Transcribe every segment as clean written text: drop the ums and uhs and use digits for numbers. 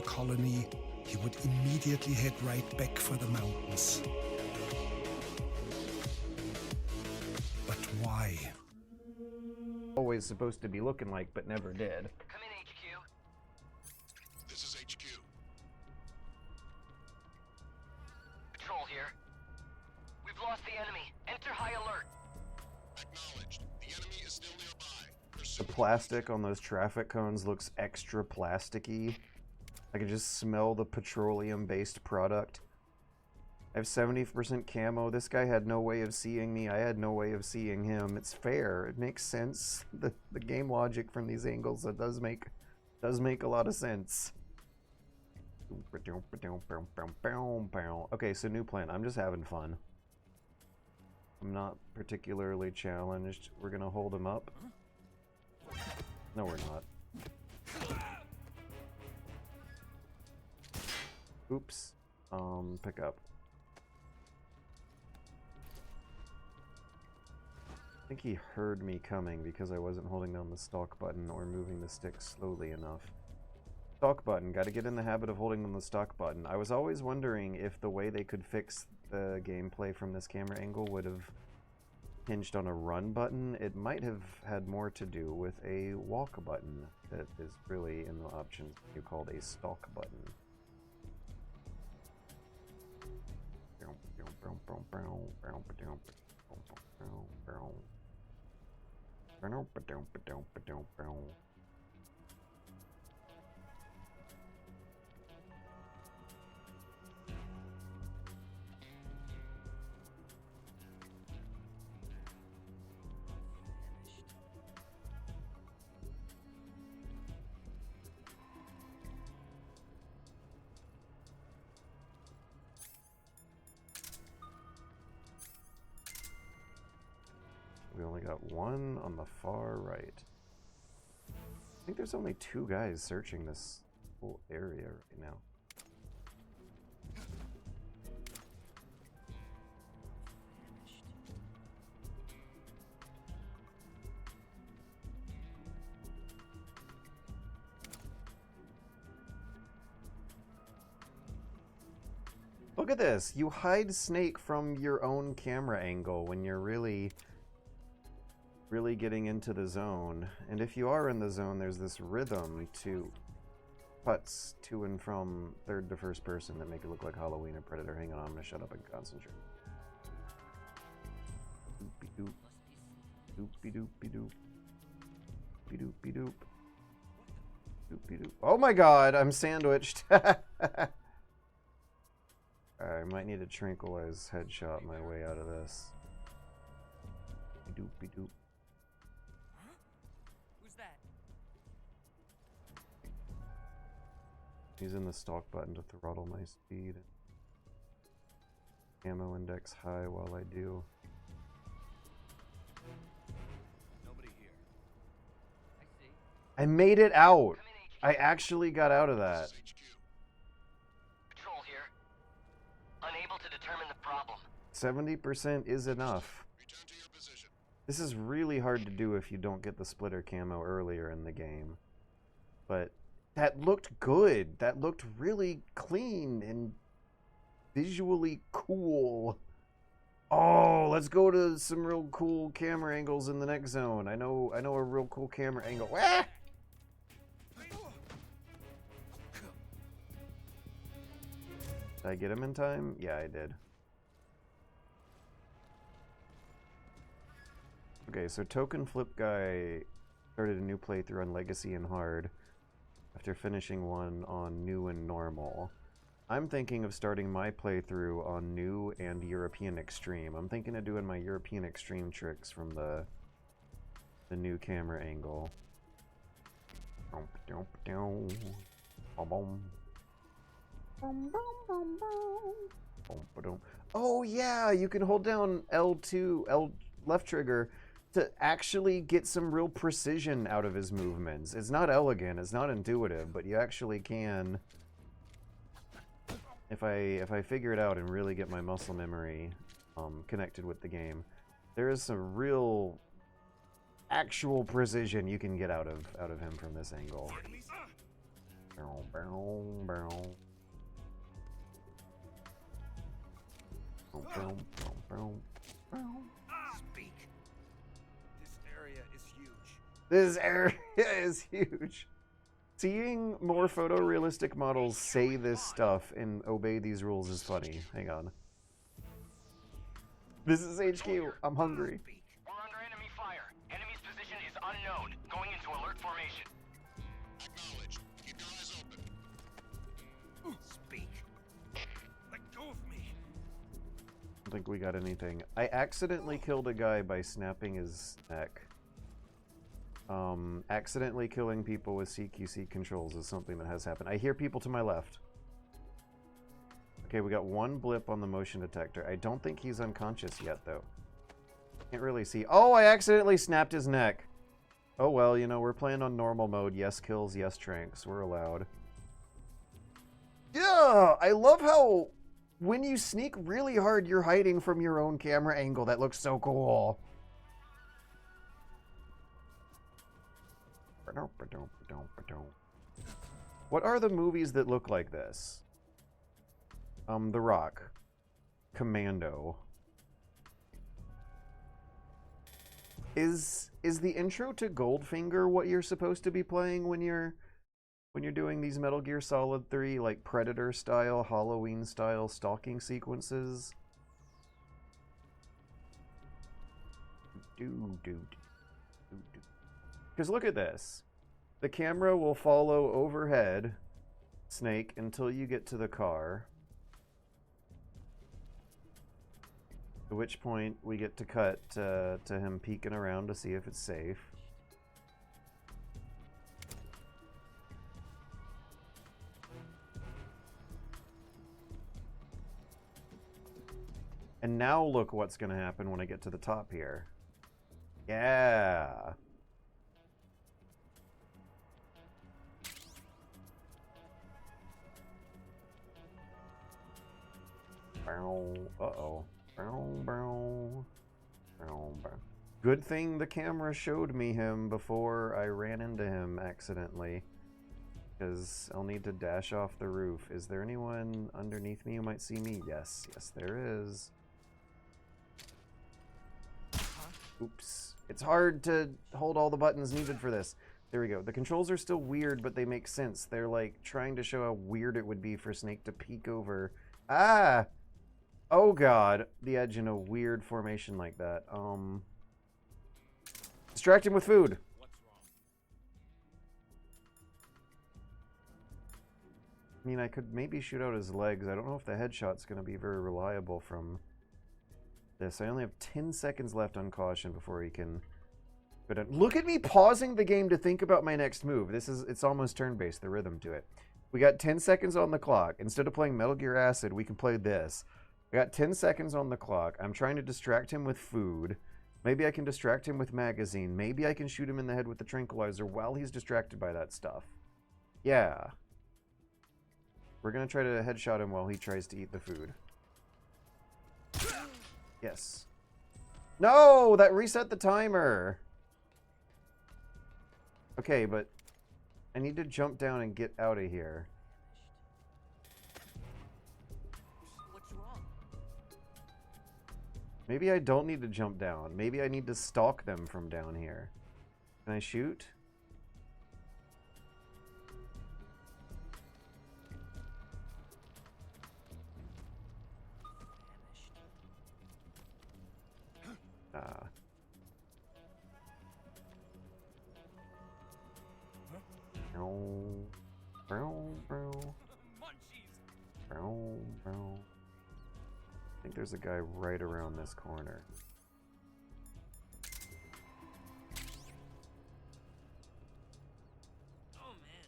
colony, he would immediately head right back for the mountains. But why? Always supposed to be looking like, but never did. Come in, HQ. This is HQ. Patrol here. We've lost the enemy. Enter high alert. Acknowledged. The enemy is still nearby. The Pursue. plastic on those traffic cones looks extra plasticky. I can just smell the petroleum-based product. I have 70% camo. This guy had no way of seeing me. I had no way of seeing him. It's fair. It makes sense. The game logic from these angles, it does make a lot of sense. Okay, so new plan. I'm just having fun. I'm not particularly challenged. We're gonna hold him up. No, we're not. Oops. Pick up. I think he heard me coming because I wasn't holding down the stalk button or moving the stick slowly enough. Stalk button. Gotta get in the habit of holding on the stalk button. I was always wondering if the way they could fix the gameplay from this camera angle would have hinged on a run button. It might have had more to do with a walk button that is really in the options you called a stalk button. We only got one on the far right. I think there's only 2 guys searching this whole area right now. Look at this! You hide Snake from your own camera angle when you're really getting into the zone. And if you are in the zone, there's this rhythm to cuts to and from third to first person that make it look like Halloween or Predator. Hang on, I'm gonna shut up and concentrate. Doopy doop. Doopy doopy doop. Doopy doopy doop. Doopy doop. Oh my god, I'm sandwiched. I might need a tranquilize headshot my way out of this. Doopy doop. Using the stalk button to throttle my speed. Ammo index high while I do. Nobody here. I see. I made it out! Come in, HQ. I actually got out of that. This is HQ. Patrol here. Unable to determine the problem. 70% is enough. Return to your position. This is really hard to do if you don't get the splitter camo earlier in the game. But that looked good. That looked really clean and visually cool. Oh, let's go to some real cool camera angles in the next zone. I know a real cool camera angle. Ah! Did I get him in time? Yeah, I did. Okay, so Token Flip Guy started a new playthrough on Legacy and Hard after finishing one on New and Normal. I'm thinking of starting my playthrough on New and European Extreme. I'm thinking of doing my European Extreme tricks from the new camera angle. Oh yeah, you can hold down L2, left trigger, to actually get some real precision out of his movements. It's not elegant, it's not intuitive, but you actually can. If I figure it out and really get my muscle memory connected with the game, there is some real actual precision you can get out of him from this angle. Speak. This area is huge. This area is huge. Seeing more photorealistic models say this stuff and obey these rules is funny. Hang on. This is HQ. I'm hungry. Speak. We're under enemy fire. Enemy's position is unknown. Going into alert formation. Acknowledged. Keep your eyes open. Speak. Let go of me. I don't think we got anything. I accidentally killed a guy by snapping his neck. Accidentally killing people with CQC controls is something that has happened. I hear people to my left. Okay, we got one blip on the motion detector. I don't think he's unconscious yet, though. Can't really see. Oh, I accidentally snapped his neck. Oh, well, you know, we're playing on normal mode. Yes kills, yes tranks. We're allowed. Yeah! I love how when you sneak really hard, you're hiding from your own camera angle. That looks so cool. What are the movies that look like this? The Rock. Commando. Is the intro to Goldfinger what you're supposed to be playing when you're doing these Metal Gear Solid 3 like Predator style, Halloween style stalking sequences? Because look at this. The camera will follow overhead, Snake, until you get to the car. At which point we get to cut to him peeking around to see if it's safe. And now look what's going to happen when I get to the top here. Yeah. Uh-oh. Good thing the camera showed me him before I ran into him accidentally. Because I'll need to dash off the roof. Is there anyone underneath me who might see me? Yes. Yes, there is. Oops. It's hard to hold all the buttons needed for this. There we go. The controls are still weird, but they make sense. They're like trying to show how weird it would be for Snake to peek over. Ah! Oh god. The edge in a weird formation like that. Distract him with food. I mean, I could maybe shoot out his legs. I don't know if the headshot's going to be very reliable from this. I only have 10 seconds left on caution before he can... But look at me pausing the game to think about my next move. It's almost turn-based, the rhythm to it. We got 10 seconds on the clock. Instead of playing Metal Gear Acid, we can play this. I got 10 seconds on the clock. I'm trying to distract him with food. Maybe I can distract him with magazine. Maybe I can shoot him in the head with the tranquilizer while he's distracted by that stuff. Yeah. We're going to try to headshot him while he tries to eat the food. Yes. No! That reset the timer! Okay, but I need to jump down and get out of here. What's wrong? Maybe I don't need to jump down. Maybe I need to stalk them from down here. Can I shoot? I think there's a guy right around this corner. Oh man.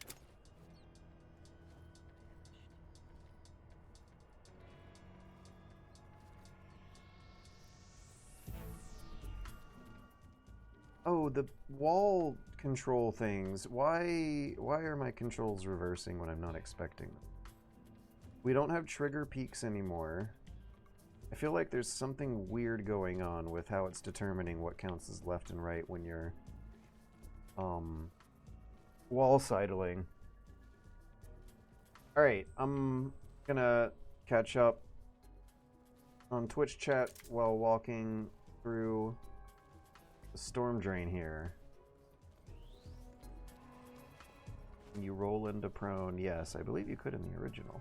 Oh, the wall control things. Why are my controls reversing when I'm not expecting them? We don't have trigger peaks anymore. I feel like there's something weird going on with how it's determining what counts as left and right when you're wall sidling. Alright, I'm gonna catch up on Twitch chat while walking through the storm drain here. Can you roll into prone? Yes, I believe you could in the original.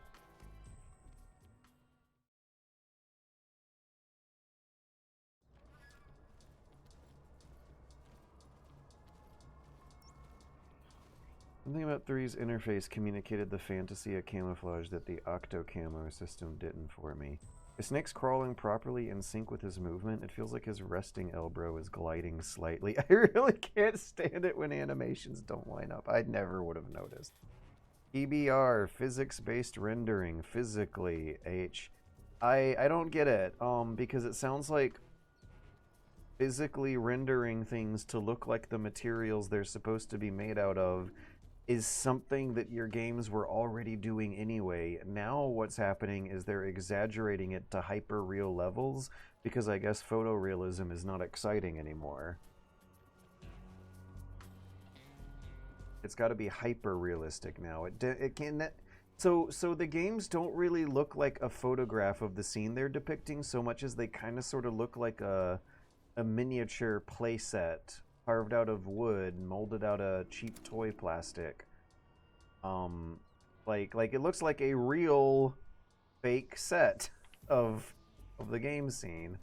Something about 3's interface communicated the fantasy of camouflage that the octo-camo system didn't for me. Is Snake's crawling properly in sync with his movement? It feels like his resting elbow is gliding slightly. I really can't stand it when animations don't line up. I never would have noticed. EBR, physics-based rendering, physically, H. I don't get it, because it sounds like physically rendering things to look like the materials they're supposed to be made out of is something that your games were already doing anyway. Now what's happening is they're exaggerating it to hyper-real levels because I guess photorealism is not exciting anymore. It's got to be hyper-realistic now. It can... So the games don't really look like a photograph of the scene they're depicting so much as they kind of sort of look like a miniature playset carved out of wood, molded out of cheap toy plastic. Like it looks like a real fake set of the game scene.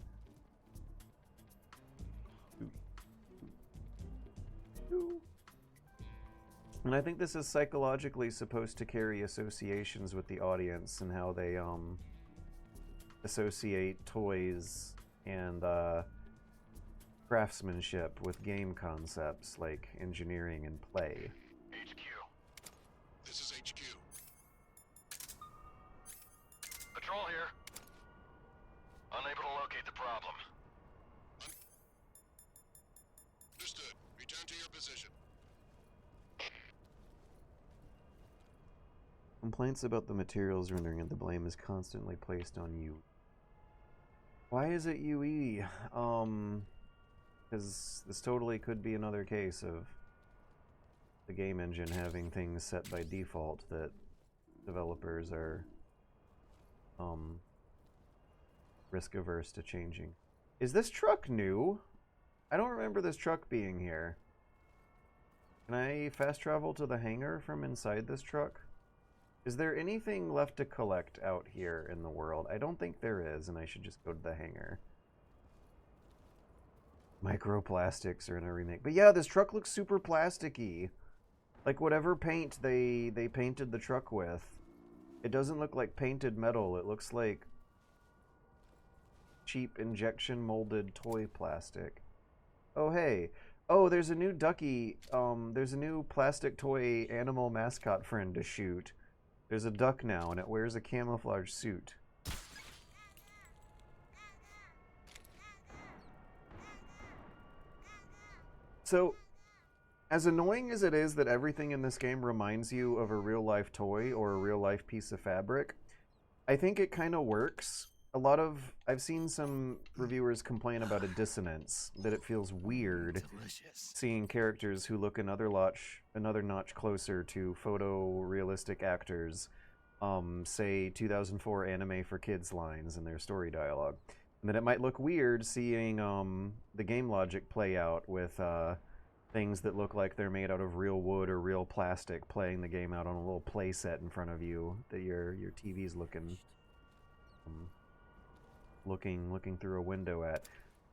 And I think this is psychologically supposed to carry associations with the audience and how they associate toys and craftsmanship with game concepts like engineering and play. HQ. This is HQ. Patrol here. Unable to locate the problem. Understood. Return to your position. Complaints about the materials rendering and the blame is constantly placed on you. Why is it UE? Because this totally could be another case of the game engine having things set by default that developers are risk averse to changing. Is this truck new? I don't remember this truck being here. Can I fast travel to the hangar from inside this truck? Is there anything left to collect out here in the world? I don't think there is, and I should just go to the hangar. Microplastics are in a remake. But yeah, this truck looks super plasticky. Like whatever paint they painted the truck with. It doesn't look like painted metal. It looks like cheap injection molded toy plastic. Oh hey. Oh, there's a new ducky. There's a new plastic toy animal mascot friend to shoot. There's a duck now, and it wears a camouflage suit. So, as annoying as it is that everything in this game reminds you of a real-life toy or a real-life piece of fabric, I think it kind of works. I've seen some reviewers complain about a dissonance, that it feels weird seeing characters who look another notch closer to photorealistic actors, say 2004 anime for kids lines in their story dialogue. And that it might look weird seeing the game logic play out with things that look like they're made out of real wood or real plastic playing the game out on a little play set in front of you that your TV's looking through a window at.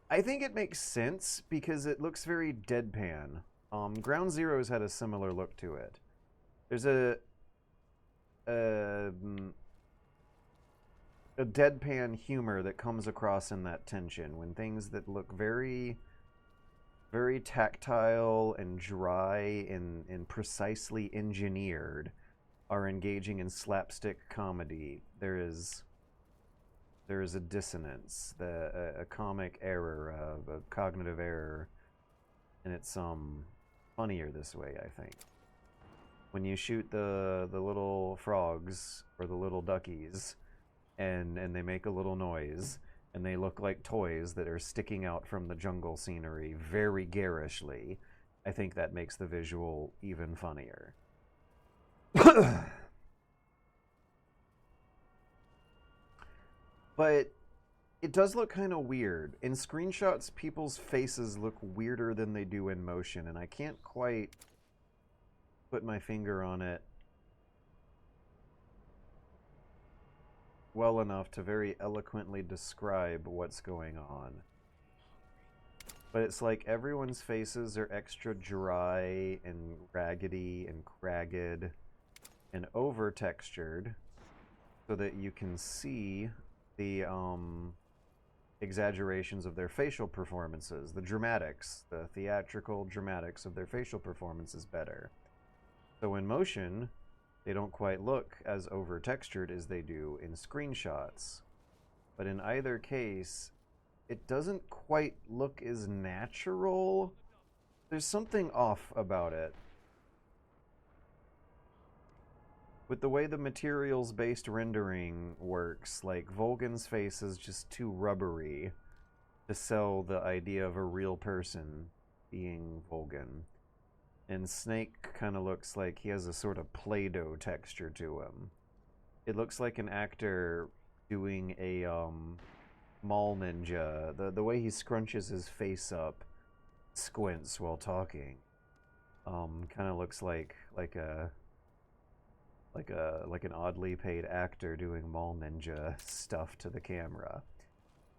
I think it makes sense because it looks very deadpan. Ground Zeroes had a similar look to it. There's a deadpan humor that comes across in that tension when things that look very, very tactile and dry and precisely engineered are engaging in slapstick comedy. There is a dissonance, a comic error, a cognitive error, and it's funnier this way, I think. When you shoot the little frogs or the little duckies, and they make a little noise, and they look like toys that are sticking out from the jungle scenery very garishly, I think that makes the visual even funnier. But it does look kind of weird. In screenshots, people's faces look weirder than they do in motion, and I can't quite put my finger on it well enough to very eloquently describe what's going on. But it's like everyone's faces are extra dry and raggedy and cragged and over-textured so that you can see the exaggerations of their facial performances, the dramatics, the theatrical dramatics of their facial performances better. So in motion, they don't quite look as over-textured as they do in screenshots. But in either case, it doesn't quite look as natural. There's something off about it. With the way the materials-based rendering works, like, Volgan's face is just too rubbery to sell the idea of a real person being Volgan. And Snake kind of looks like he has a sort of Play-Doh texture to him. It looks like an actor doing a mall ninja. The way he scrunches his face up, squints while talking, kind of looks like an oddly paid actor doing mall ninja stuff to the camera.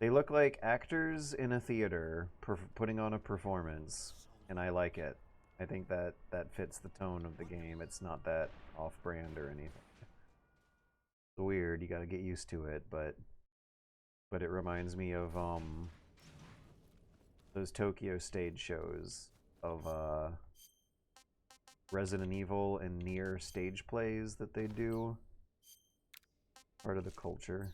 They look like actors in a theater putting on a performance, and I like it. I think that fits the tone of the game. It's not that off-brand or anything. It's weird. You gotta get used to it, but it reminds me of those Tokyo stage shows of Resident Evil and Nier stage plays that they do. Part of the culture.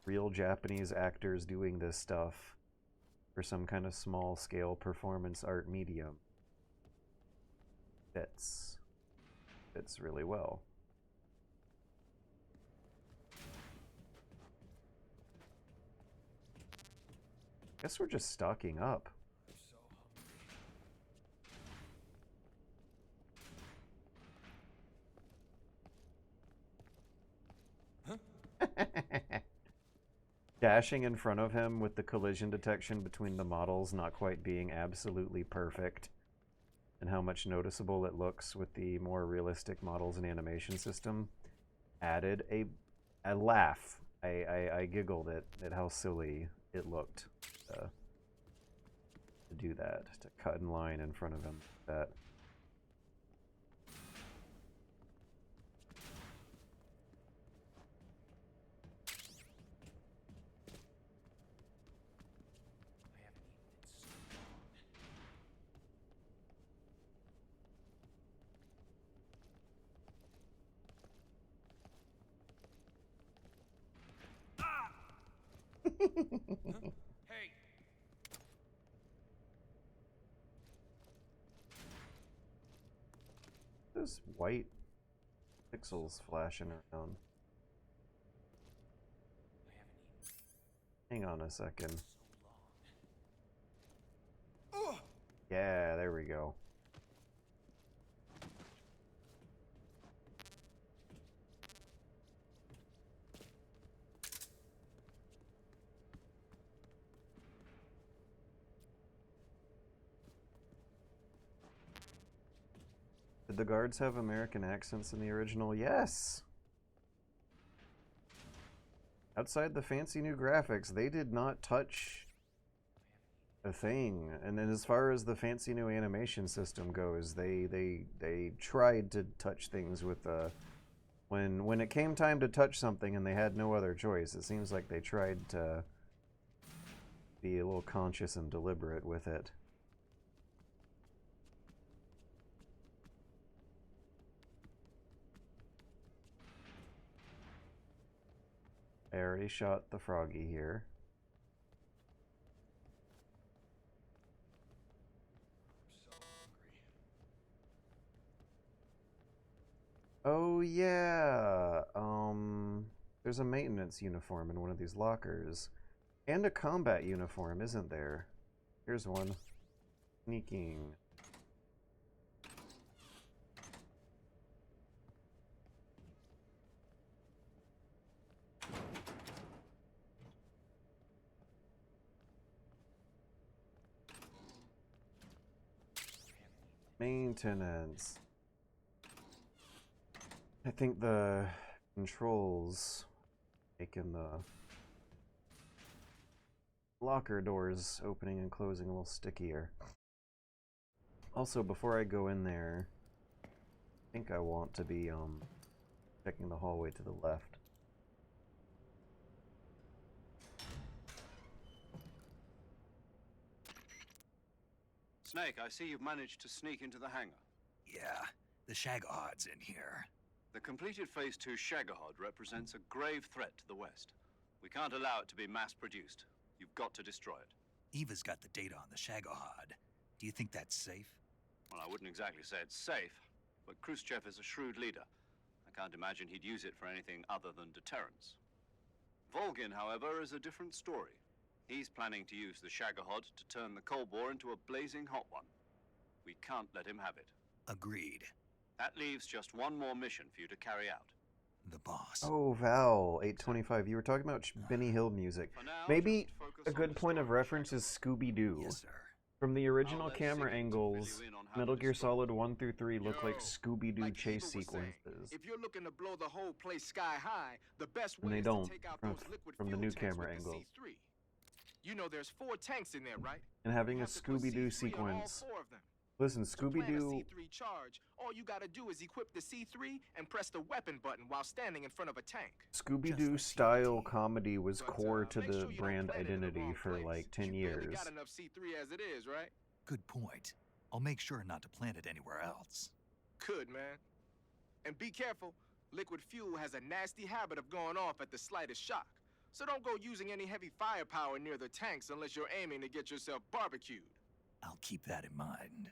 Real Japanese actors doing this stuff for some kind of small-scale performance art medium. Fits really well. Guess we're just stocking up. Dashing in front of him with the collision detection between the models not quite being absolutely perfect, and how much noticeable it looks with the more realistic models and animation system, added a laugh. I giggled at how silly it looked to do that, to cut in line in front of him like that. Hey! Those white pixels flashing around. Hang on a second. Yeah, there we go. Did the guards have American accents in the original? Yes! Outside the fancy new graphics, they did not touch a thing. And then as far as the fancy new animation system goes, they tried to touch things with when it came time to touch something and they had no other choice, it seems like they tried to be a little conscious and deliberate with it. I already shot the froggy here. Oh yeah, there's a maintenance uniform in one of these lockers. And a combat uniform, isn't there? Here's one. Sneaking. Maintenance. I think the controls making the locker doors opening and closing a little stickier. Also, before I go in there, I think I want to be checking the hallway to the left. Snake, I see you've managed to sneak into the hangar. Yeah, the Shagahard's in here. The completed Phase 2 Shagahod represents a grave threat to the West. We can't allow it to be mass-produced. You've got to destroy it. Eva's got the data on the Shagahard. Do you think that's safe? Well, I wouldn't exactly say it's safe, but Khrushchev is a shrewd leader. I can't imagine he'd use it for anything other than deterrence. Volgin, however, is a different story. He's planning to use the Shagahod to turn the Cold War into a blazing hot one. We can't let him have it. Agreed. That leaves just one more mission for you to carry out. The boss. Oh, Val, 825. You were talking about Benny Hill music. For now, Maybe just focus a on good point of destroying reference is Shagahod. Scooby-Doo. Yes, sir. From the original I'll let camera Sigurd angles, fill you in on how Metal to Gear destroy Solid 1 through 3 look like Yo, Scooby-Doo like chase Eva was saying, sequences. if you're looking to blow the whole place sky high, the best And way they is don't to take out from- those liquid from the fuel new tanks camera with the angles. C3. You know there's 4 tanks in there, right? And having You a have to put Scooby-Doo C3 on all sequence. 4 of them. Listen, To plant a Scooby-Doo... C3 charge, all you gotta do is equip the C3 and press the weapon button while standing in front of a tank. Scooby-Doo style comedy was But, core to make the sure you don't brand plant it in the identity wrong for place. like 10 You barely years. got enough C3 as it is, right? Good point. I'll make sure not to plant it anywhere else. Good, man. And be careful. Liquid fuel has a nasty habit of going off at the slightest shock. So don't go using any heavy firepower near the tanks unless you're aiming to get yourself barbecued. I'll keep that in mind.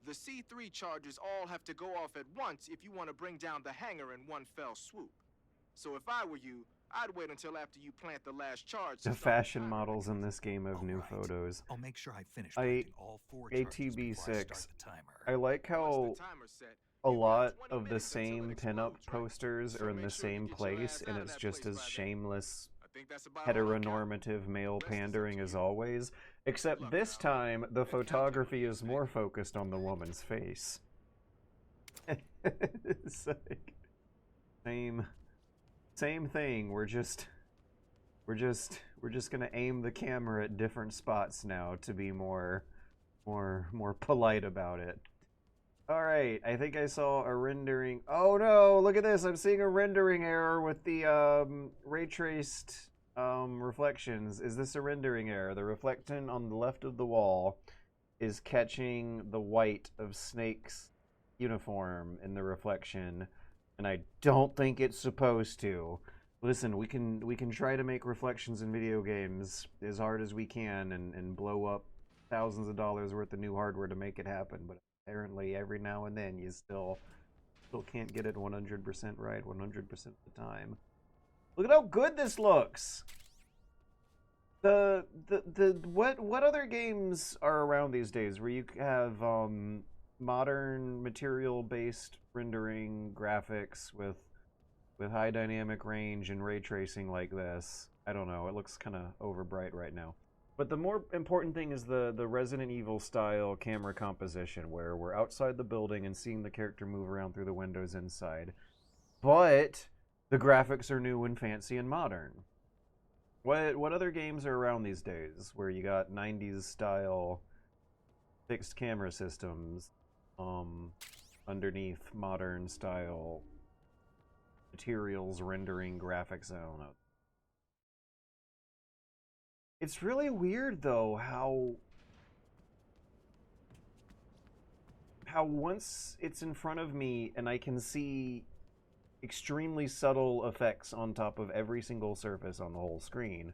The C3 charges all have to go off at once if you want to bring down the hangar in one fell swoop. So if I were you, I'd wait until after you plant the last charge. to The start fashion timing. models in this game have new Alright. photos. I'll make sure I finish I- planting all 4 charges ATB before I 6. start the timer. I like how Once the timer's set, a you've got lot 20 of the minutes until it same explodes, pinup right? posters So are in make the sure you same get your place, ass and out of it's that just place as by then. shameless, I think that's about all I got. heteronormative male Rest is up to pandering as you. always. Except luck, this pal. time, the And count on photography me, is Snake. more focused on the woman's face. It's like same thing. We're just gonna aim the camera at different spots now to be more polite about it. Alright, I think I saw a rendering. Oh no, look at this. I'm seeing a rendering error with the ray traced reflections. Is this a rendering error? The reflection on the left of the wall is catching the white of Snake's uniform in the reflection, and I don't think it's supposed to. Listen, we can try to make reflections in video games as hard as we can and blow up thousands of dollars worth of new hardware to make it happen, but apparently every now and then you still can't get it 100% right 100% of the time. Look at how good this looks. What other games are around these days where you have modern material based rendering graphics with high dynamic range and ray tracing like this? I don't know, it looks kind of over bright right now. But the more important thing is the Resident Evil style camera composition, where we're outside the building and seeing the character move around through the windows inside. But the graphics are new and fancy and modern. What other games are around these days where you got 90s style fixed camera systems underneath modern style materials rendering graphics? I don't know. It's really weird though how once it's in front of me and I can see extremely subtle effects on top of every single surface on the whole screen,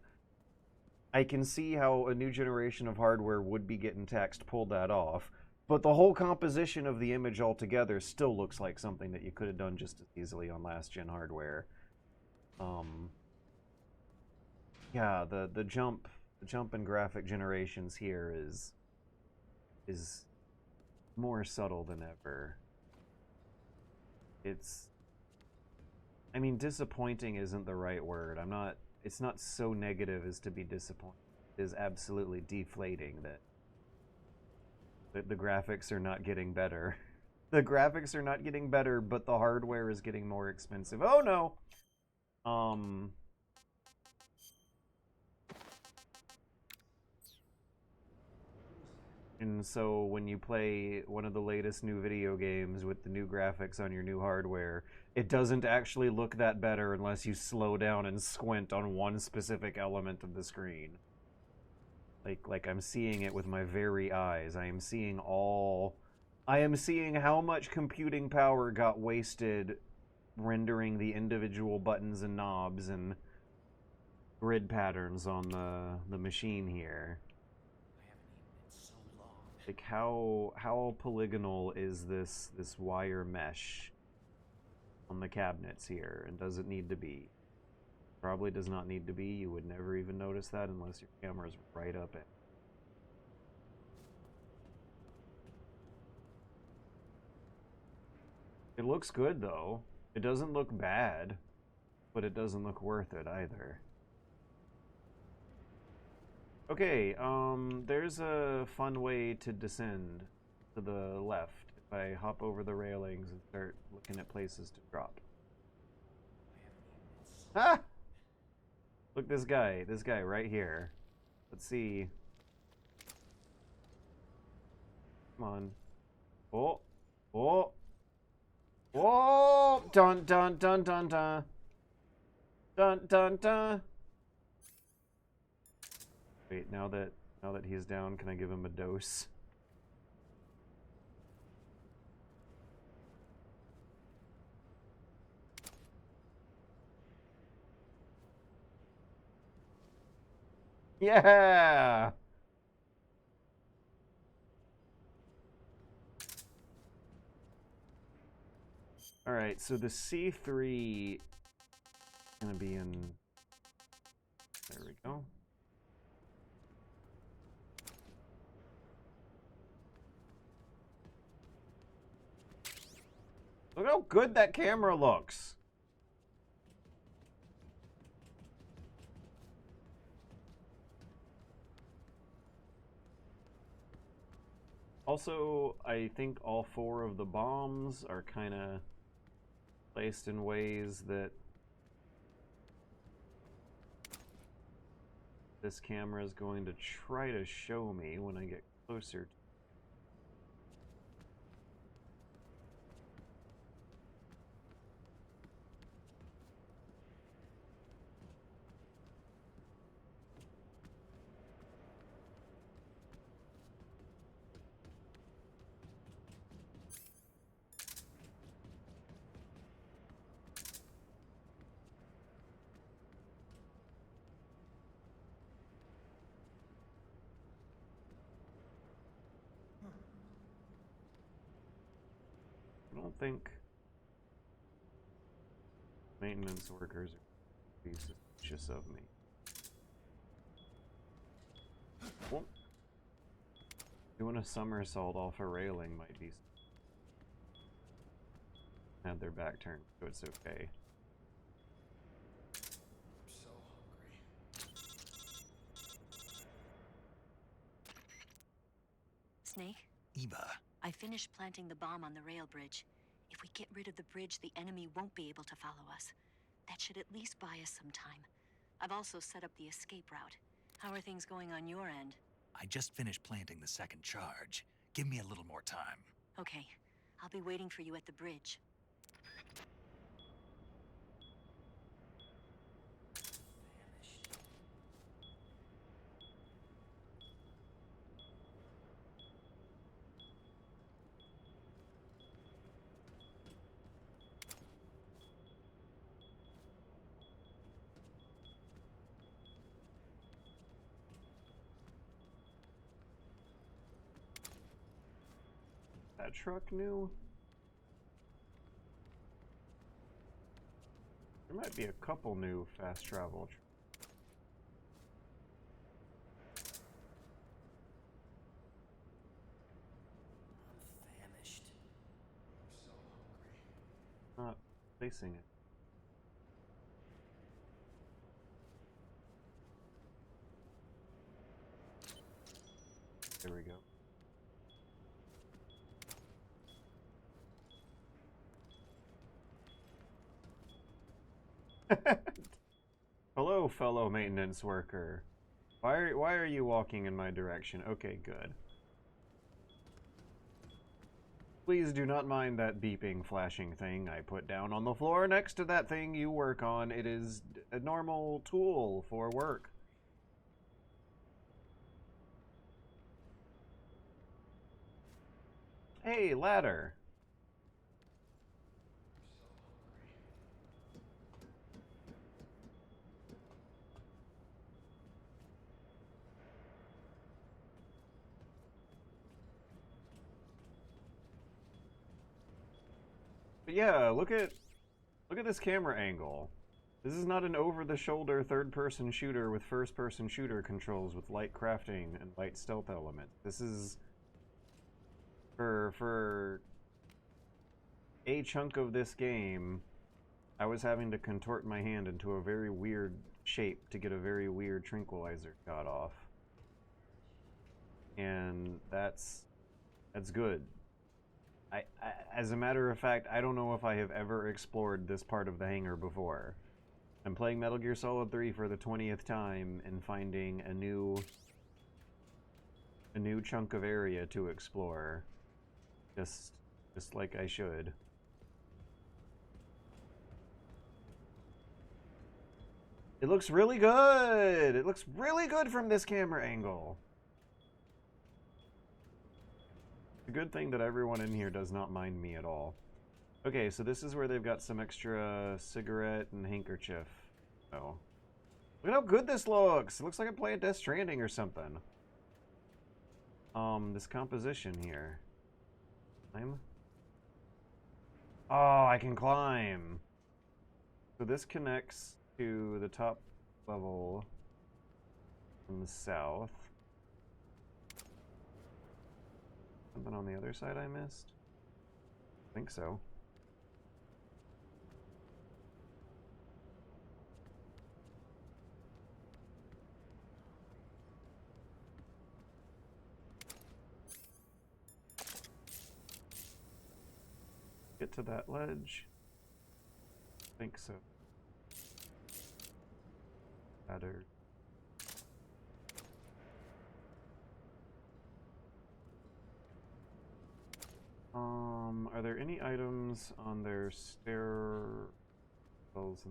I can see how a new generation of hardware would be getting taxed to pull that off, but the whole composition of the image altogether still looks like something that you could have done just as easily on last gen hardware. Yeah, the jump in graphic generations here is more subtle than ever. I mean, disappointing isn't the right word. It's not so negative as to be disappointing. It is absolutely deflating that The graphics are not getting better. The graphics are not getting better, but the hardware is getting more expensive. Oh no! And so when you play one of the latest new video games with the new graphics on your new hardware, it doesn't actually look that better unless you slow down and squint on one specific element of the screen. Like I'm seeing it with my very eyes. I am seeing how much computing power got wasted rendering the individual buttons and knobs and grid patterns on the machine here. Like how polygonal is this wire mesh on the cabinets here, and does it need to be? Probably does not need to be. You would never even notice that unless your camera's right up it. It looks good though. It doesn't look bad, but it doesn't look worth it either. Okay, there's a fun way to descend to the left if I hop over the railings and start looking at places to drop. Ah! Look, this guy right here. Let's see. Come on. Oh! Oh! Oh! Dun dun dun dun dun! Dun dun dun! Wait, now that he's down, can I give him a dose? Yeah! Alright, so the C3 is gonna be in... There we go. Look how good that camera looks! Also, I think all 4 of the bombs are kind of placed in ways that this camera is going to try to show me when I get closer. I don't think maintenance workers are be suspicious of me. Well, doing a somersault off a railing might be... Had their back turned, so it's okay. I'm so hungry. Snake, Eva, I finished planting the bomb on the rail bridge. If we get rid of the bridge, the enemy won't be able to follow us. That should at least buy us some time. I've also set up the escape route. How are things going on your end? I just finished planting the second charge. Give me a little more time. Okay, I'll be waiting for you at the bridge. That truck new? There might be a couple new fast travel trucks. I'm famished. I'm so hungry. Not placing it. There we go. Hello, fellow maintenance worker. Why are you walking in my direction? Okay, good. Please do not mind that beeping, flashing thing I put down on the floor next to that thing you work on. It is a normal tool for work. Hey, ladder. But yeah, look at this camera angle. This is not an over-the-shoulder third-person shooter with first-person shooter controls with light crafting and light stealth elements. This is for a chunk of this game, I was having to contort my hand into a very weird shape to get a very weird tranquilizer shot off. And that's good. As a matter of fact, I don't know if I have ever explored this part of the hangar before. I'm playing Metal Gear Solid 3 for the 20th time and finding a new chunk of area to explore. Just like I should. It looks really good! It looks really good from this camera angle! It's a good thing that everyone in here does not mind me at all. Okay, so this is where they've got some extra cigarette and handkerchief. Oh. Look at how good this looks! It looks like I'm playing Death Stranding or something. This composition here. Climb? Oh, I can climb! So this connects to the top level from the south. Something on the other side I missed? I think so. Get to that ledge. I think so. Ladder. Are there any items on their stairwells? Okay.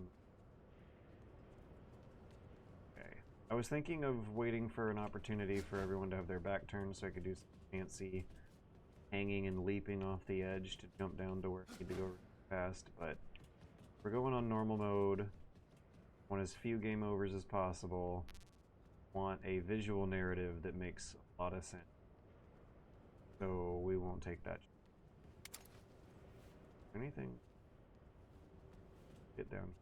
I was thinking of waiting for an opportunity for everyone to have their back turned so I could do some fancy hanging and leaping off the edge to jump down to where I need to go fast, but we're going on normal mode. Want as few game overs as possible. Want a visual narrative that makes a lot of sense. So we won't take that. Anything? Get down.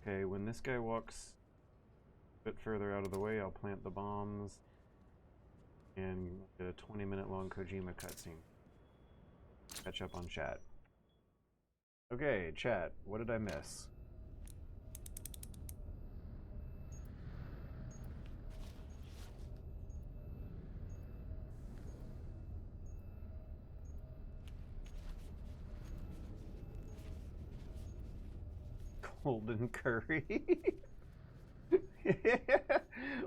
Okay, when this guy walks a bit further out of the way, I'll plant the bombs and get a 20-minute long Kojima cutscene. Catch up on chat. Okay, chat, what did I miss? Golden curry?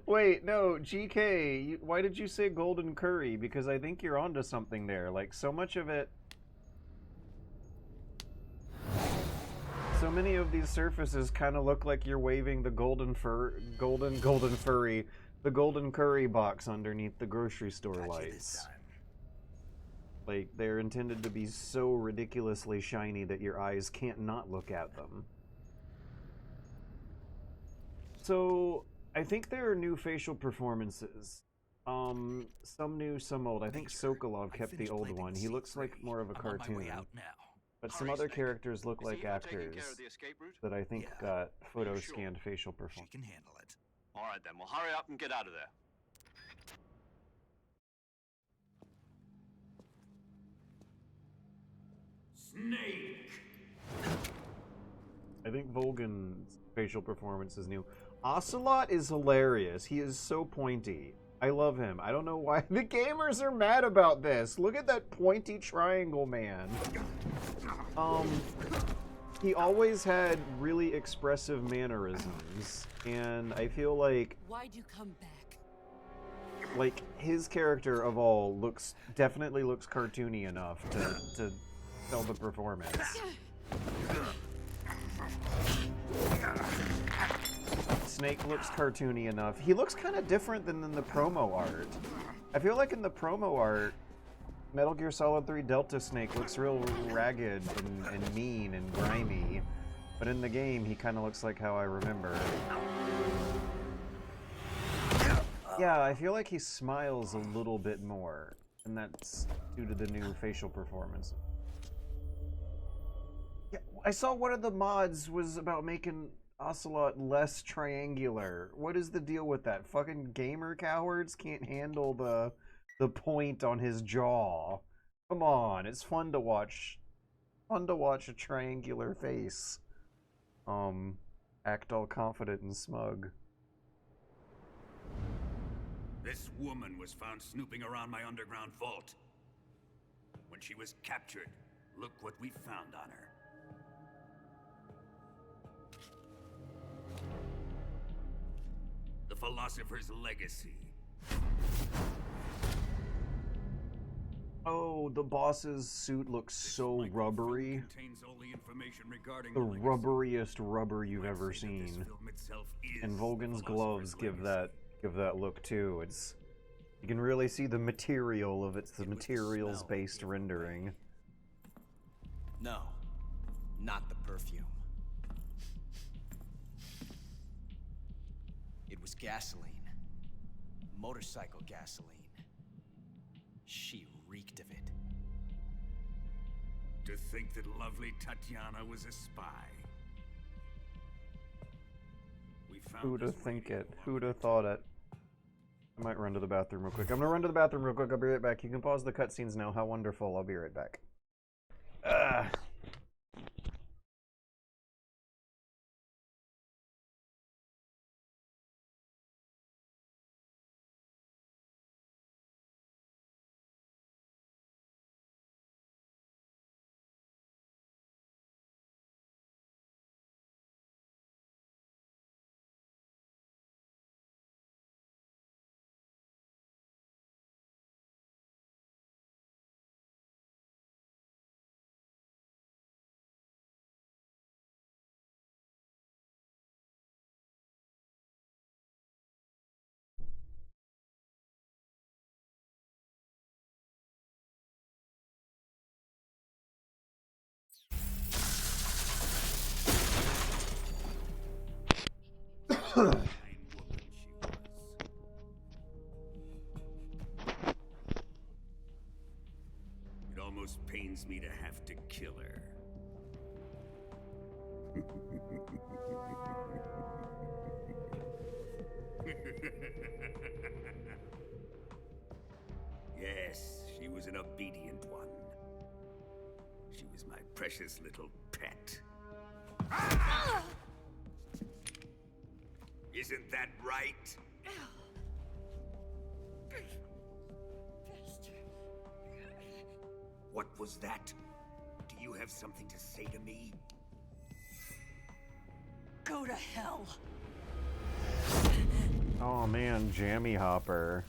Wait, no, GK, why did you say golden curry? Because I think you're onto something there. Like, so much of it... So many of these surfaces kind of look like you're waving the golden curry box underneath the grocery store lights. Like, they're intended to be so ridiculously shiny that your eyes can't not look at them. So, I think there are new facial performances. Some new, some old. I think Sokolov kept the old one. He looks like more of a cartoon. But some other characters look like actors that I think got photo-scanned facial performance. She can handle it. All right, then. Well, hurry up and get out of there. Snake! I think Volgan's facial performance is new. Ocelot is hilarious. He is so pointy. I love him. I don't know why the gamers are mad about this. Look at that pointy triangle man. He always had really expressive mannerisms, and I feel like Why'd you come back? like his character of all definitely looks cartoony enough to sell the performance. Snake looks cartoony enough. He looks kind of different than in the promo art. I feel like in the promo art, Metal Gear Solid 3 Delta Snake looks real ragged and mean and grimy. But in the game, he kind of looks like how I remember. Yeah, I feel like he smiles a little bit more. And that's due to the new facial performance. Yeah, I saw one of the mods was about making Ocelot less triangular. What is the deal with that? Fucking gamer cowards can't handle the point on his jaw. Come on, it's fun to watch. Fun to watch a triangular face. Act all confident and smug. This woman was found snooping around my underground vault. When she was captured, look what we found on her. The Philosopher's Legacy. Oh, the boss's suit looks so rubbery. The rubberiest rubber you've ever seen. And Volgan's gloves give that look too. You can really see the material of the materials-based rendering. No, not the perfume. It was gasoline. Motorcycle gasoline. She reeked of it. To think that lovely Tatiana was a spy. Who'da think it? Who'da thought it? I might run to the bathroom real quick. I'm gonna run to the bathroom real quick. I'll be right back. You can pause the cutscenes now. How wonderful. I'll be right back. It almost pains me to have to kill her. Yes, she was an obedient one. She was my precious little pet. Isn't that right? What was that? Do you have something to say to me? Go to hell. Oh man, Jammy Hopper.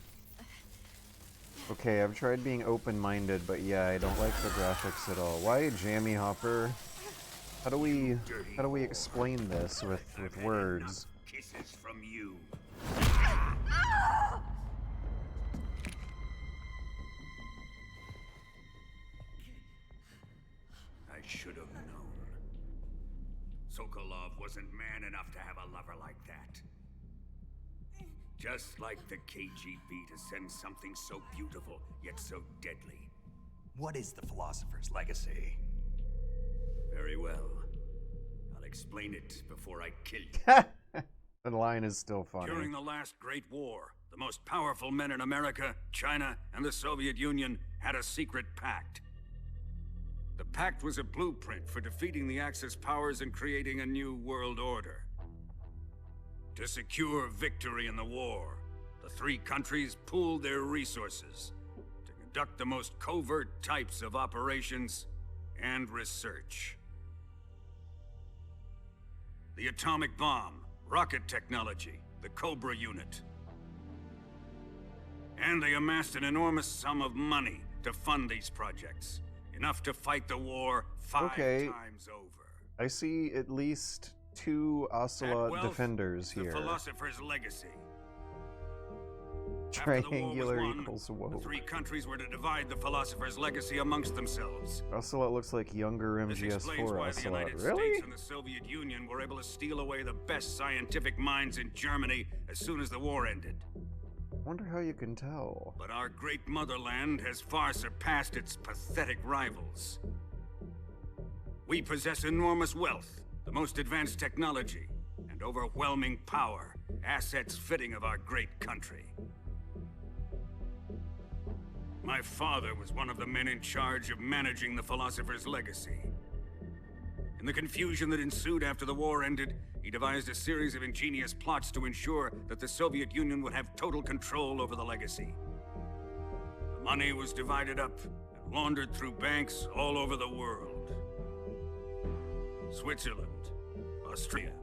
Okay, I've tried being open-minded, but yeah, I don't like the graphics at all. Why Jammy Hopper? How do we explain this with words? Kisses from you. I should have known. Sokolov wasn't man enough to have a lover like that. Just like the KGB to send something so beautiful, yet so deadly. What is the Philosopher's Legacy? Very well. I'll explain it before I kill you. The line is still funny. During the last Great War, the most powerful men in America, China, and the Soviet Union had a secret pact. The pact was a blueprint for defeating the Axis powers and creating a new world order. To secure victory in the war, the three countries pooled their resources to conduct the most covert types of operations and research. The atomic bomb, rocket technology, the Cobra unit. And they amassed an enormous sum of money to fund these projects. Enough to fight the war 5 times over. I see at least 2 Ocelot defenders here. The philosopher's legacy. Triangular equals woke. The three countries were to divide the philosopher's legacy amongst themselves. Ocelot looks like younger MGS4 why Ocelot. the United Really? States and the Soviet Union were able to steal away the best scientific minds in Germany as soon as the war ended. I wonder how you can tell. But our great motherland has far surpassed its pathetic rivals. We possess enormous wealth, the most advanced technology, and overwhelming power, assets fitting of our great country. My father was one of the men in charge of managing the philosopher's legacy. In the confusion that ensued after the war ended, he devised a series of ingenious plots to ensure that the Soviet Union would have total control over the legacy. The money was divided up and laundered through banks all over the world. Switzerland, Australia,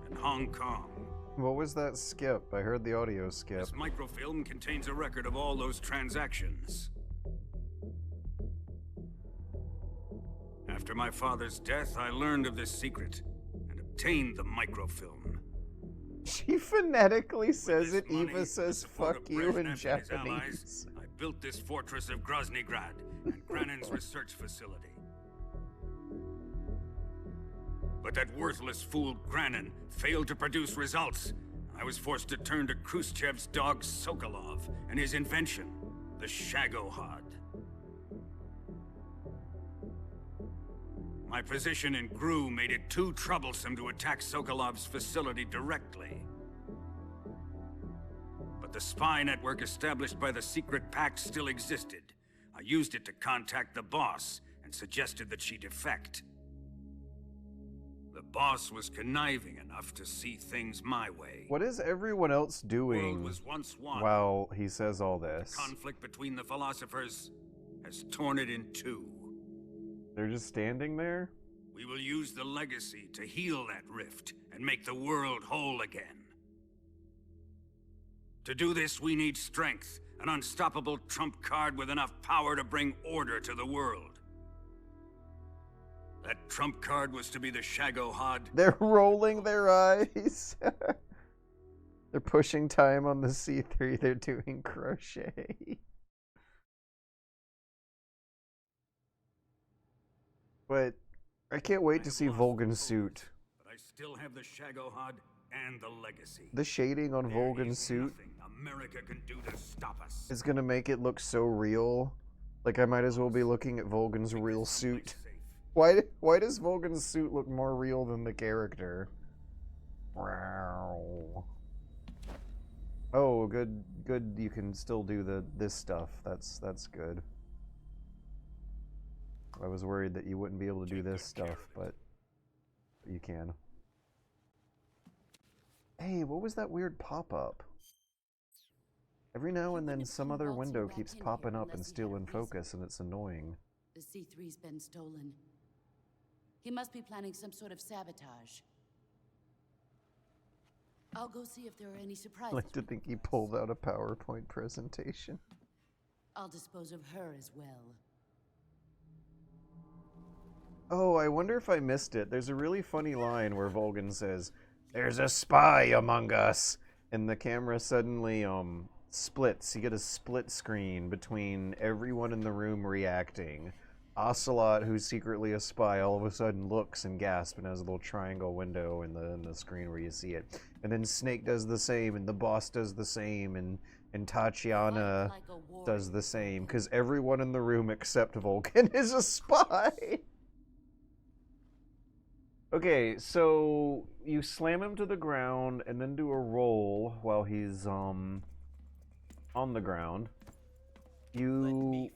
and Hong Kong. What was that skip? I heard the audio skip. This microfilm contains a record of all those transactions. After my father's death, I learned of this secret and obtained the microfilm. She phonetically says it. Eva says fuck you in Japanese. Allies, I built this fortress of Groznygrad and Granin's research facility. But that worthless fool Granin failed to produce results. I was forced to turn to Khrushchev's dog Sokolov and his invention, the Shagohod. My position in GRU made it too troublesome to attack Sokolov's facility directly. But the spy network established by the secret pact still existed. I used it to contact the boss and suggested that she defect. The boss was conniving enough to see things my way. What is everyone else doing was once one. while he says all this? The conflict between the philosophers has torn it in two. They're just standing there? We will use the legacy to heal that rift and make the world whole again. To do this, we need strength, an unstoppable trump card with enough power to bring order to the world. That trump card was to be the Shagohod. They're rolling their eyes. They're pushing time on the C3. They're doing crochet. But I can't wait to see Volgan's suit. But I still have the Shagohod and the legacy. The shading on Volgan's suit America can do to stop us. is gonna make it look so real. Like I might as well be looking at Volgan's real suit. Why does Volgan's suit look more real than the character? Oh, good. You can still do this stuff. That's good. I was worried that you wouldn't be able to do this stuff, but you can. Hey, what was that weird pop-up? Every now and then some other window keeps popping up and still in focus, and it's annoying. The C3's been stolen. He must be planning some sort of sabotage. I'll go see if there are any surprises. I like to think he pulled out a PowerPoint presentation. I'll dispose of her as well. Oh, I wonder if I missed it. There's a really funny line where Volgan says, "There's a spy among us," and the camera suddenly splits. You get a split screen between everyone in the room reacting. Ocelot, who's secretly a spy, all of a sudden looks and gasps and has a little triangle window in the screen where you see it. And then Snake does the same, and the boss does the same, and Tatiana does the same, because everyone in the room except Volgan is a spy. Okay, so you slam him to the ground and then do a roll while he's on the ground. You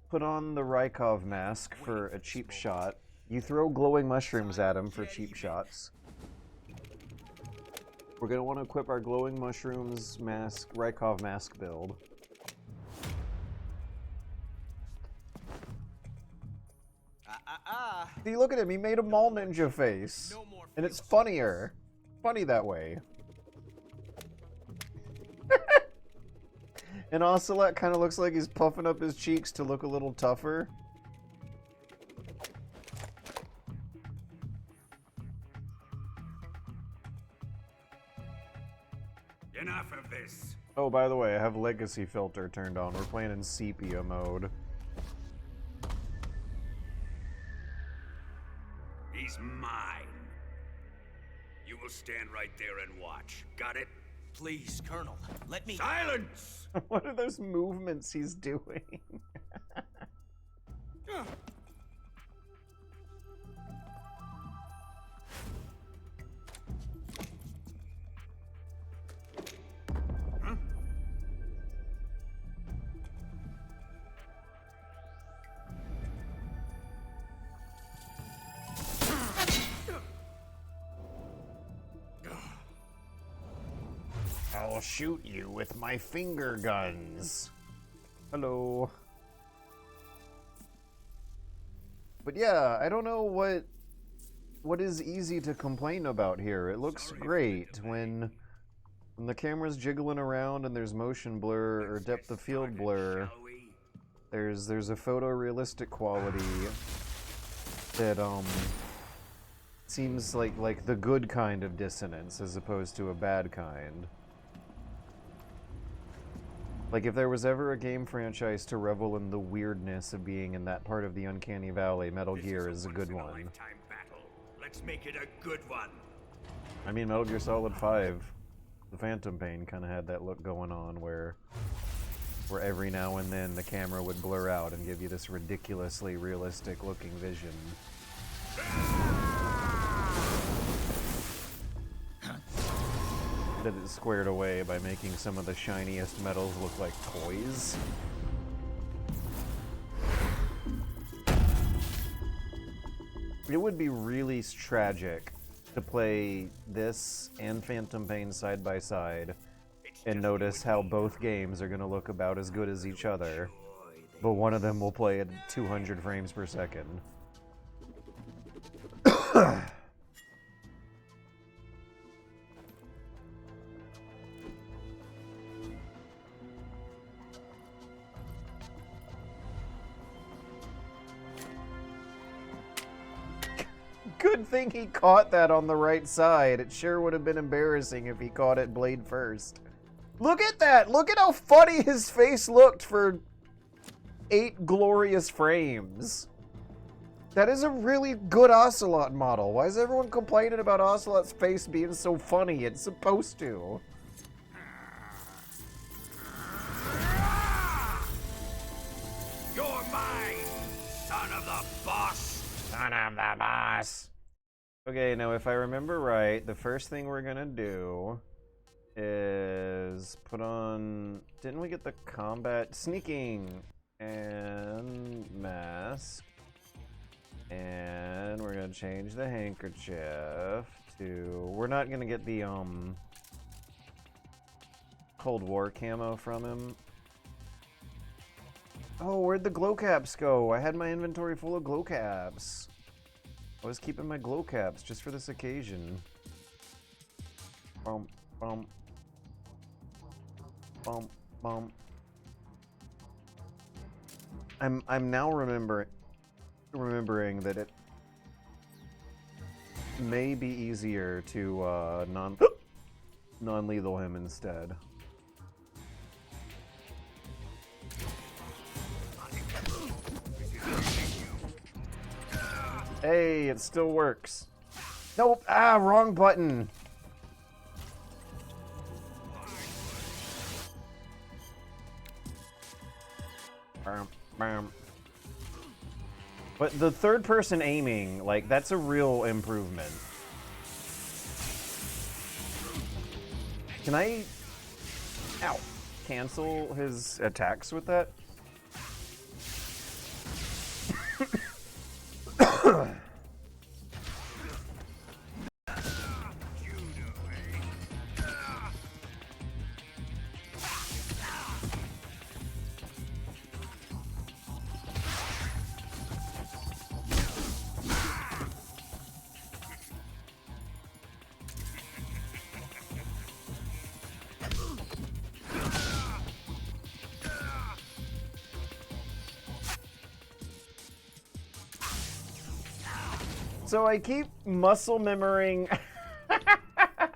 put on the Rykov mask for a cheap shot. You throw glowing mushrooms at him for cheap shots. We're gonna want to equip our glowing mushrooms mask, Rykov mask build. See, look at him. He made a mall ninja face, and it's funnier. Funny that way. And Ocelot kind of looks like he's puffing up his cheeks to look a little tougher. Enough of this. Oh, by the way, I have Legacy Filter turned on. We're playing in sepia mode. He's mine. You will stand right there and watch. Got it? Please, Colonel, let me... Silence! What are those movements he's doing? I'll shoot you with my finger guns. Hello. But yeah, I don't know what is easy to complain about here. It looks great when the camera's jiggling around and there's motion blur or depth of field blur. There's a photorealistic quality that seems like the good kind of dissonance as opposed to a bad kind. Like, if there was ever a game franchise to revel in the weirdness of being in that part of the uncanny valley, Metal Gear is a good one. Let's make it a good one. I mean, Metal Gear Solid 5, the Phantom Pain kind of had that look going on where every now and then the camera would blur out and give you this ridiculously realistic looking vision. That is squared away by making some of the shiniest metals look like toys. It would be really tragic to play this and Phantom Pain side by side and notice how both games are going to look about as good as each other, but one of them will play at 200 frames per second. Good thing he caught that on the right side. It sure would have been embarrassing if he caught it blade first. Look at that! Look at how funny his face looked for 8 glorious frames. That is a really good Ocelot model. Why is everyone complaining about Ocelot's face being so funny? It's supposed to. You're mine, son of the boss. Son of the boss. Okay, now if I remember right, the first thing we're gonna do is put on... Didn't we get the combat sneaking and mask? And we're gonna change the handkerchief to... We're not gonna get the Cold War camo from him. Oh, where'd the glow caps go? I had my inventory full of glow caps. I was keeping my glow caps just for this occasion. Bum, bum. Bum, bum. I'm now remembering that it may be easier to non-lethal him instead. Hey, it still works. Nope. Ah, wrong button. But the third person aiming, like, that's a real improvement. Can I... Ow. Cancel his attacks with that? So I keep muscle memorizing.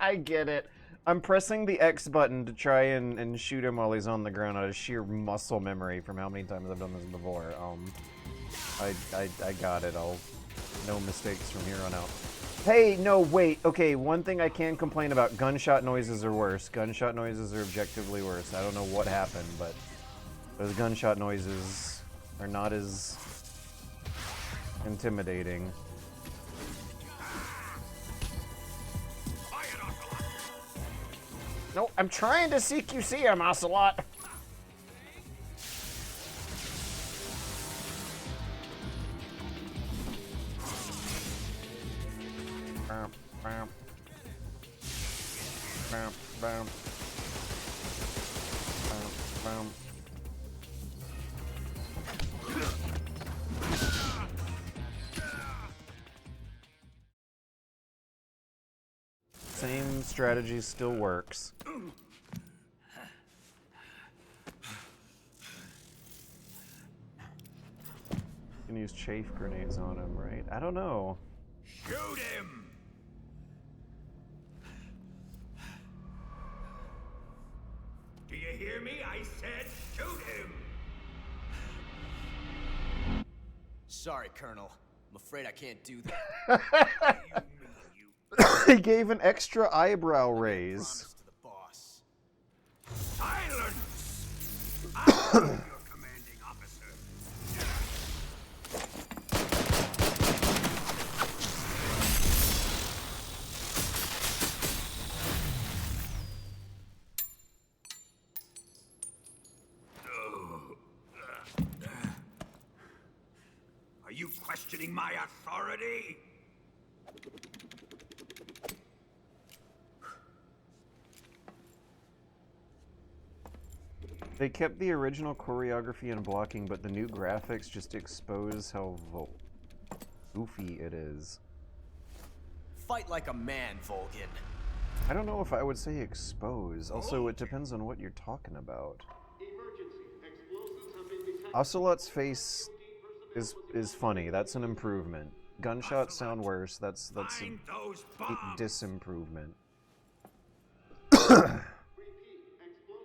I get it. I'm pressing the X button to try and shoot him while he's on the ground out of sheer muscle memory from how many times I've done this before. I got it. No mistakes from here on out. Hey, no, wait. Okay, one thing I can complain about. Gunshot noises are worse. Gunshot noises are objectively worse. I don't know what happened, but those gunshot noises are not as intimidating. No, I'm trying to CQC him, Ocelot. Bam, bam. Bam, bam. Bam, bam. Same strategy still works. You can use chafe grenades on him, right? I don't know. Shoot him! Do you hear me? I said shoot him! Sorry, Colonel. I'm afraid I can't do that. He gave an extra eyebrow raise. To the boss. Silence! I'm your commanding officer. Are you questioning my authority? They kept the original choreography and blocking, but the new graphics just expose how goofy it is. Fight like a man, Volgin. I don't know if I would say expose. Also, it depends on what you're talking about. Ocelot's face is funny. That's an improvement. Gunshots sound worse. That's a disimprovement.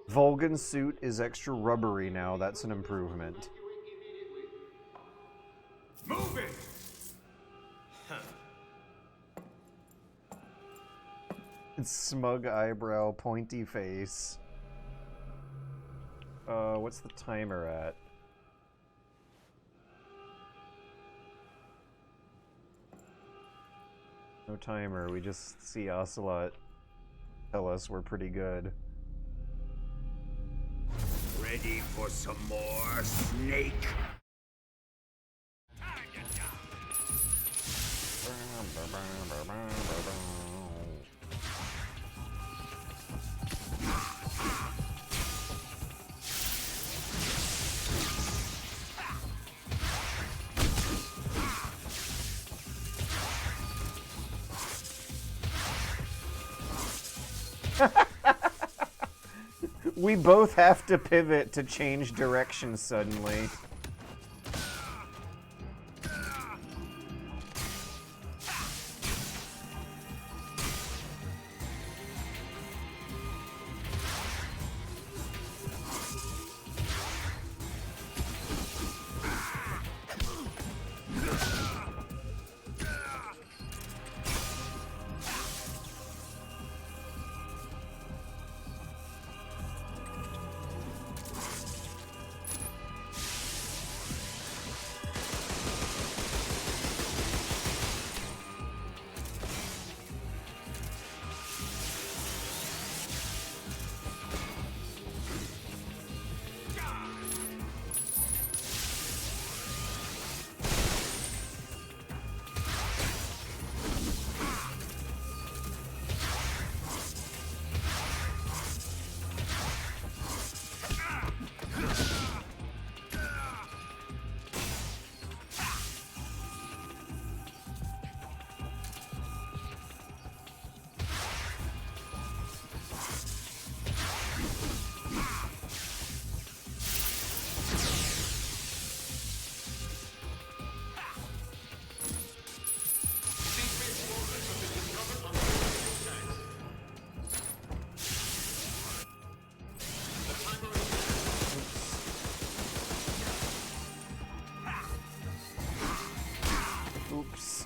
Volgan's suit is extra rubbery now. That's an improvement. Move it! It's smug eyebrow, pointy face. What's the timer at? No timer, we just see Ocelot tell us we're pretty good. Ready for some more, Snake? We both have to pivot to change direction suddenly.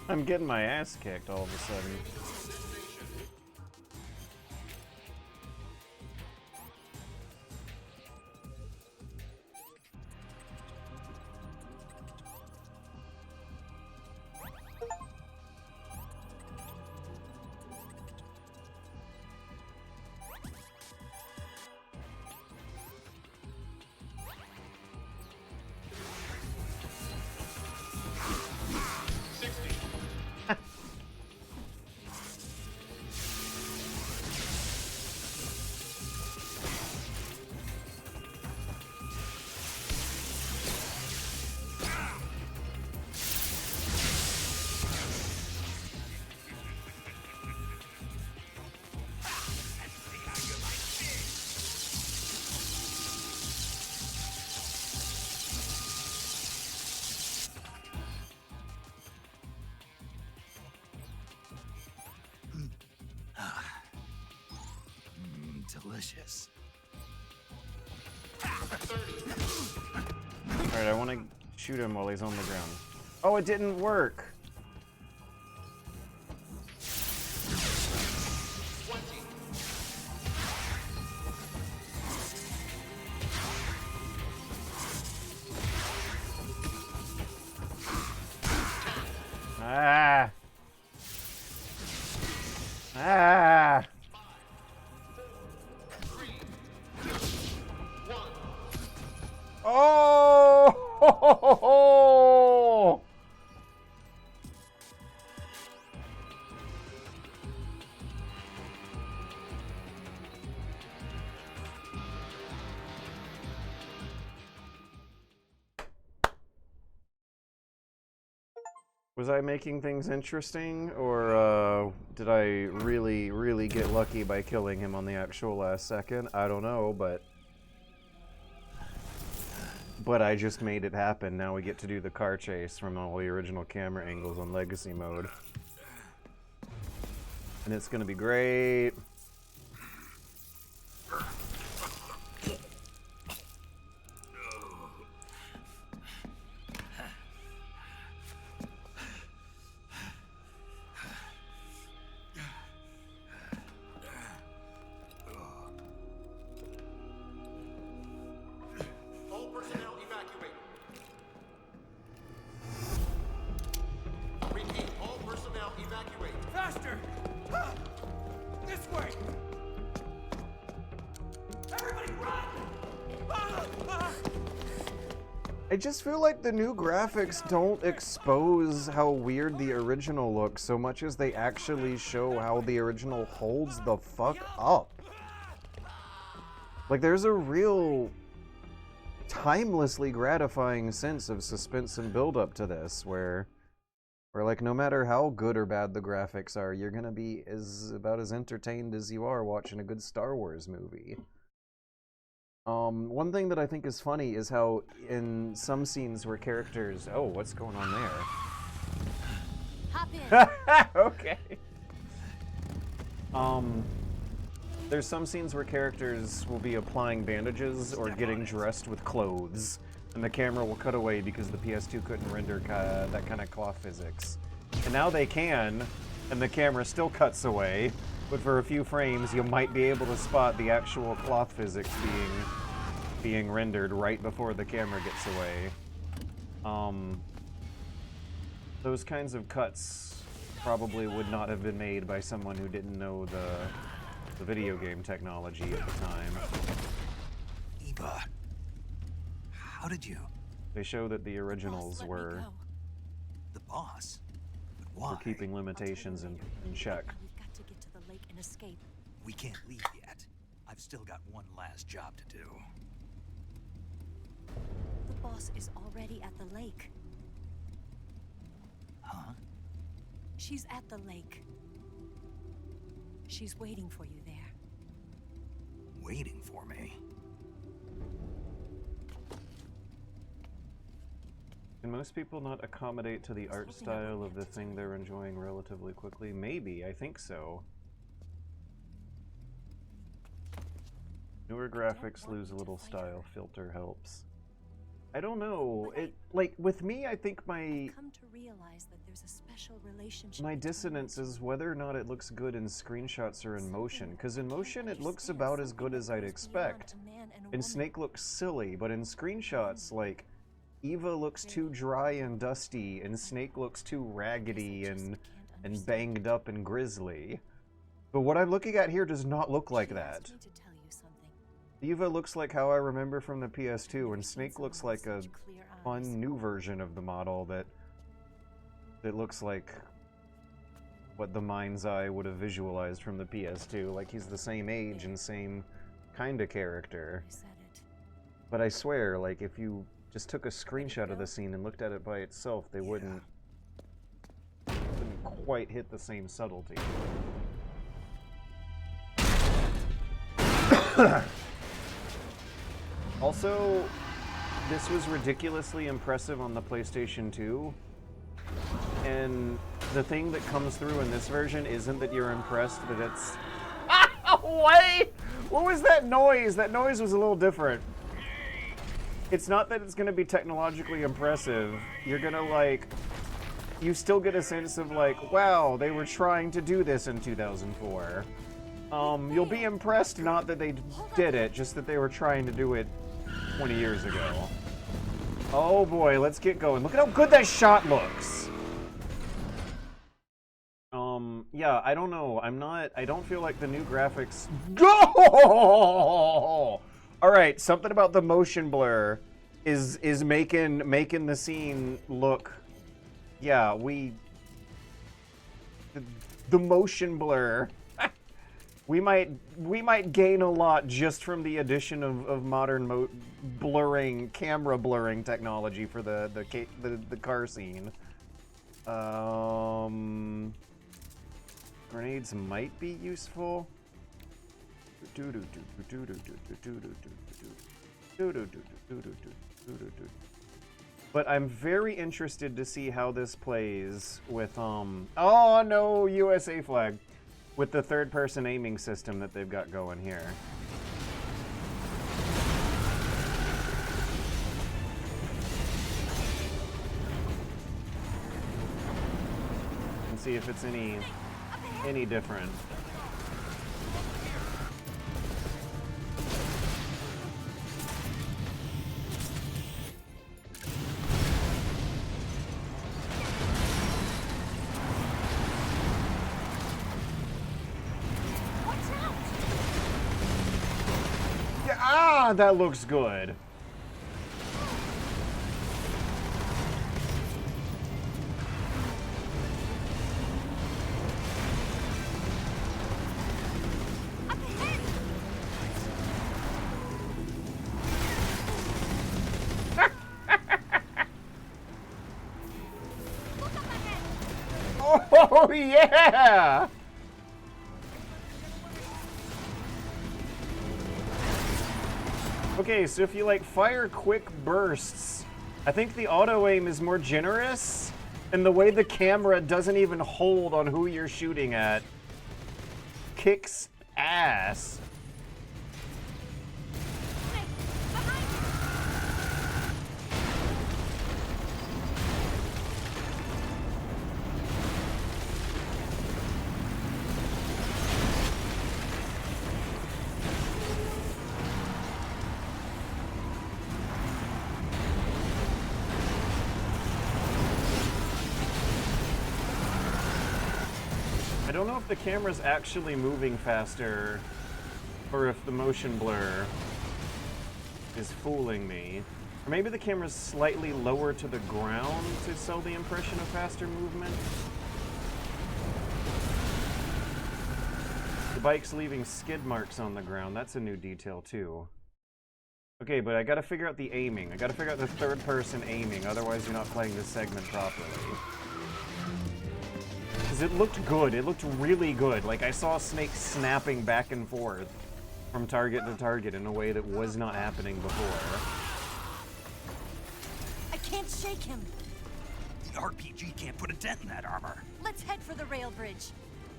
I'm getting my ass kicked all of a sudden. Delicious. Alright, I want to shoot him while he's on the ground. Oh, it didn't work! Ah! Ah! Oh! Was I making things interesting, or did I really, really get lucky by killing him on the actual last second? I don't know, but I just made it happen. Now we get to do the car chase from all the original camera angles on Legacy mode. And it's gonna be great. Faster! This way! Everybody run! I just feel like the new graphics don't expose how weird the original looks so much as they actually show how the original holds the fuck up. Like, there's a real timelessly gratifying sense of suspense and build-up to this, where like, no matter how good or bad the graphics are, you're gonna be about as entertained as you are watching a good Star Wars movie. One thing that I think is funny is how in some scenes where characters... Oh, what's going on there? Hop in. Okay. There's some scenes where characters will be applying bandages or getting dressed with clothes, and the camera will cut away because the PS2 couldn't render that kind of cloth physics. And now they can, and the camera still cuts away, but for a few frames you might be able to spot the actual cloth physics being rendered right before the camera gets away. Those kinds of cuts probably would not have been made by someone who didn't know the video game technology at the time. Eva, how did you? They show that the originals were The boss? But why? keeping limitations in check. We've got to get to the lake and escape. We can't leave yet. I've still got one last job to do. The boss is already at the lake. Huh? She's at the lake. She's waiting for you there. Waiting for me? Can most people not accommodate to the art style of the thing they're enjoying relatively quickly? Maybe, I think so. Newer graphics lose a little style, filter helps. I don't know. It like with me, I think my Come to realize that there's a special relationship. my dissonance is whether or not it looks good in screenshots or in motion. Because in motion, it looks about as good as I'd expect. And Snake looks silly, but in screenshots, like Eva looks too dry and dusty, and Snake looks too raggedy and banged up and grisly. But what I'm looking at here does not look like that. Eva looks like how I remember from the PS2, and Snake looks like a fun new version of the model that looks like what the mind's eye would have visualized from the PS2. Like he's the same age and same kind of character. But I swear, like if you just took a screenshot of the scene and looked at it by itself, they wouldn't quite hit the same subtlety. Also, this was ridiculously impressive on the PlayStation 2, and the thing that comes through in this version isn't that you're impressed that it's... Wait! What was that noise? That noise was a little different. It's not that it's going to be technologically impressive. You're going to, like... You still get a sense of, like, wow, they were trying to do this in 2004. You'll be impressed not that they did it, just that they were trying to do it 20 years ago. Oh boy, let's get going. Look at how good that shot looks! Yeah, I don't know. I don't feel like the new graphics... Go! Alright, something about the motion blur is making the scene look... Yeah, the motion blur... We might gain a lot just from the addition of modern camera blurring technology for the car scene. Grenades might be useful. But I'm very interested to see how this plays with oh no, USA flag. With the third-person aiming system that they've got going here. And see if it's any different. Ah, that looks good. Oh yeah! Okay, so if you like fire quick bursts, I think the auto aim is more generous, and the way the camera doesn't even hold on who you're shooting at kicks ass. I don't know if the camera's actually moving faster or if the motion blur is fooling me. Or maybe the camera's slightly lower to the ground to sell the impression of faster movement. The bike's leaving skid marks on the ground. That's a new detail too. Okay, but I gotta figure out the aiming. I gotta figure out the third-person aiming, otherwise you're not playing this segment properly. Because it looked good. It looked really good. Like, I saw Snake snapping back and forth from target to target in a way that was not happening before. I can't shake him. The RPG can't put a dent in that armor. Let's head for the rail bridge.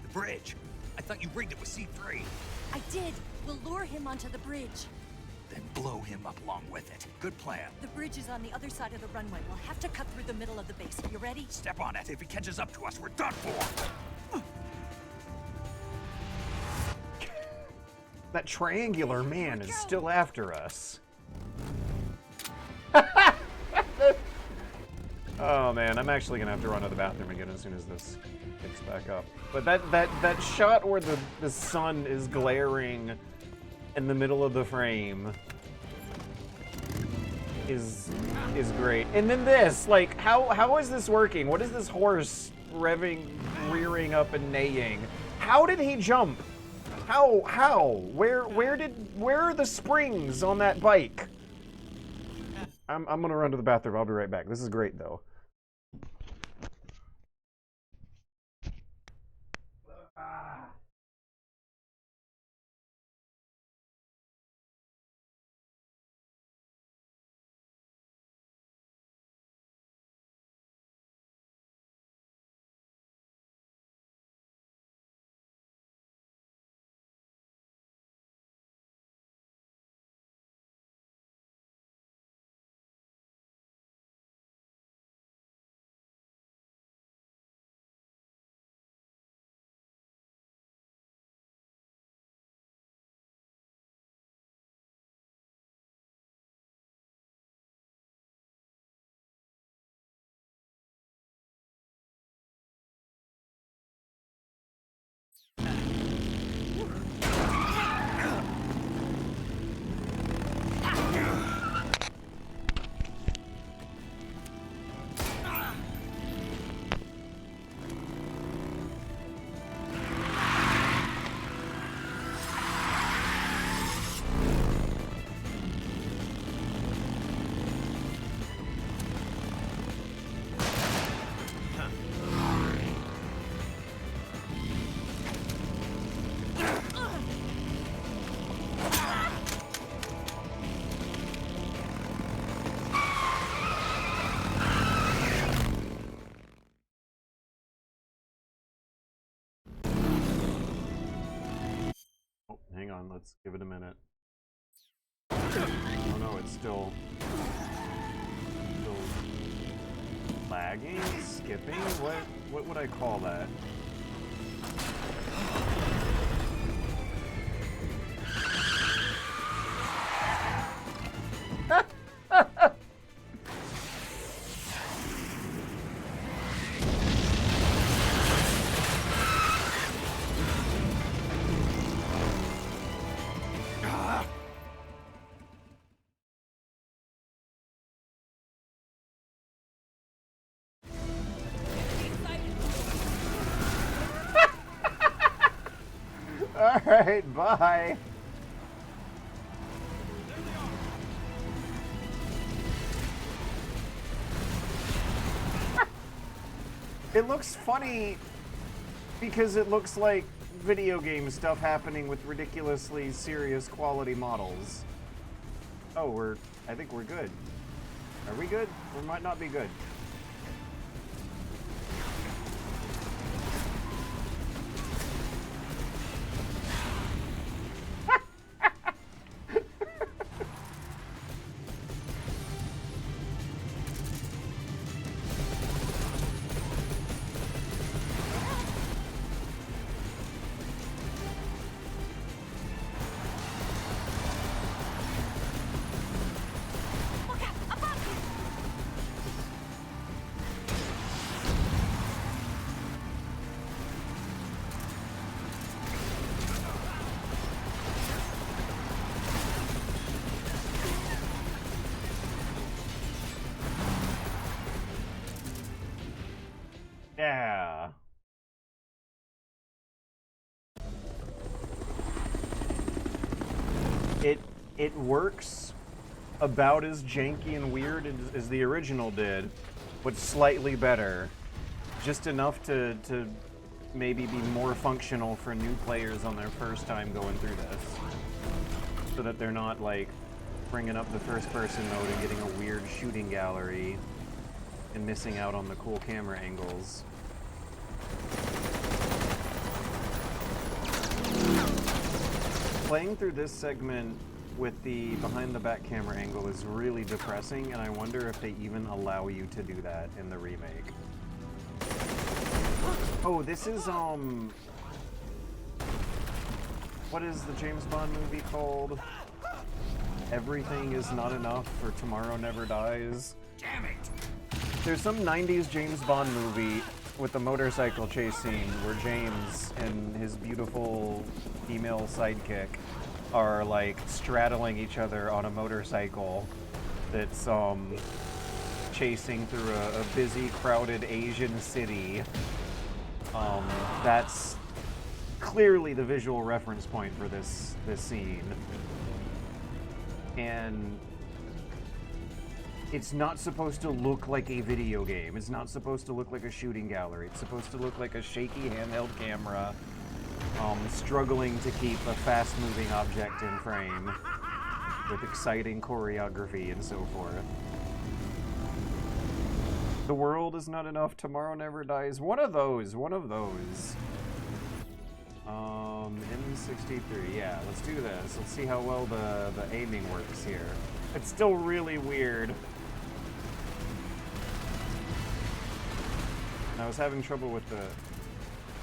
The bridge? I thought you rigged it with C3. I did. We'll lure him onto the bridge. Then blow him up along with it. Good plan. The bridge is on the other side of the runway. We'll have to cut through the middle of the base. You ready? Step on it. If he catches up to us, we're done for. That triangular man is still after us. Oh man, I'm actually gonna have to run to the bathroom again as soon as this picks back up. But that shot where the sun is glaring in the middle of the frame is great. And then this, like, how is this working? What is this horse rearing up and neighing? How did he jump? How? Where are the springs on that bike? I'm gonna run to the bathroom. I'll be right back. This is great though. Hang on, let's give it a minute. Oh no, it's still lagging, skipping. What would I call that? Alright, bye. It looks funny because it looks like video game stuff happening with ridiculously serious quality models. Oh, I think we're good. Are we good? We might not be good. Yeah. It works about as janky and weird as the original did, but slightly better. Just enough to maybe be more functional for new players on their first time going through this. So that they're not, like, bringing up the first-person mode and getting a weird shooting gallery and missing out on the cool camera angles. Playing through this segment with the behind the back camera angle is really depressing, and I wonder if they even allow you to do that in the remake. Oh, this is, what is the James Bond movie called? Everything is Not Enough or Tomorrow Never Dies. Damn it! There's some 90s James Bond movie with the motorcycle chase scene where James and his beautiful female sidekick are like straddling each other on a motorcycle that's chasing through a busy, crowded Asian city. That's clearly the visual reference point for this scene. And it's not supposed to look like a video game. It's not supposed to look like a shooting gallery. It's supposed to look like a shaky handheld camera struggling to keep a fast-moving object in frame with exciting choreography and so forth. The world is not enough. Tomorrow never dies. One of those. M63. Yeah, let's do this. Let's see how well the aiming works here. It's still really weird. And I was having trouble with the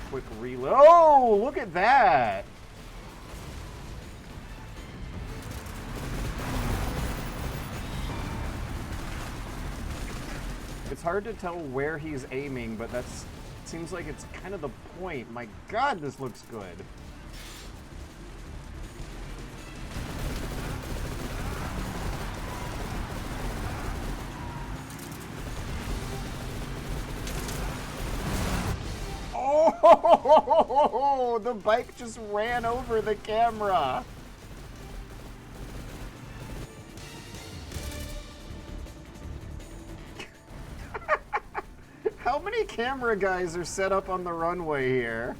quick reload. Oh, look at that! It's hard to tell where he's aiming, but that's seems like it's kind of the point. My God, this looks good. Oh, the bike just ran over the camera. How many camera guys are set up on the runway here?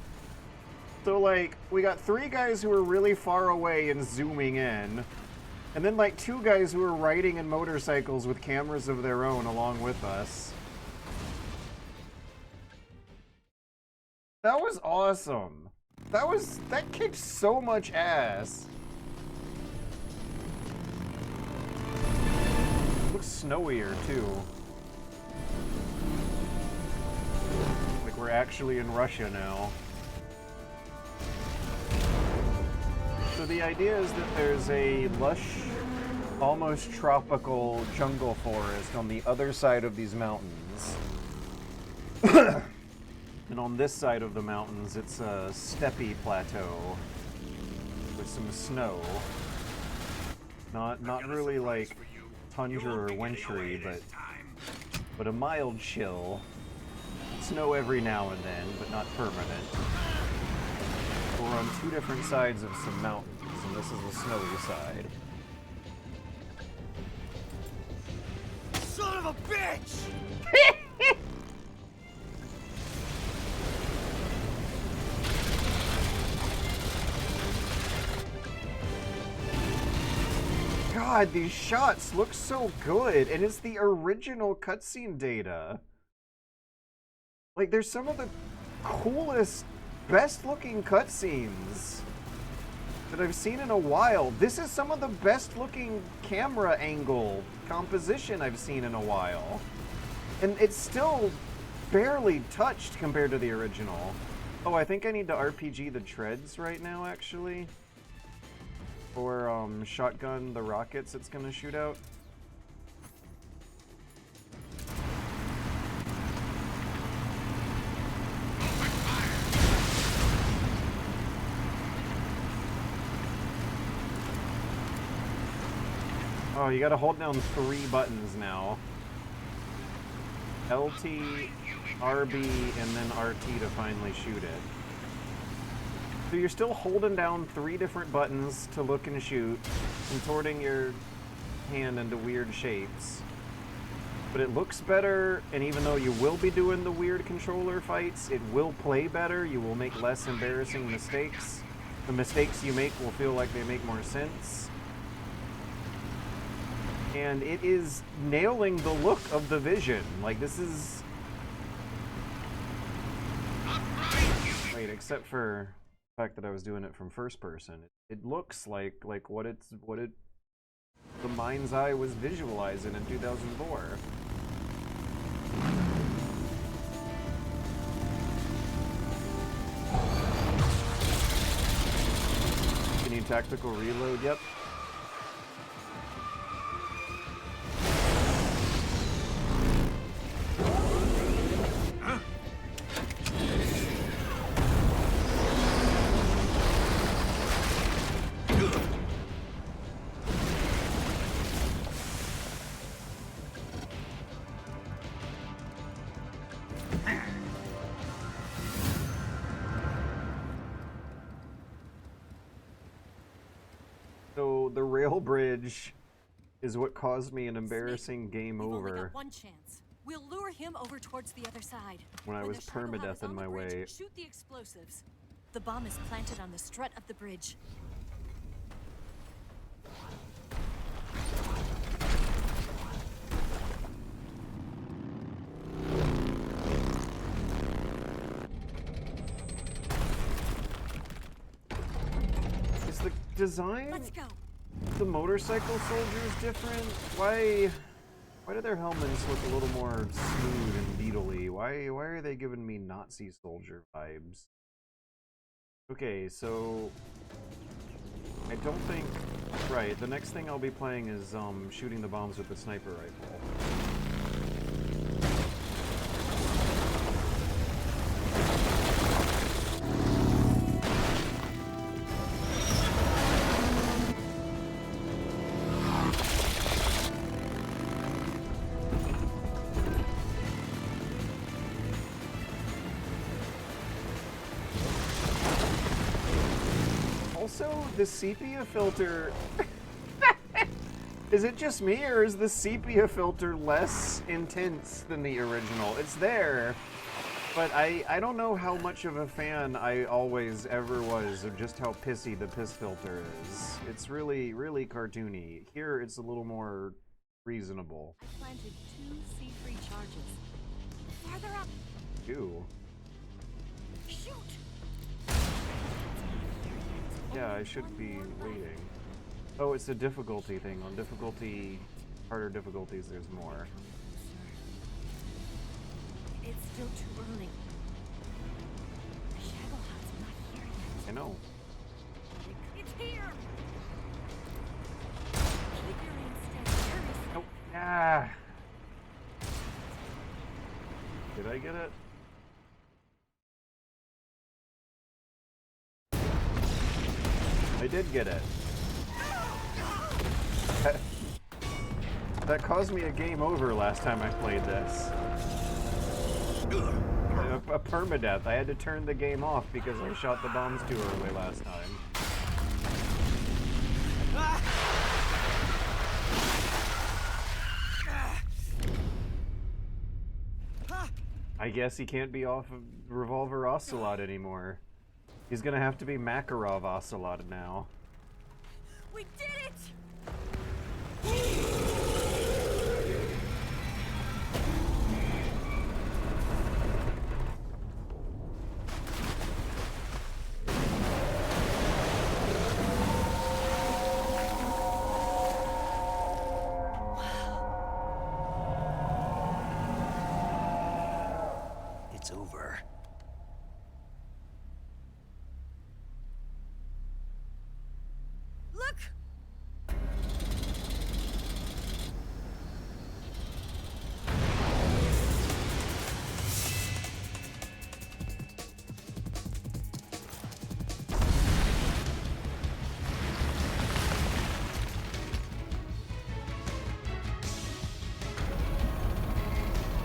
So, like, we got 3 guys who are really far away and zooming in, and then, like, 2 guys who are riding in motorcycles with cameras of their own along with us. That was awesome. That kicked so much ass. Looks snowier, too. Like we're actually in Russia now. So the idea is that there's a lush, almost tropical jungle forest on the other side of these mountains. And on this side of the mountains, it's a steppe plateau with some snow. Not really like tundra or wintry, but a mild chill. Snow every now and then, but not permanent. We're on 2 different sides of some mountains, and this is the snowy side. Son of a bitch! God, these shots look so good, and it's the original cutscene data. Like, there's some of the coolest, best-looking cutscenes that I've seen in a while. This is some of the best-looking camera angle composition I've seen in a while. And it's still barely touched compared to the original. Oh, I think I need to RPG the treads right now, actually. Or, shotgun the rockets it's gonna shoot out. Oh, you gotta hold down 3 buttons now. LT, RB, and then RT to finally shoot it. So you're still holding down 3 different buttons to look and shoot, contorting your hand into weird shapes. But it looks better, and even though you will be doing the weird controller fights, it will play better. You will make less embarrassing mistakes. The mistakes you make will feel like they make more sense. And it is nailing the look of the Vision. Like, this is... Wait, except for the fact that I was doing it from first person. It looks like what it the mind's eye was visualizing in 2004. Can you tactical reload? Yep. So the rail bridge is what caused me an embarrassing game We've only over got one chance. We'll lure him over towards the other side. when I was the Shadow Hut permadeath is in on my the bridge, way. shoot the explosives. The bomb is planted on the strut of the bridge. Is the design Let's go. the motorcycle soldiers different? Why do their helmets look a little more smooth and needly? Why are they giving me Nazi soldier vibes? Okay, so I don't think right, the next thing I'll be playing is shooting the bombs with the sniper rifle. Also, the sepia filter... Is it just me, or is the sepia filter less intense than the original? It's there, but I don't know how much of a fan I always ever was of just how pissy the piss filter is. It's really, really cartoony. Here, it's a little more reasonable. I planted 2 C3 charges. Farther up. Ew. Shoot! Yeah, I should be waiting. Oh, it's a difficulty thing. On difficulty, harder difficulties, there's more. It's still too early. The Shadow Hut's not here yet. I know. It's here! Keep your aim steady. Nope. Ah! Did I get it? I did get it. That caused me a game over last time I played this. A permadeath. I had to turn the game off because I shot the bombs too early last time. I guess he can't be off of Revolver Ocelot anymore. He's gonna have to be Makarov Ocelot now. We did it! It's over. Look!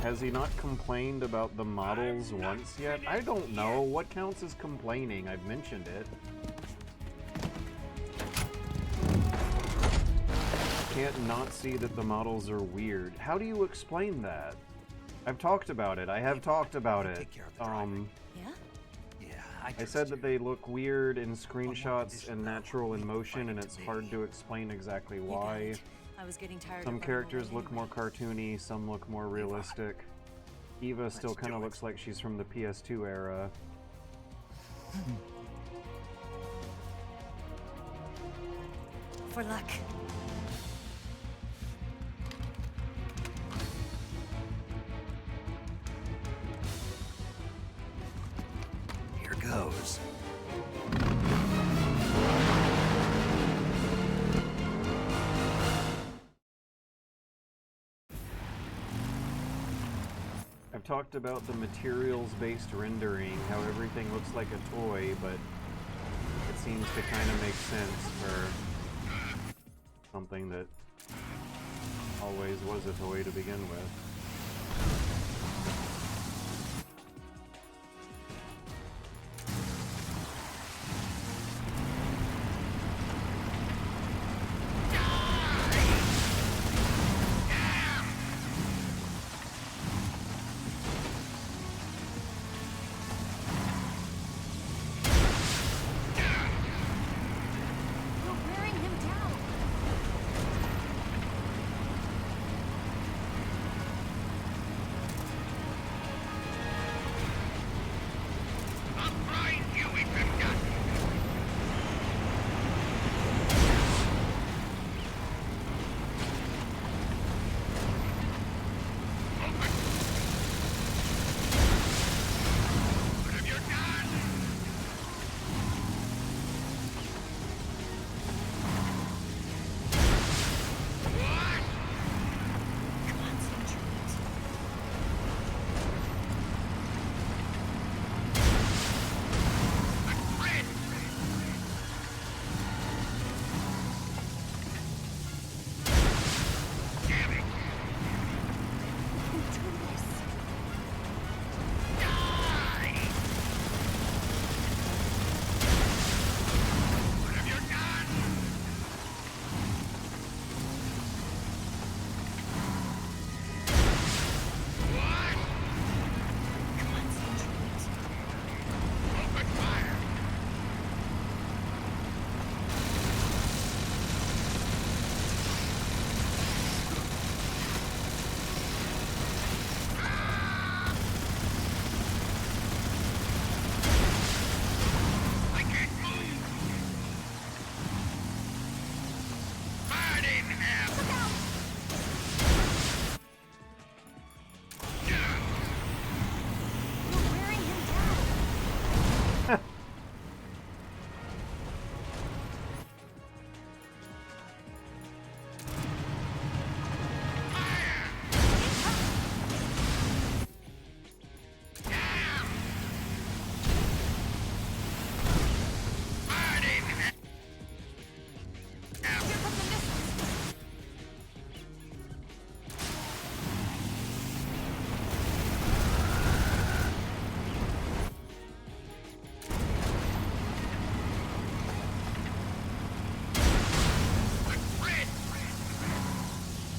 Has he not complained about the models once yet? I don't know. What counts as complaining? I've mentioned it. Can't not see that the models are weird. How do you explain that? I've talked about it. I have talked about it. Yeah? I said that they look weird in screenshots and natural in motion, and it's hard to explain exactly why. I was getting tired Some of characters look more cartoony, some look more realistic. Eva still kind of looks like she's from the PS2 era. For luck. yours. I've talked about the materials-based rendering, how everything looks like a toy, but it seems to kind of make sense for something that always was a toy to begin with. You're wearing him down.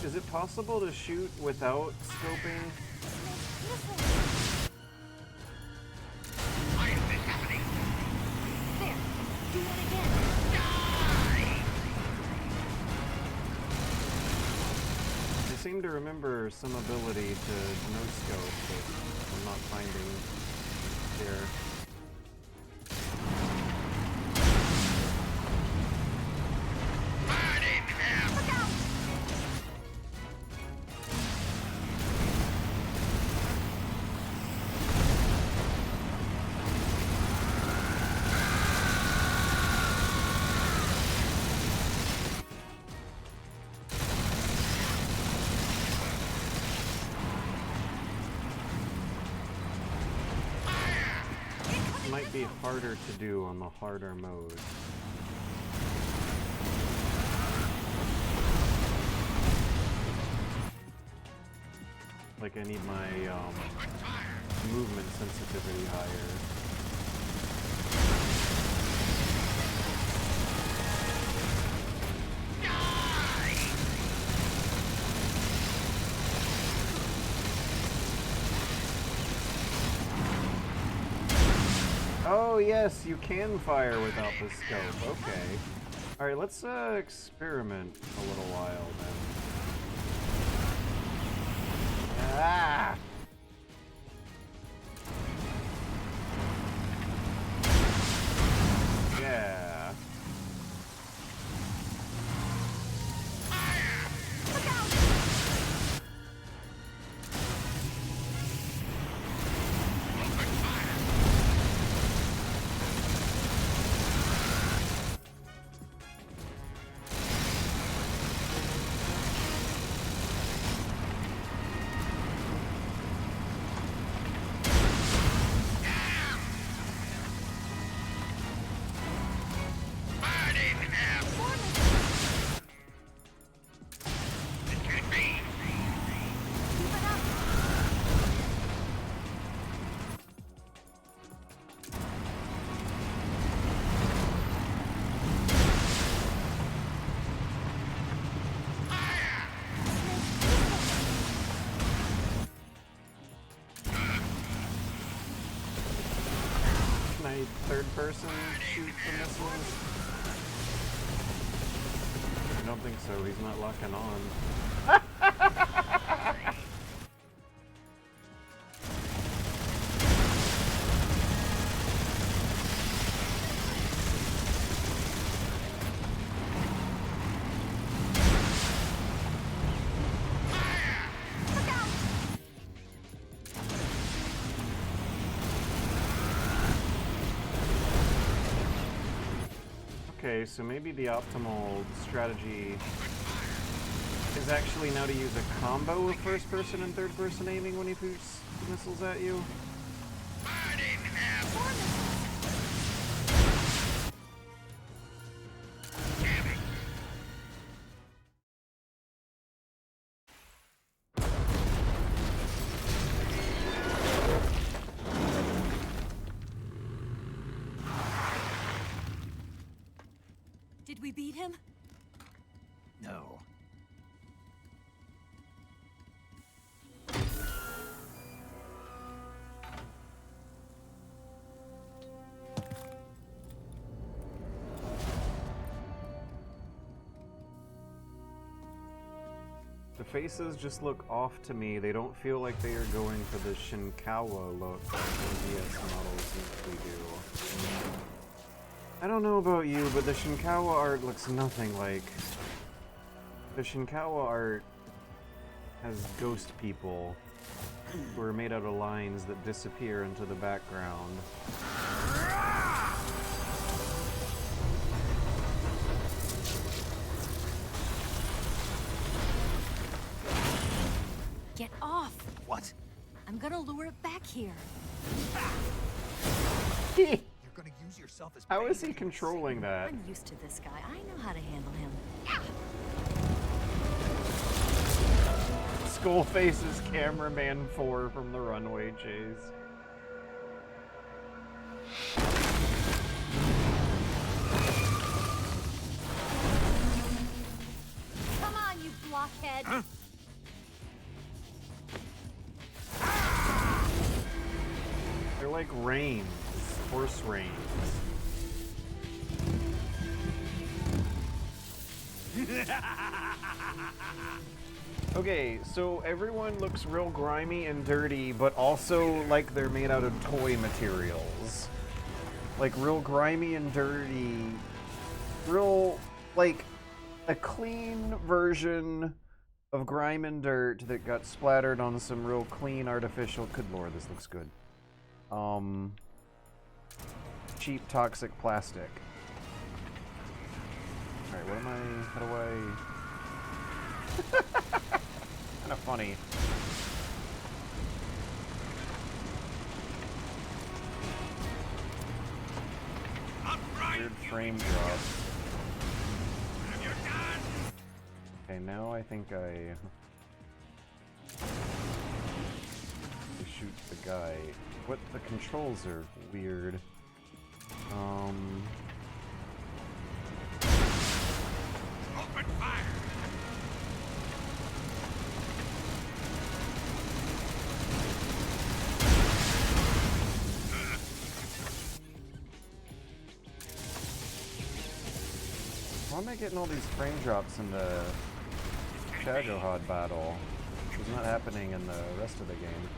Is it possible to shoot without scoping? There. Do it again. I seem to remember some ability to no scope that I'm not finding here. Might be harder to do on the harder mode. Like I need my movement sensitivity higher. Oh yes, you can fire without the scope. Okay. Alright, let's experiment a little while then. Ah! Yeah. my third person shoot the missiles? I don't think so. He's not locking on. Okay, so maybe the optimal strategy is actually now to use a combo of first person and third person aiming when he shoots missiles at you. Did we beat him? No. The faces just look off to me. They don't feel like they are going for the Shinkawa look that DS models usually do. I don't know about you, but the Shinkawa art looks nothing like... The Shinkawa art has ghost people who are made out of lines that disappear into the background. Get off! What? I'm gonna lure it back here. You're gonna use yourself as How is he controlling that? I'm used to this guy. I know how to handle him. Skullface's Cameraman 4 from the runway chase. Come on, you blockhead! Huh? They're like reins, horse reins. Okay, so everyone looks real grimy and dirty, but also like they're made out of toy materials. Like real grimy and dirty. Real, like, a clean version of grime and dirt that got splattered on some real clean artificial... Good lord, this looks good. Cheap toxic plastic. Alright, what am I... how do I... Kinda funny. Weird frame drop. Okay, now I think I shoot the guy. What? The controls are weird. Open fire! Why am I getting all these frame drops in the Shagohod battle? It's not happening in the rest of the game.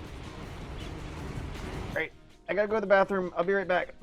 Great. I gotta go to the bathroom. I'll be right back.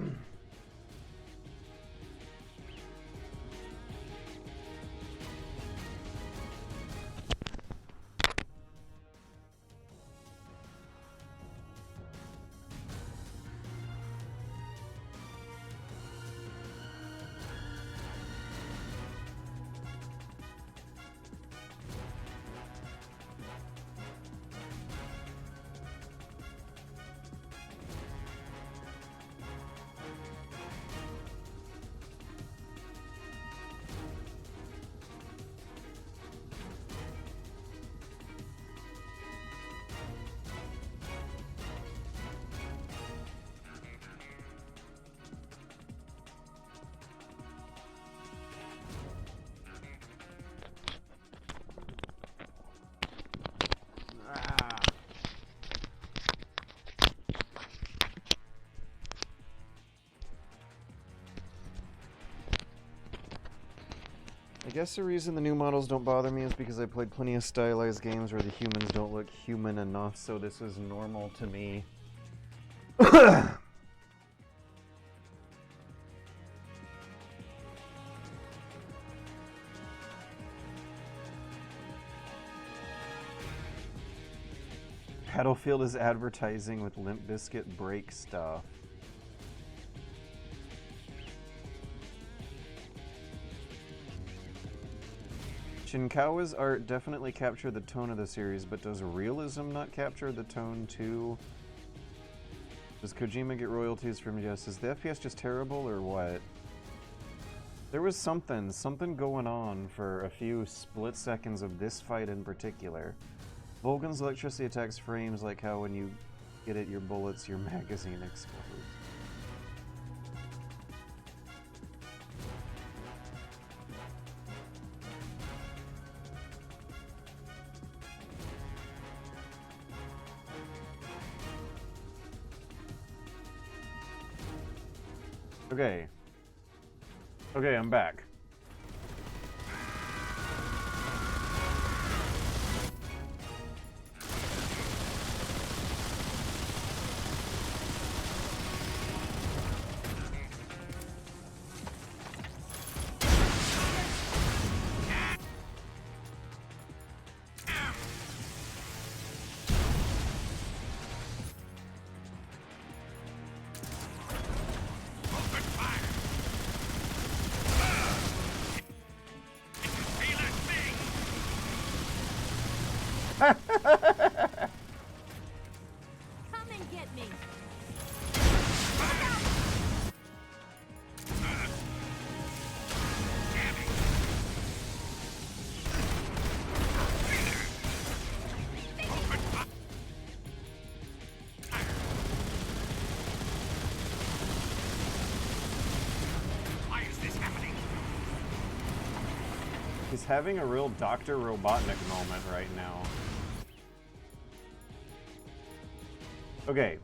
I guess the reason the new models don't bother me is because I played plenty of stylized games where the humans don't look human enough, so this is normal to me. Battlefield is advertising with Limp Bizkit break stuff. Shinkawa's art definitely captured the tone of the series, but does realism not capture the tone too? Does Kojima get royalties from just? Is the FPS just terrible or what? There was something going on for a few split seconds of this fight in particular. Volgan's electricity attacks frames like how when you get it, your bullets, your magazine explodes. Okay. Okay, I'm back. Come and get me. Why is this happening? He's having a real Dr. Robotnik moment right now. Okay,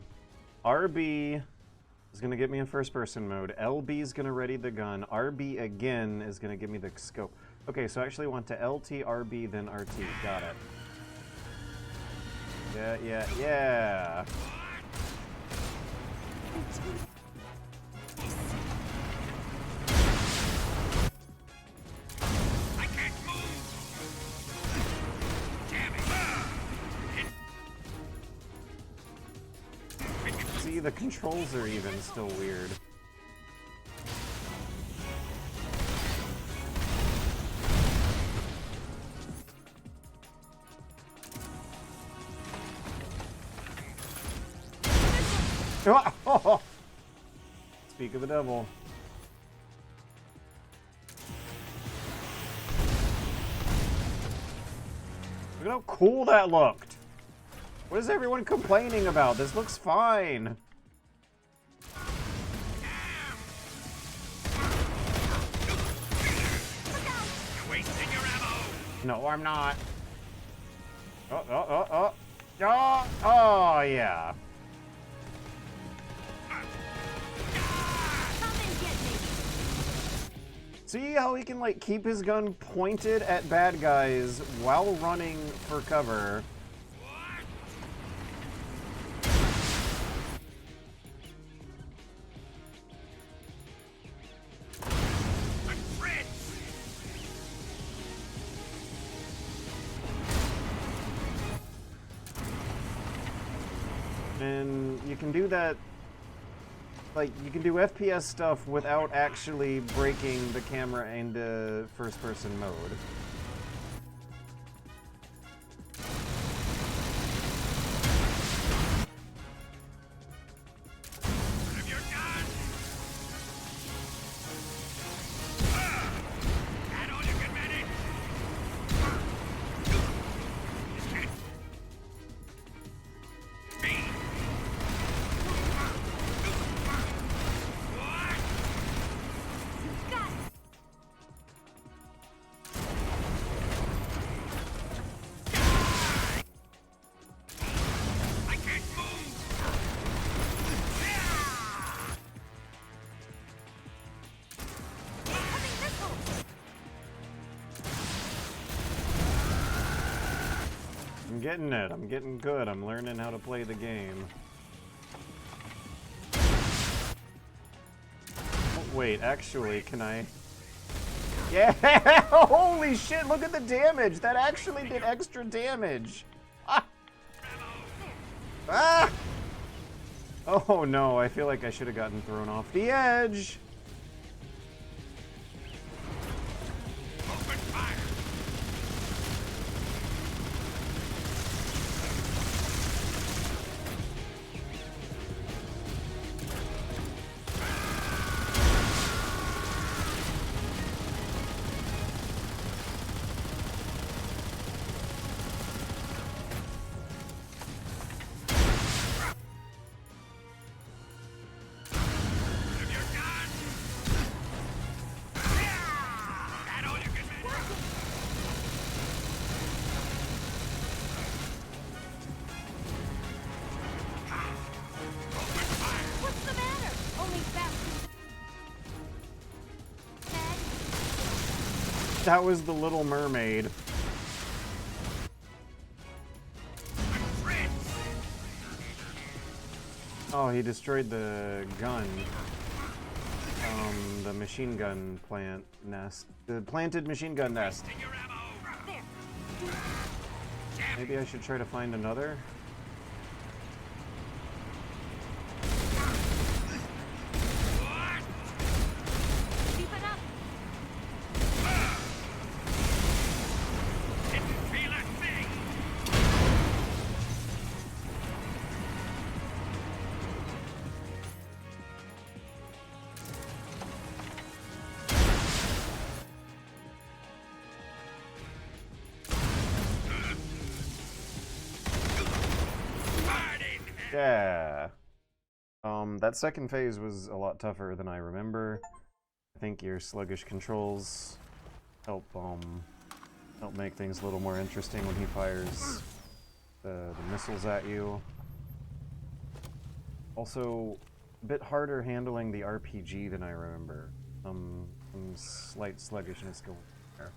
RB is going to get me in first-person mode. LB is going to ready the gun. RB again is going to give me the scope. Okay, so I actually want to LT, RB, then RT. Got it. Yeah. I can't move. Damn it. See, the controls are even still weird. Speak of the devil. Look at how cool that looked. What is everyone complaining about? This looks fine. You're wasting your ammo. No, I'm not. Oh, yeah. See how he can, like, keep his gun pointed at bad guys while running for cover? And you can do that, like, you can do FPS stuff without actually breaking the camera into first-person mode. I'm getting it. I'm getting good. I'm learning how to play the game. Oh, wait, actually, can I... Yeah! Holy shit, look at the damage! That actually did extra damage! Ah! Ah! Oh no, I feel like I should have gotten thrown off the edge! That was the Little Mermaid. Oh, he destroyed the gun. The machine gun plant nest. The planted machine gun nest. Maybe I should try to find another? Yeah. That second phase was a lot tougher than I remember. I think your sluggish controls help make things a little more interesting when he fires the missiles at you. Also, a bit harder handling the RPG than I remember. Some slight sluggishness going there.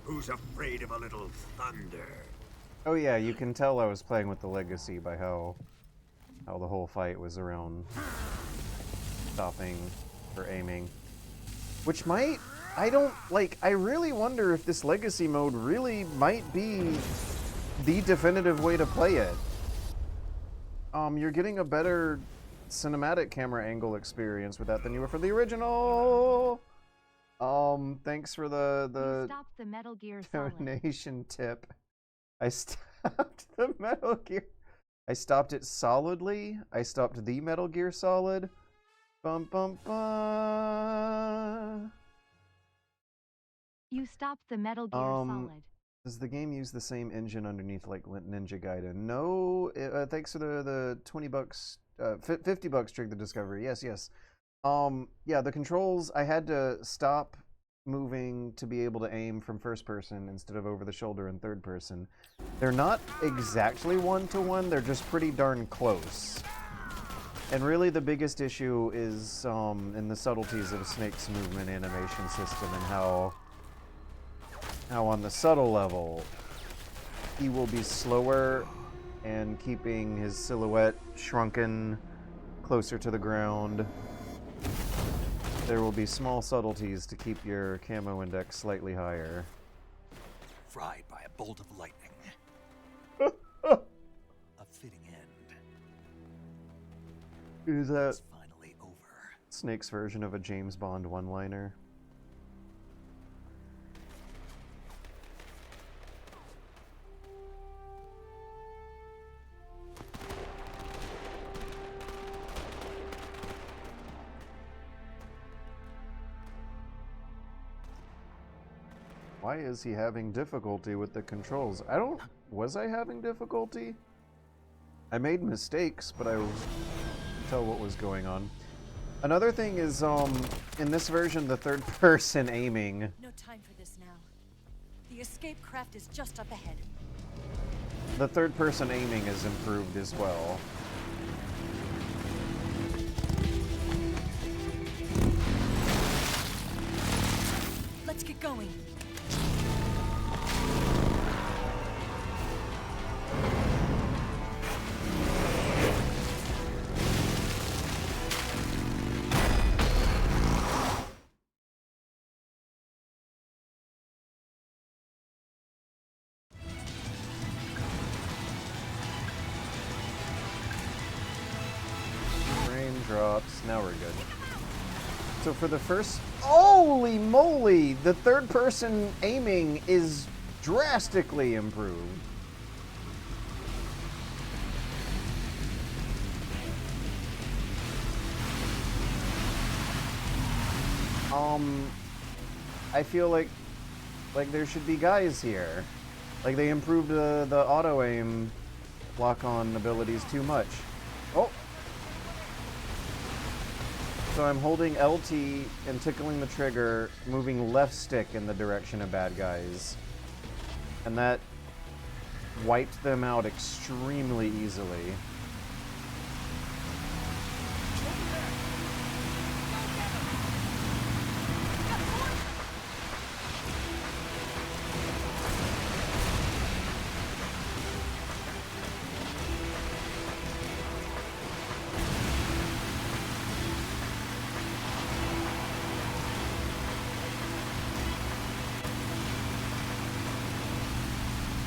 Who's afraid of a little thunder? Oh yeah, you can tell I was playing with the Legacy by how the whole fight was around stopping or aiming. Which might, I really wonder if this Legacy mode really might be the definitive way to play it. You're getting a better cinematic camera angle experience with that than you were for the original. Thanks for the stopped the Metal Gear Solid donation tip. I stopped the Metal Gear. I stopped it solidly. I stopped the Metal Gear Solid. Bum bum bum. You stopped the Metal Gear Solid. Does the game use the same engine underneath like Ninja Gaiden? No. Thanks for the $20, $50 Trigger the Discovery. Yes, yes. Yeah, the controls, I had to stop moving to be able to aim from first person instead of over the shoulder in third person. They're not exactly one-to-one, they're just pretty darn close. And really the biggest issue is in the subtleties of Snake's movement animation system and how on the subtle level he will be slower and keeping his silhouette shrunken closer to the ground. There will be small subtleties to keep your camo index slightly higher. Fried by a bolt of lightning. A fitting end. Is that It's finally over. Snake's version of a James Bond one-liner? Why is he having difficulty with the controls? Was I having difficulty? I made mistakes, but I could tell what was going on. Another thing is, in this version, the third person aiming. No time for this now. The escape craft is just up ahead. the third-person aiming is improved as well. Let's get going. Drops. Now we're good. So for the first... Holy moly! The third-person aiming is drastically improved. I feel like there should be guys here. Like they improved the auto-aim lock-on abilities too much. Oh! So I'm holding LT and tickling the trigger, moving left stick in the direction of bad guys. And that wiped them out extremely easily.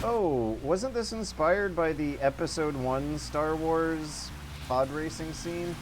Oh, wasn't this inspired by the Episode 1 Star Wars pod racing scene?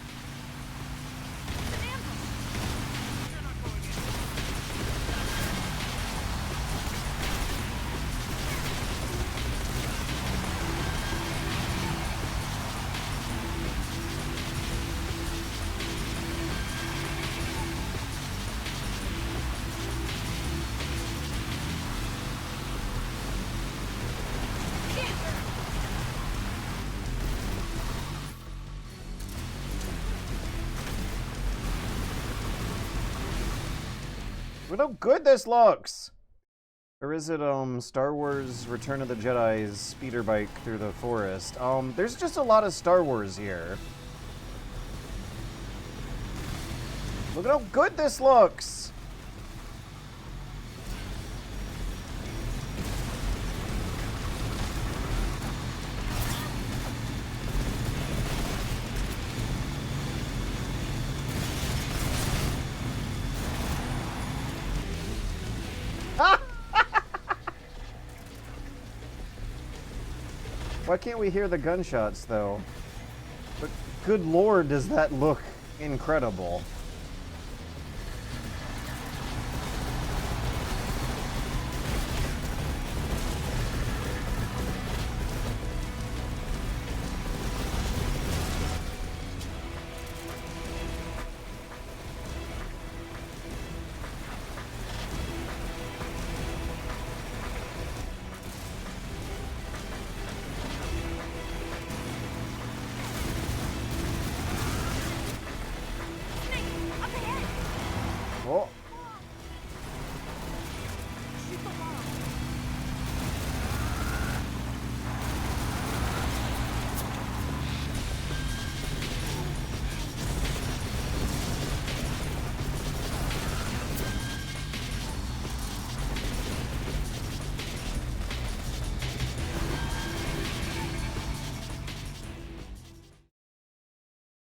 Look how good this looks! Or is it, Star Wars Return of the Jedi's speeder bike through the forest? There's just a lot of Star Wars here. Look at how good this looks! Why can't we hear the gunshots, though? But good lord, does that look incredible. Oh.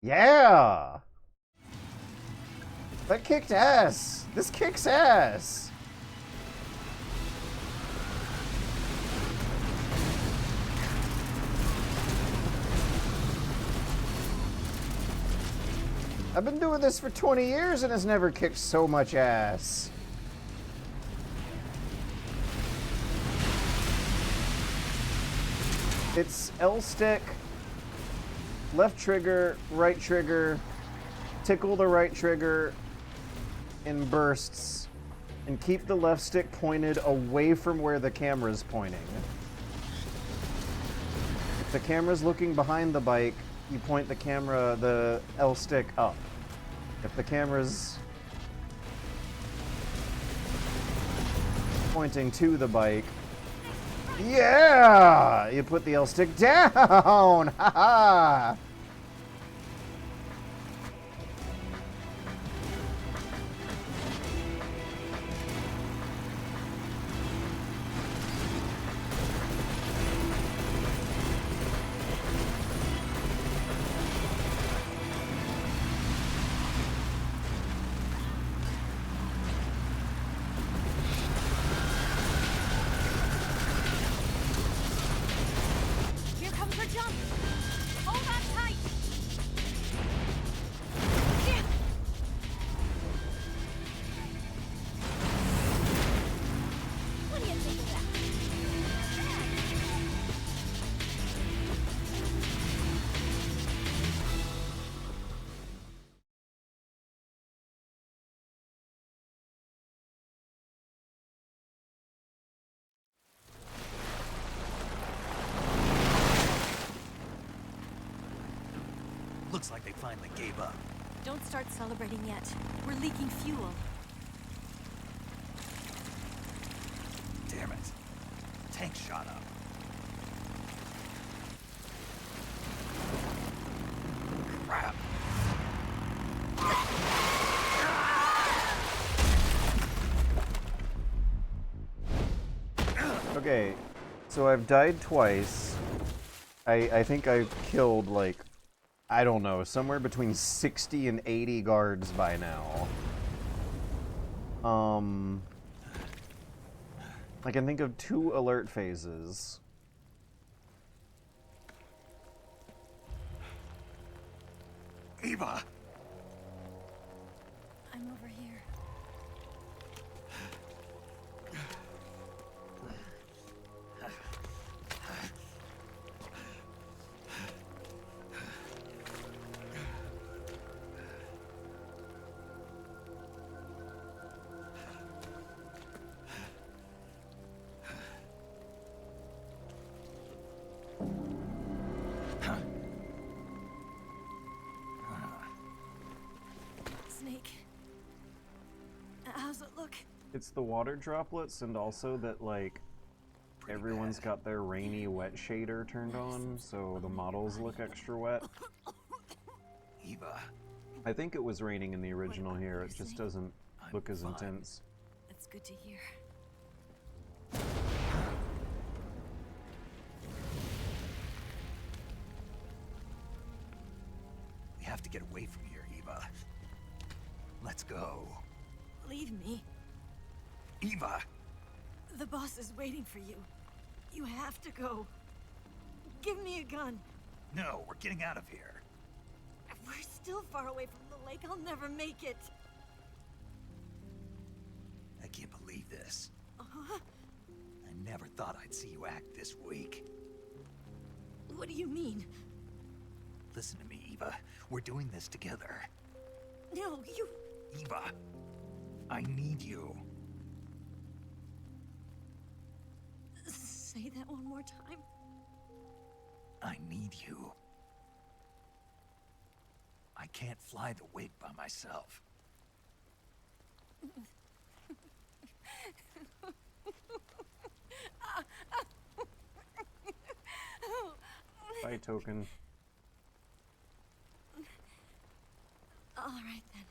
Yeah! That kicked ass! This kicks ass! I've been doing this for 20 years and it's never kicked so much ass. It's L stick, left trigger, tickle the right trigger in bursts, and keep the left stick pointed away from where the camera's pointing. If the camera's looking behind the bike, you point the L stick up. If the camera's pointing to the bike, Yeah! You put the L stick down! Ha ha! Here comes her jump. Hold on tight. Yeah. What do you think of that? Looks like they finally gave up. Don't start celebrating yet. We're leaking fuel. Damn it. Tank shot up. Crap. Okay, so I've died twice. I think I've killed, like, I don't know, somewhere between 60 and 80 guards by now. I can think of 2 alert phases. Eva! I'm over here. Snake. How's it look? It's the water droplets, and also that, like, everyone's got their rainy wet shader turned on, so the models look extra wet. Eva. I think it was raining in the original here, it just doesn't look as intense. That's good to hear. We have to get away from here, Eva. Let's go. Leave me. Eva! The boss is waiting for you. You have to go. Give me a gun. No, we're getting out of here. We're still far away from the lake. I'll never make it. I can't believe this. Uh-huh. I never thought I'd see you act this weak. What do you mean? Listen to me, Eva. We're doing this together. No, you... Eva, I need you. Say that one more time. I need you. I can't fly the wig by myself. Bye, Token. All right, then.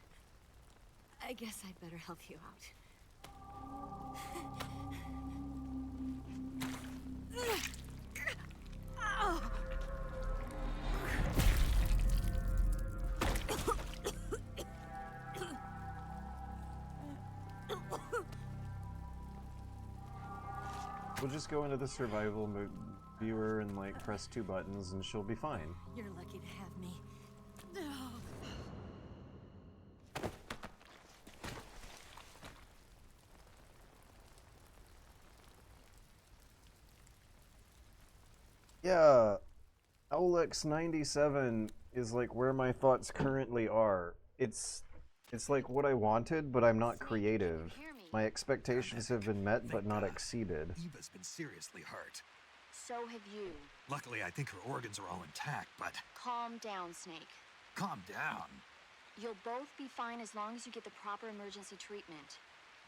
I guess I'd better help you out. We'll just go into the survival viewer and, like, press 2 buttons and she'll be fine. You're lucky to have me. Yeah, Owlex97 is like where my thoughts currently are. It's like what I wanted, but I'm not creative. My expectations have been met, but not exceeded. Eva's been seriously hurt. So have you. Luckily, I think her organs are all intact, but... Calm down, Snake. Calm down. You'll both be fine as long as you get the proper emergency treatment.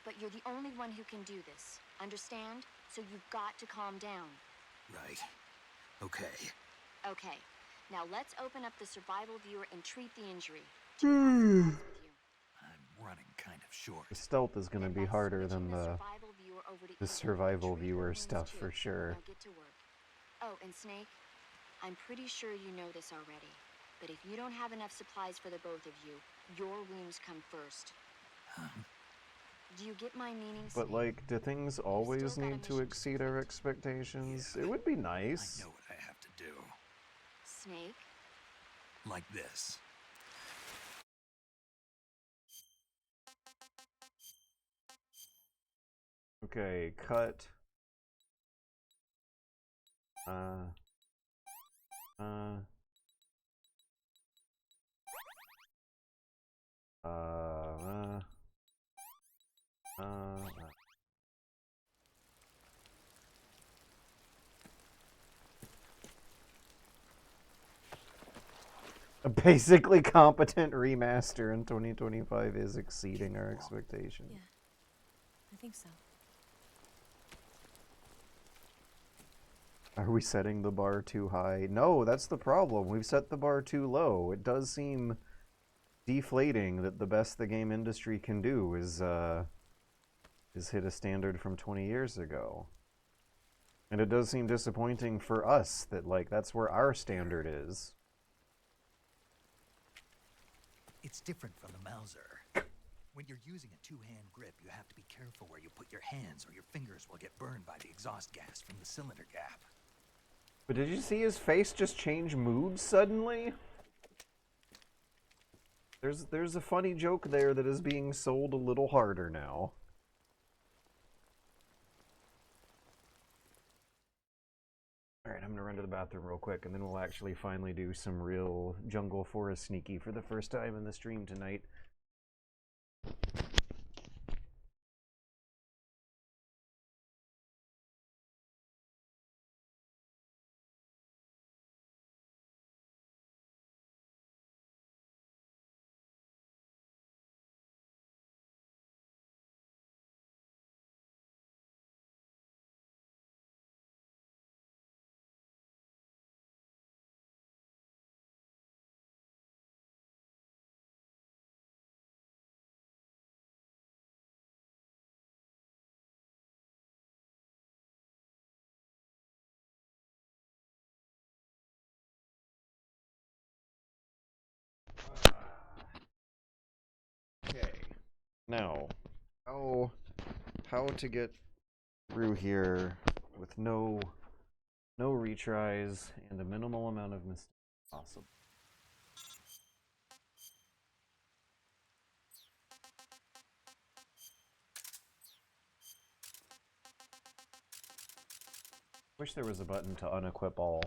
but you're the only one who can do this. Understand? So you've got to calm down. Right. Okay. Okay. Now let's open up the survival viewer and treat the injury. I'm running kind of short. The stealth is going to be harder than the survival viewer stuff for sure. Now get to work. Oh, and Snake, I'm pretty sure you know this already, but if you don't have enough supplies for the both of you, your wounds come first. Do you get my meaning, Snake? But, like, do things always need to exceed our expectations? Yeah, it would be nice. I know what I have to do. Snake? Like this. Okay, cut. A basically competent remaster in 2025 is exceeding our expectations. Yeah, I think so. Are we setting the bar too high? No, that's the problem. We've set the bar too low. It does seem deflating that the best the game industry can do is hit a standard from 20 years ago. And it does seem disappointing for us that, like, that's where our standard is. It's different from the Mauser. When you're using a two-hand grip, you have to be careful where you put your hands or your fingers will get burned by the exhaust gas from the cylinder gap. But did you see his face just change moods suddenly? There's a funny joke there that is being sold a little harder now. Alright, I'm gonna run to the bathroom real quick, and then we'll actually finally do some real jungle forest sneaky for the first time in the stream tonight. Okay, now, how to get through here with no retries and a minimal amount of mistakes possible. Wish there was a button to unequip all.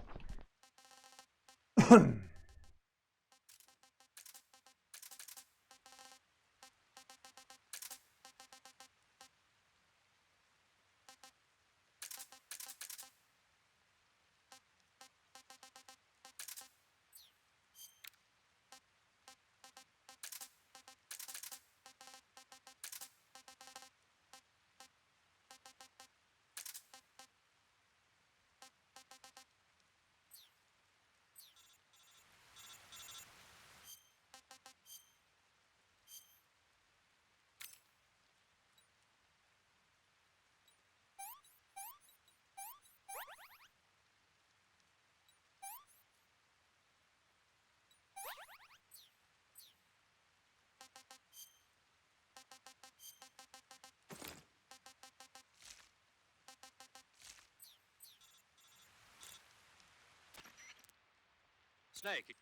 Snake.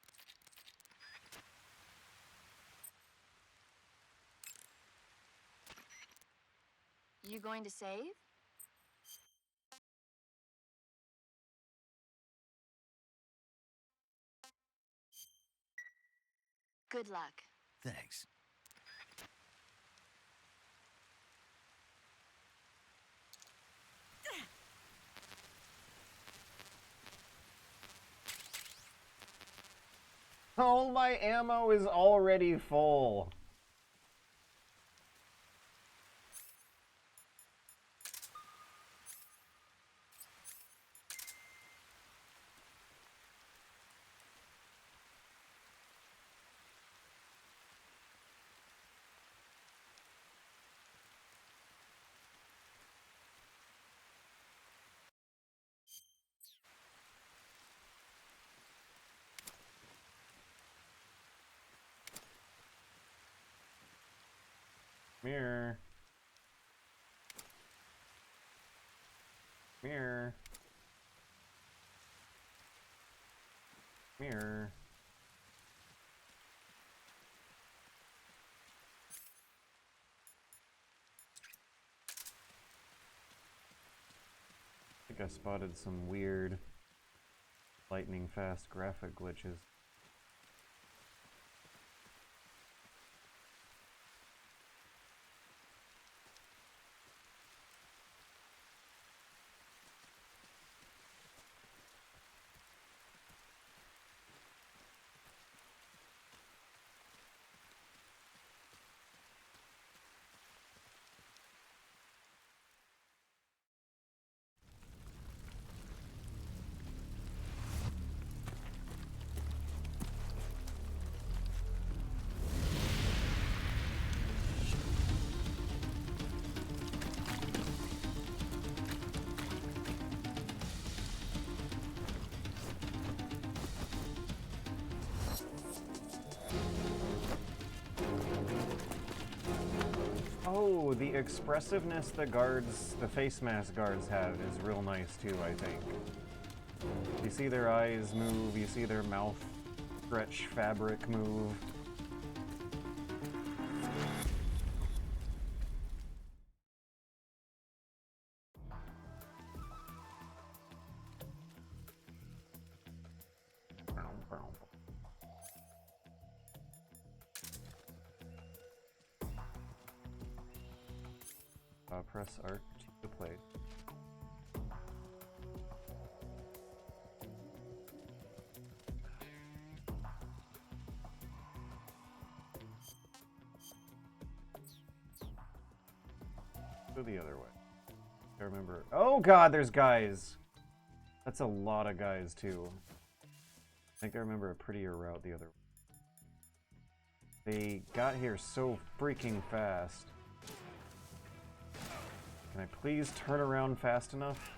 You going to save? Good luck. Thanks. All my ammo is already full. Mirror. Mirror. Mirror. I think I spotted some weird lightning fast graphic glitches. Oh, the expressiveness the face mask guards have is real nice too, I think. You see their eyes move, you see their mouth stretch fabric move. Press Art to play. Go the other way. I remember. Oh god, there's guys! That's a lot of guys too. I think I remember a prettier route the other way. They got here so freaking fast. Can I please turn around fast enough?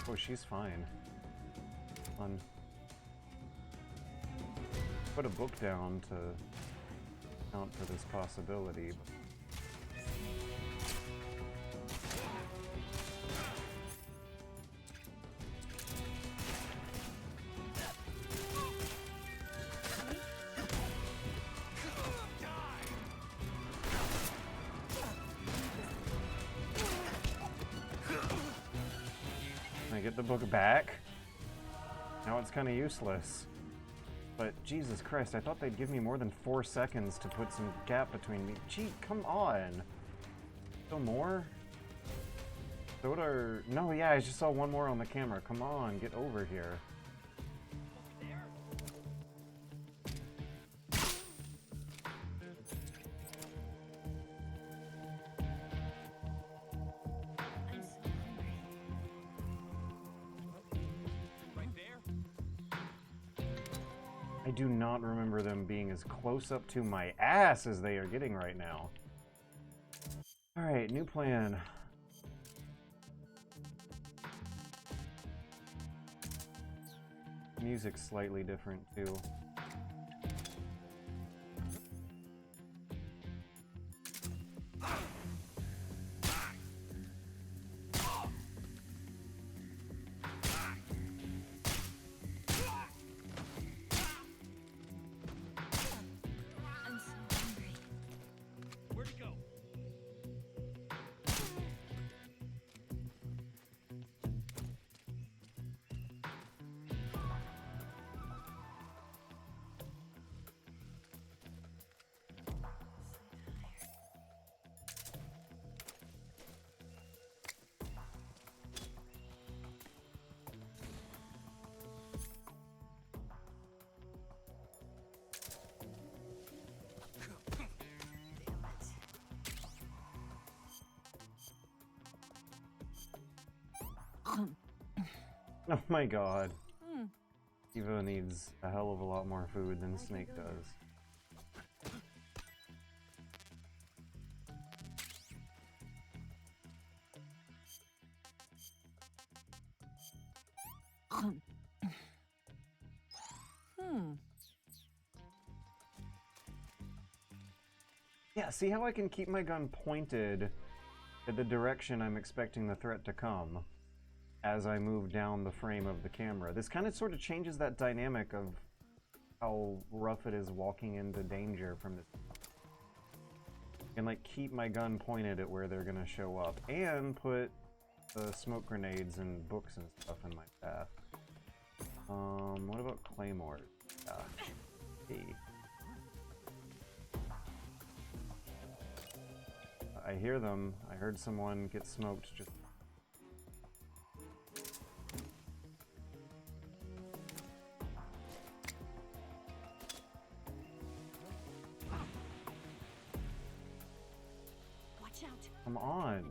Oh, she's fine. Fun. Put a book down to account for this possibility. Get the book back. Now it's kind of useless. But Jesus Christ, I thought they'd give me more than 4 seconds to put some gap between me. Gee, come on. Still more? Soda? No, yeah, I just saw one more on the camera. Come on, get over here. I do not remember them being as close up to my ass as they are getting right now. Alright, new plan. Music's slightly different too. Oh my god. Eva needs a hell of a lot more food than Snake does. Yeah, see how I can keep my gun pointed at the direction I'm expecting the threat to come as I move down the frame of the camera. This kind of sort of changes that dynamic of how rough it is walking into danger from this. And like keep my gun pointed at where they're gonna show up and put the smoke grenades and books and stuff in my path. What about claymores? Hey. I hear them. I heard someone get smoked just... Watch out. Come on.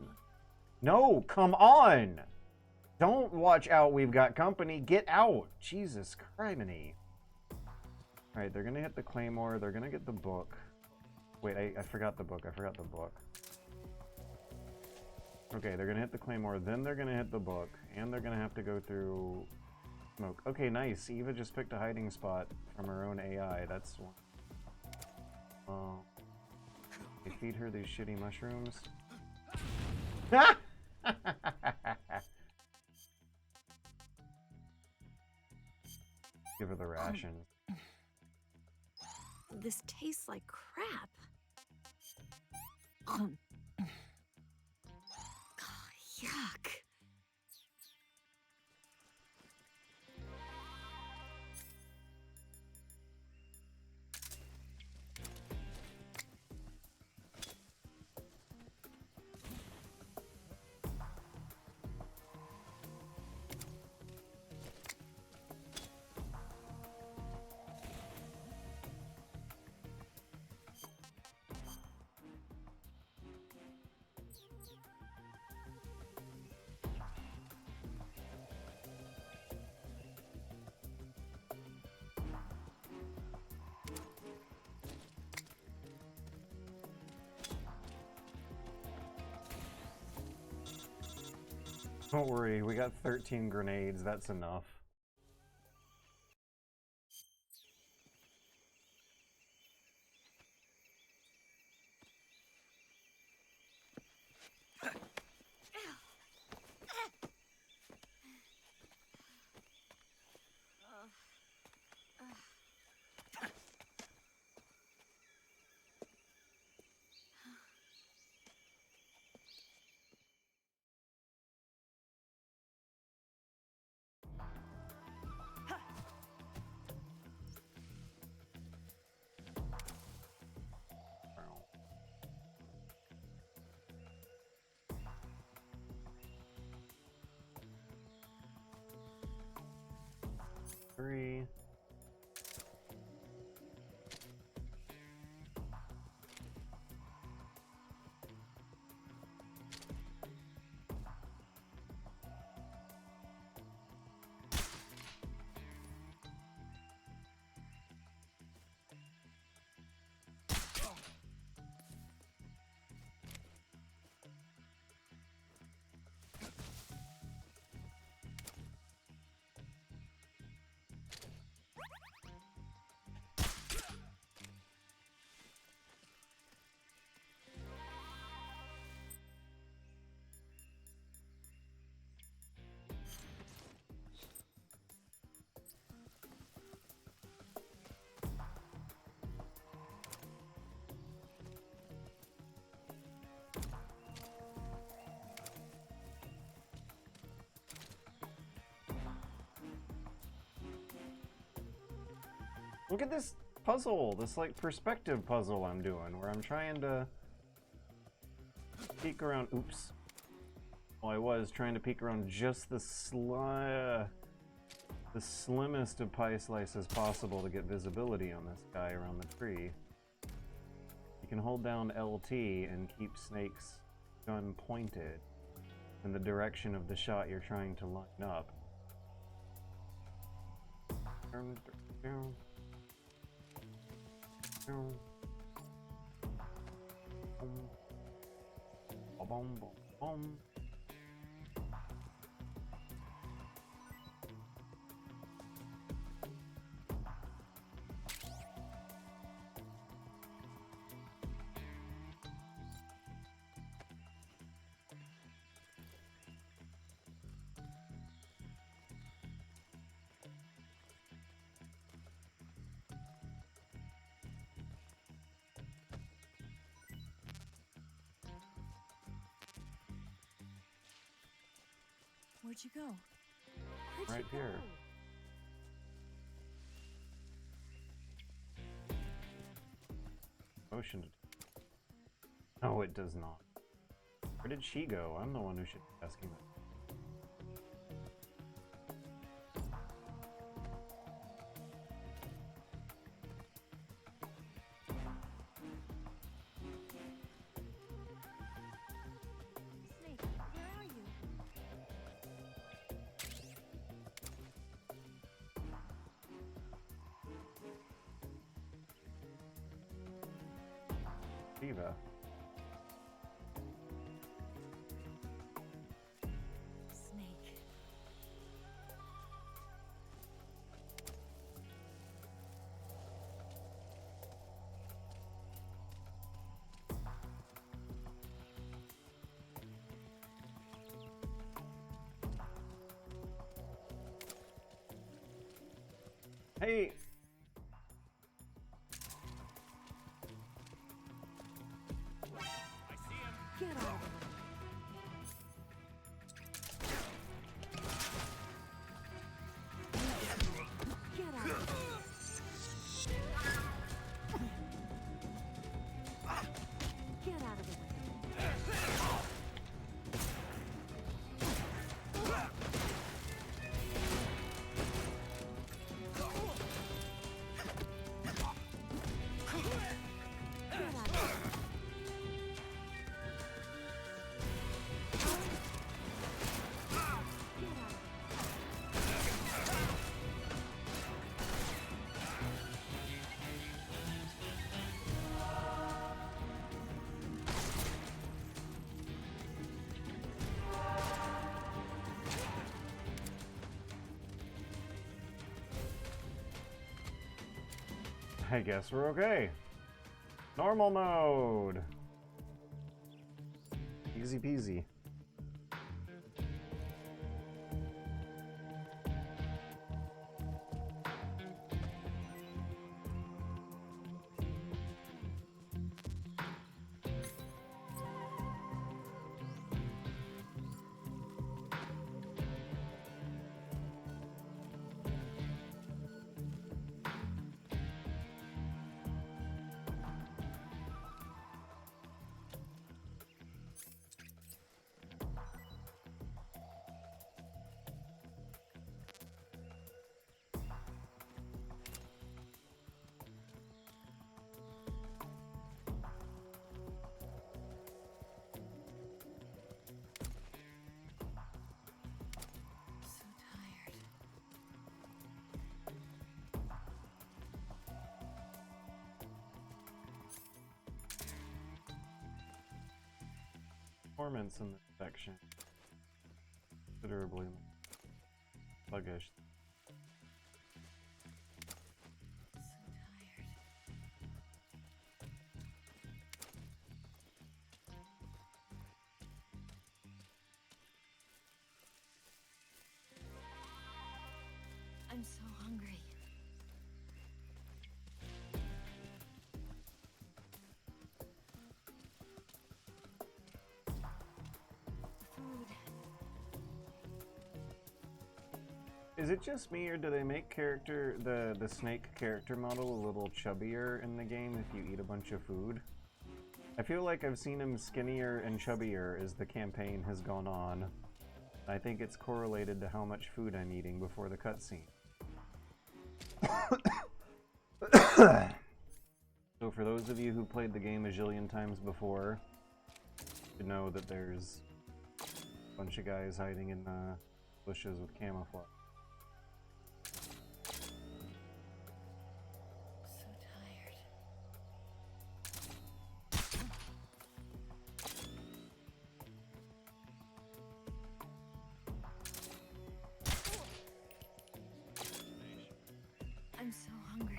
No, come on! Don't watch out, we've got company. Get out! Jesus criminy. Alright, they're gonna hit the claymore. They're gonna get the book. Wait, I forgot the book. I forgot the book. Okay, they're gonna hit the claymore, then they're gonna hit the book, and they're gonna have to go through smoke. Okay, nice. Eva just picked a hiding spot from her own AI. That's one. They feed her these shitty mushrooms. Give her the rations. This tastes like crap. Yuck. Don't worry, we got 13 grenades, that's enough. Three. Look at this puzzle, this like perspective puzzle I'm doing, where I'm trying to peek around. Oops. Well, I was trying to peek around just the slimmest of pie slices possible to get visibility on this guy around the tree. You can hold down LT and keep Snake's gun pointed in the direction of the shot you're trying to line up. Where'd you go? Where'd Right you here. go? Motion. No, it does not. Where did she go? I'm the one who should be asking that. Snake, where are you? Diva. Snake. Hey! Get out of the way. Get out of the way. Get out of the way. Get out of the way. I guess we're okay. Normal mode. Easy peasy. So tired. Performance in this section. Considerably sluggish. So tired. I'm so hungry. Food. Is it just me, or do they make the snake character model a little chubbier in the game if you eat a bunch of food? I feel like I've seen him skinnier and chubbier as the campaign has gone on. I think it's correlated to how much food I'm eating before the cutscene. So for those of you who played the game a zillion times before, you know that there's a bunch of guys hiding in bushes with camouflage. So tired. I'm so hungry.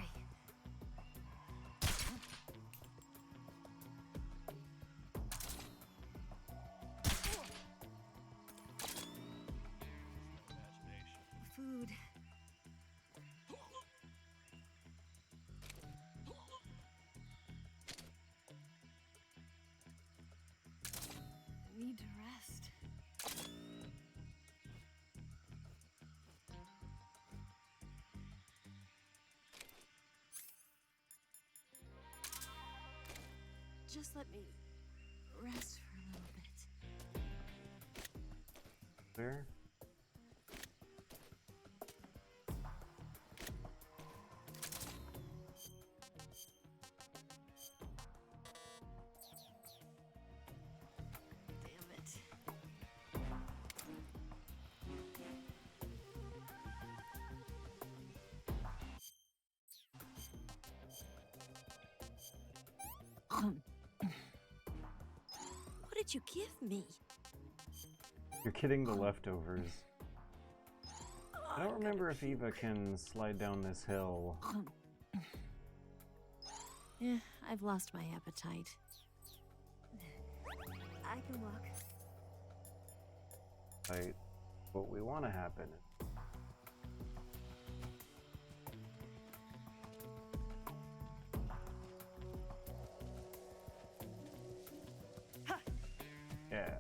Just let me rest for a little bit. There. Damn it. What did you give me? You're getting the leftovers. I don't remember if Eva can slide down this hill. Yeah, I've lost my appetite. I can walk. Right. What we want to happen. Yeah.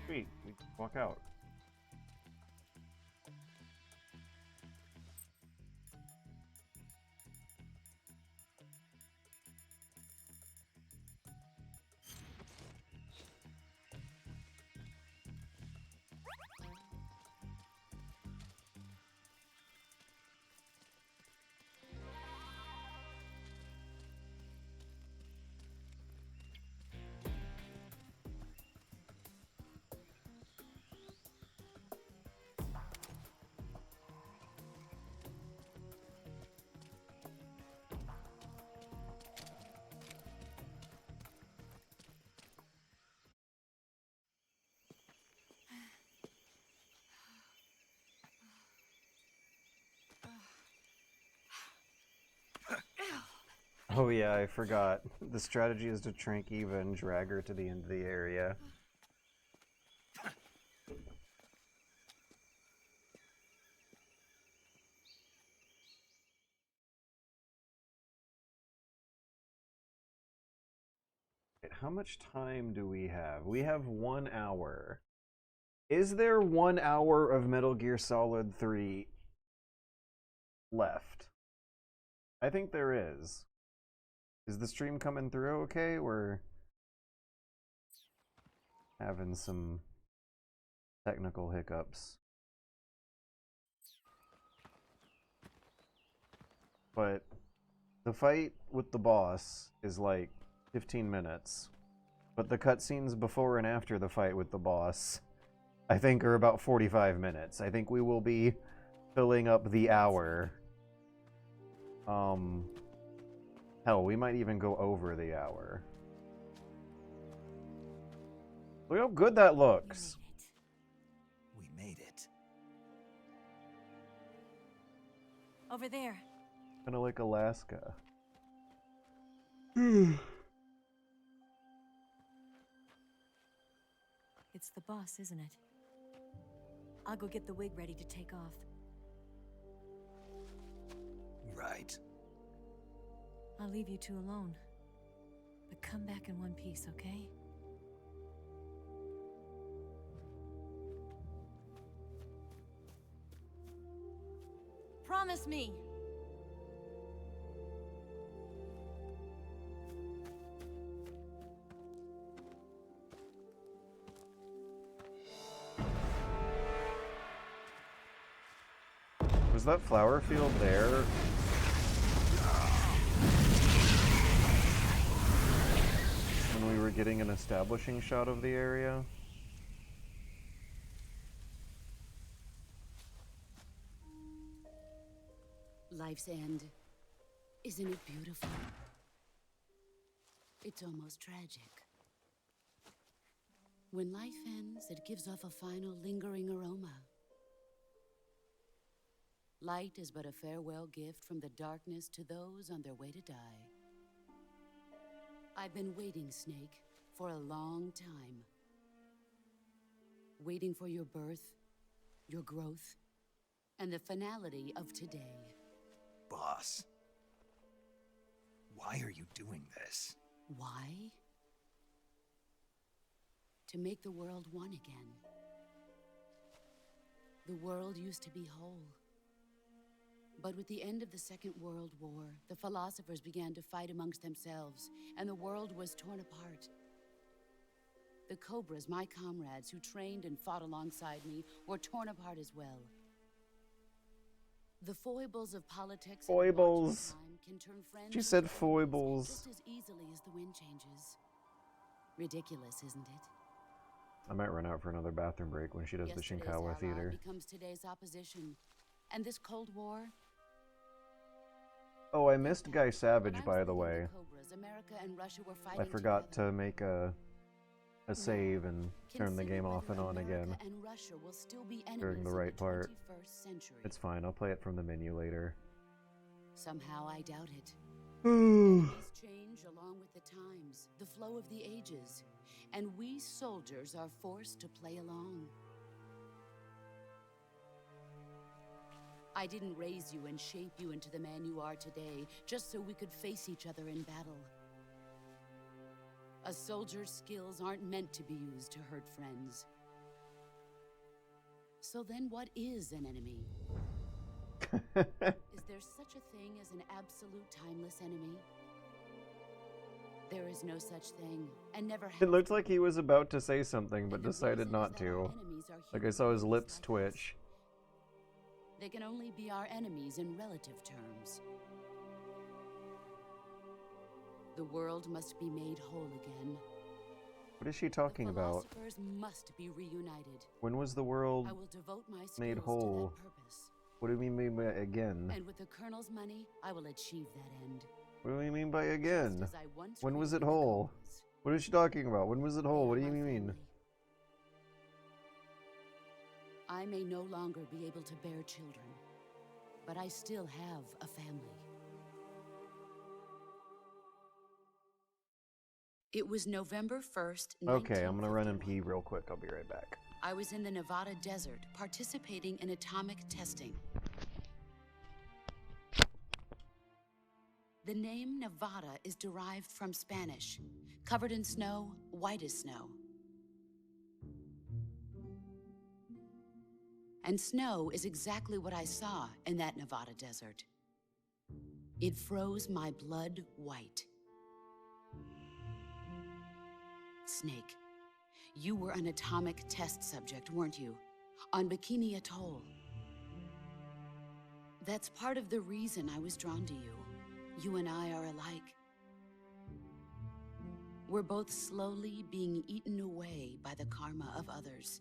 Sweet, we can walk out. Oh yeah, I forgot. The strategy is to trank Eva and drag her to the end of the area. How much time do we have? We have 1 hour. Is there 1 hour of Metal Gear Solid 3 left? I think there is. Is the stream coming through okay? We're having some technical hiccups. But the fight with the boss is like 15 minutes. But the cutscenes before and after the fight with the boss, I think, are about 45 minutes. I think we will be filling up the hour. Hell, we might even go over the hour. Look how good that looks. We made it. Over there. Kind of like Alaska. It's the boss, isn't it? I'll go get the wig ready to take off. Right. I'll leave you two alone. But come back in one piece, okay? Promise me! Was that flower field there? When we were getting an establishing shot of the area? Life's end. Isn't it beautiful? It's almost tragic. When life ends, it gives off a final lingering aroma. Light is but a farewell gift from the darkness to those on their way to die. I've been waiting, Snake, for a long time. Waiting for your birth, your growth, and the finality of today. Boss. Why are you doing this? Why? To make the world one again. The world used to be whole. But with the end of the Second World War, the philosophers began to fight amongst themselves, and the world was torn apart. The Cobras, my comrades who trained and fought alongside me, were torn apart as well. The foibles of politics Foibles. can turn friends. She said into enemies foibles. just as easily as the wind changes. Ridiculous, isn't it? I might run out for another bathroom break when she does the Yesterday's Shinkawa ally theater. becomes today's opposition. And this Cold War. Oh, I missed Guy When Savage, I was by the leading way. Cobras, America and Russia were I fighting forgot together. to make a save and turn the Consider game off and whether on America again and Russia will still be during enemies the in right part. 21st century. It's fine, I'll play it from the menu later. Somehow I doubt it. Enemies change along with the times, the flow of the ages, and we soldiers are forced to play along. I didn't raise you and shape you into the man you are today just so we could face each other in battle. A soldier's skills aren't meant to be used to hurt friends. So then what is an enemy? Is there such a thing as an absolute timeless enemy? There is no such thing, and never has. It looked like he was about to say something, but And the decided reason not is that our to. enemies are Like I human saw his beings lips like us. twitch. They can only be our enemies in relative terms. The world must be made whole again. What is she talking The about? philosophers must be reunited. When was the world I will devote my skills made to whole? that purpose. What do we mean by again? And with the Colonel's money, I will achieve that end. What do we mean by again? Just as I once When was it created the whole? Cobras. What is she talking about? When was it whole? What do They you are my mean? family. I may no longer be able to bear children, but I still have a family. It was November 1st, Okay, I'm gonna run and 1951. pee real quick. I'll be right back. I was in the Nevada desert participating in atomic testing. The name Nevada is derived from Spanish. Covered in snow, white as snow. And snow is exactly what I saw in that Nevada desert. It froze my blood white. Snake, you were an atomic test subject, weren't you? On Bikini Atoll. That's part of the reason I was drawn to you. You and I are alike. We're both slowly being eaten away by the karma of others.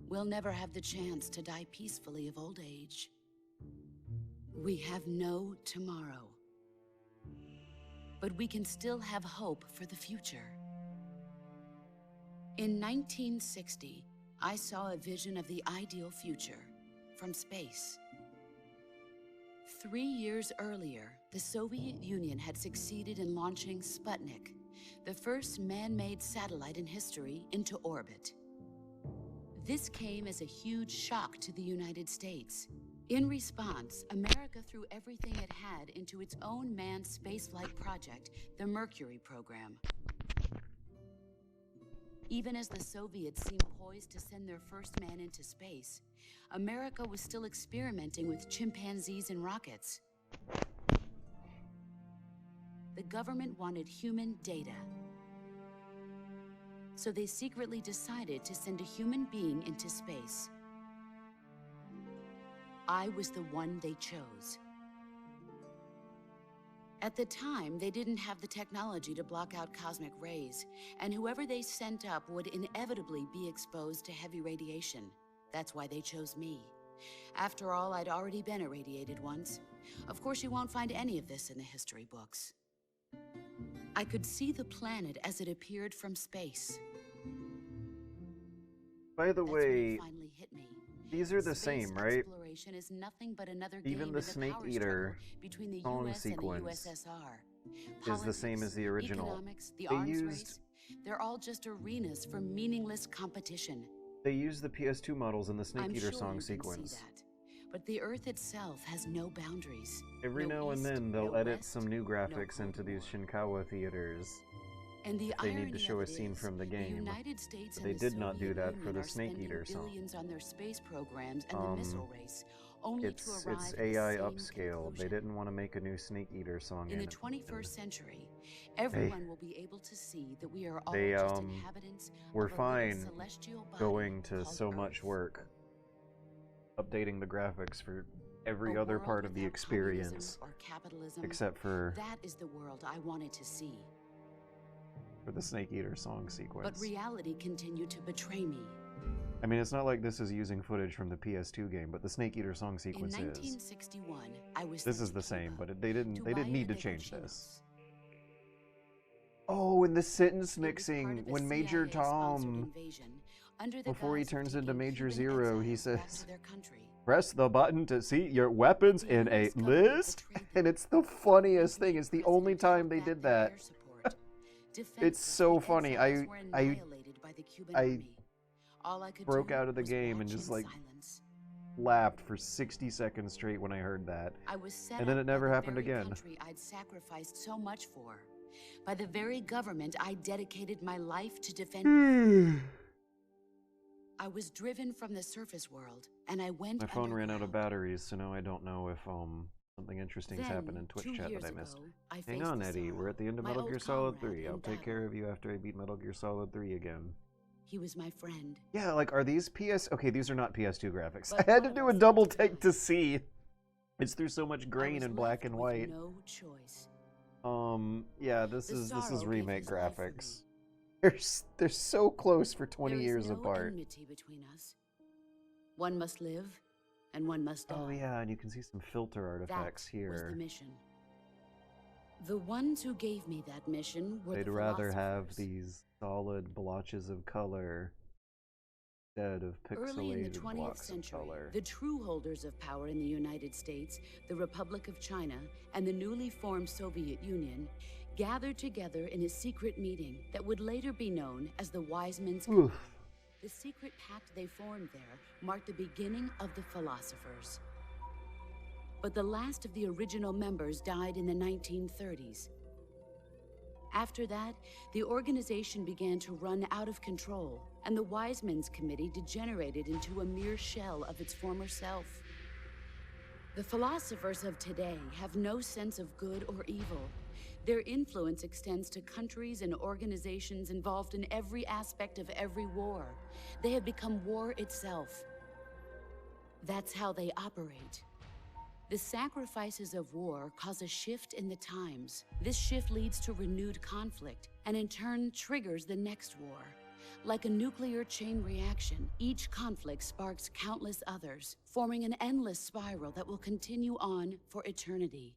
We'll never have the chance to die peacefully of old age. We have no tomorrow. But we can still have hope for the future. In 1960, I saw a vision of the ideal future from space. 3 years earlier, the Soviet Union had succeeded in launching Sputnik, the first man-made satellite in history, into orbit. This came as a huge shock to the United States. In response, America threw everything it had into its own manned spaceflight project, the Mercury program. Even as the Soviets seemed poised to send their first man into space, America was still experimenting with chimpanzees and rockets. The government wanted human data. So they secretly decided to send a human being into space. I was the one they chose. At the time, they didn't have the technology to block out cosmic rays, and whoever they sent up would inevitably be exposed to heavy radiation. That's why they chose me. After all, I'd already been irradiated once. Of course, you won't find any of this in the history books. I could see the planet as it appeared from space. By the That's when it way, finally hit me. these are the Space same, right? Exploration is nothing but another game Even in the the Snake power Eater struggle between the song US and the sequence USSR. is the same as the original. Economics, the They arms used race, they're all just arenas for meaningless competition. they used the PS2 models in the Snake I'm Eater sure song you can sequence. see that. But the Earth itself has no boundaries. Every No now and east, then they'll no edit west, some new no graphics Cold into these War. Shinkawa theaters. And the they need irony to show of a it scene is, from the game. The United States But and they the did not do Soviet that for Union the are Snake spending Eater song. billions on their space programs and the missile race, only to It's arrive at AI the same upscaled. conclusion. They didn't want to make a new Snake Eater song In the it. 21st century, everyone will be able to see that we are all They just inhabitants were of a fine little celestial body going to called so Earth. much work updating the graphics for every A other world part of the without experience, communism or capitalism, except for that is the world I wanted to see. the Snake Eater song sequence. But reality continued to betray me. I mean, it's not like this is using footage from the PS2 game, but the Snake Eater song sequence In is. 1961, I was This sent is to the same, Cuba but they didn't need to change Chinos. this. Oh, and the sentence It was part mixing of the when Major CIA-sponsored Tom, invasion, under the before he guise of turns into taking Major Cuban Zero, he exiles back says, to their country. "Press the button to see your weapons The in a US government list," betrayed them. and it's the funniest The thing. It's the president only time held they back did their that. air support. It's Defenseless, so the funny. exiles were annihilated by the Cuban army. All I could broke do out of the was game and watch just in like silence. laughed for 60 seconds straight when I heard that. I was set And then up it never by the happened very again. country I'd sacrificed so much for, by the very government I dedicated my life to defend. I was driven from the surface world, and I went My phone ran out of underground. batteries, so now I don't know if something interesting's Then, happened in Twitch 2 chat years that I missed. ago, I Hang faced on, the Eddie. We're at the end of my Metal old Gear Solid comrade 3. in I'll take care battle. of you after I beat Metal Gear Solid 3 again. He was my friend. Yeah, like, are these PS... Okay, these are not PS2 graphics. But I had to one do of a us double had to take die. to see. It's through so much I grain was and black left and with white. no choice. Yeah, this The is sorrow gave remake his life for graphics. me. They're so close for 20 There is years no apart. enmity between us. One must live, and one must die. Oh yeah, and you can see some filter artifacts That here. was the mission. The ones who gave me that mission were They'd the rather have philosophers. these solid blotches of color instead of Early in the pixelated 20th blocks of century, color. the true holders of power in the United States, the Republic of China, and the newly formed Soviet Union gathered together in a secret meeting that would later be known as the Wise Men's Oof. Conference. The secret pact they formed there marked the beginning of the philosophers. But the last of the original members died in the 1930s. After that, the organization began to run out of control, and the Wise Men's Committee degenerated into a mere shell of its former self. The philosophers of today have no sense of good or evil. Their influence extends to countries and organizations involved in every aspect of every war. They have become war itself. That's how they operate. The sacrifices of war cause a shift in the times. This shift leads to renewed conflict, and in turn triggers the next war. Like a nuclear chain reaction, each conflict sparks countless others, forming an endless spiral that will continue on for eternity.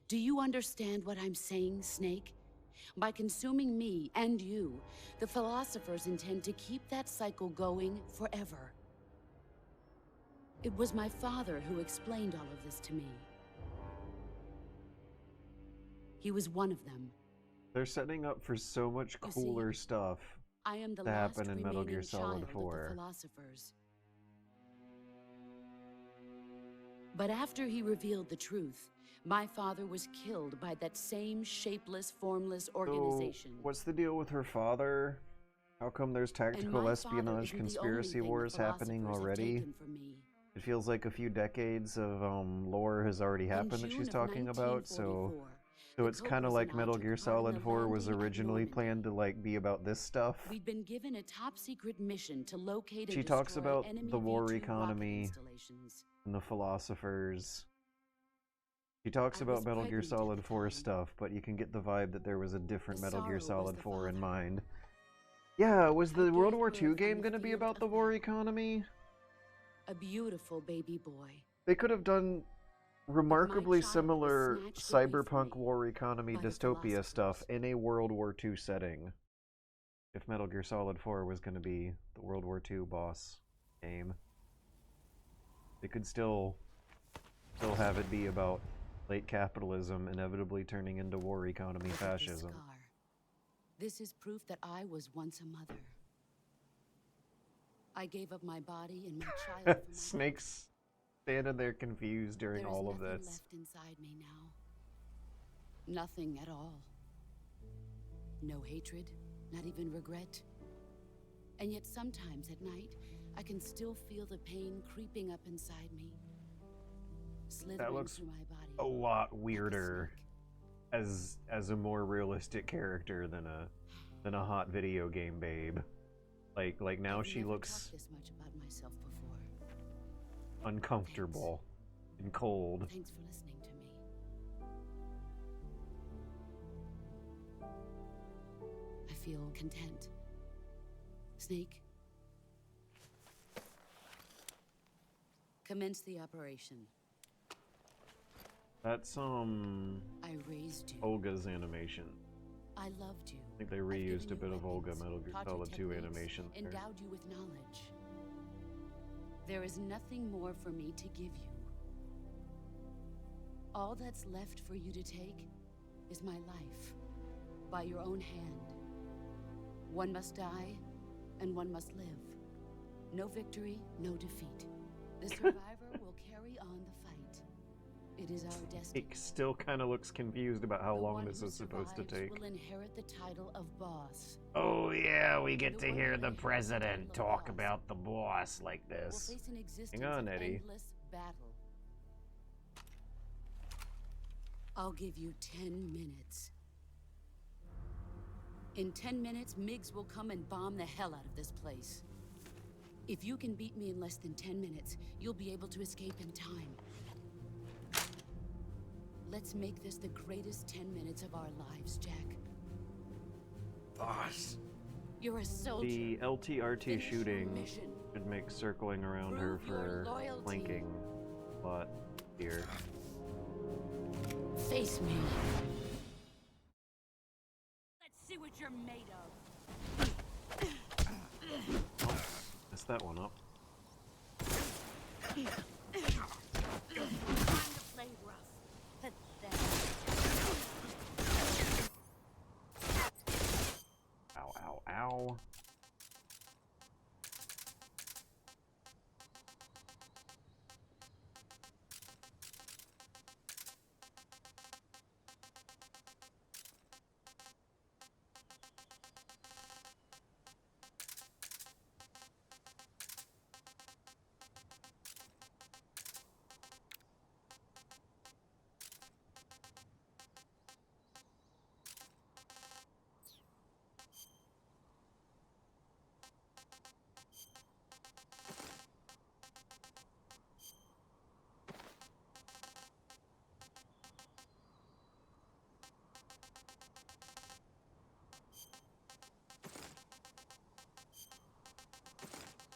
Do you understand what I'm saying, Snake? By consuming me and you, the philosophers intend to keep that cycle going forever. It was my father who explained all of this to me. He was one of them. They're setting up for so much You see, cooler stuff I am the to last happen in Metal Gear remaining Solid child of 4. the philosophers. But after he revealed the truth, my father was killed by that same shapeless, formless organization. So, what's the deal with her father? How come there's tactical my father espionage isn't the conspiracy only thing wars the happening philosophers have already? taken from me. It feels like a few decades of lore has already happened that June she's of talking about, so 1944, it's the kind of Cobras like and I Metal took Gear part in Solid the 4 was landing at originally Normandy. planned to like be about this stuff. We'd been given a top-secret mission to locate and She talks destroy about enemy the war V2 rocket economy installations. and the philosophers. She talks I about was Metal Gear pregnant at Solid the 4 time. stuff, but you can get the vibe that there was a different The Metal Gear sorrow was Solid the 4 in father. mind. Yeah, was I the World gave War birth II on game the going to be field about of the war battle. economy? A beautiful baby boy. They could have done remarkably child was similar snatched away from cyberpunk me war economy by the dystopia stuff philosophers. in a World War II setting. If Metal Gear Solid 4 was going to be the World War II boss game, they could still have it be about late capitalism inevitably turning into war economy Look at this fascism. scar. This is proof that I was once a mother. I gave up my body and my child for my Snake's standing there confused during There is all of nothing this. left inside me now. Nothing at all. No hatred, not even regret. And yet sometimes at night, I can still feel the pain creeping up inside me. That looks through my body. a lot weirder as a more realistic character than a hot video game babe. Like now I've she never looks talked this much about myself before. uncomfortable and cold. Thanks for listening to me. I feel content. Snake, commence the operation. That's I raised you. Olga's animation. I loved you. I think they reused a bit of Olga Metal Gear taught you Solid 2 techniques, animation there. endowed you with knowledge. There is nothing more for me to give you. All that's left for you to take is my life, by your own hand. One must die, and one must live. No victory, no defeat. The survivor will carry on the fight. It is our destiny. It still kind of looks confused about how The long one this who is supposed to survives take. will inherit the title of boss. Oh yeah, we get The to one hear who the inherits president the title of talk boss about the boss like will this. face an existence Hang on, of Eddie. endless battle. I'll give you 10 minutes. In 10 minutes, Miggs will come and bomb the hell out of this place. If you can beat me in less than 10 minutes, you'll be able to escape in time. Let's make this the greatest 10 minutes of our lives, Jack. Boss. You're a soldier. The LTRT Finish your shooting mission. should make circling around her Prove your for loyalty. flanking a lot here. Face me. Let's see what you're made of. Messed that one up. Time to play rough. Pathetic. Ow, ow, ow.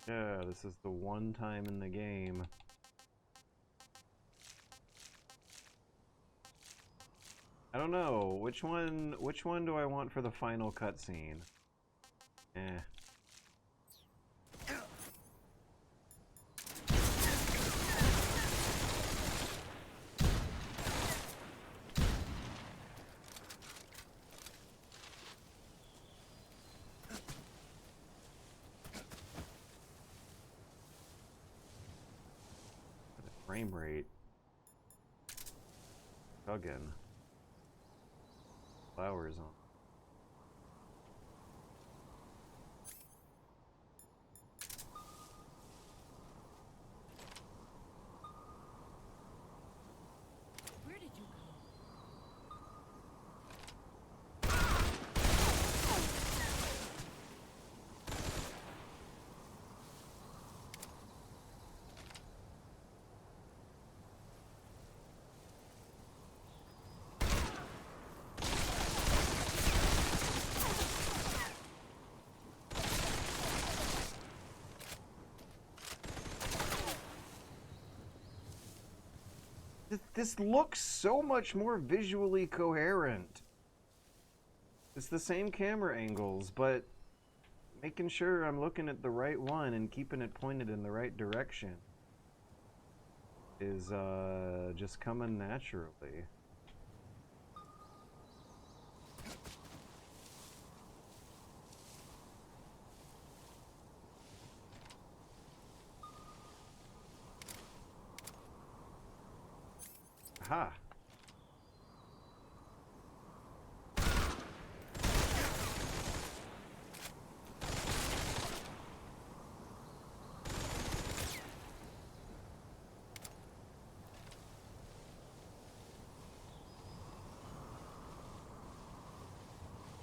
Yeah, this is the one time in the game. I don't know, which one do I want for the final cutscene? Eh. Frame rate. Again. Flowers on. Where did you go? This looks so much more visually coherent. It's the same camera angles, but making sure I'm looking at the right one and keeping it pointed in the right direction is just coming naturally. Aha.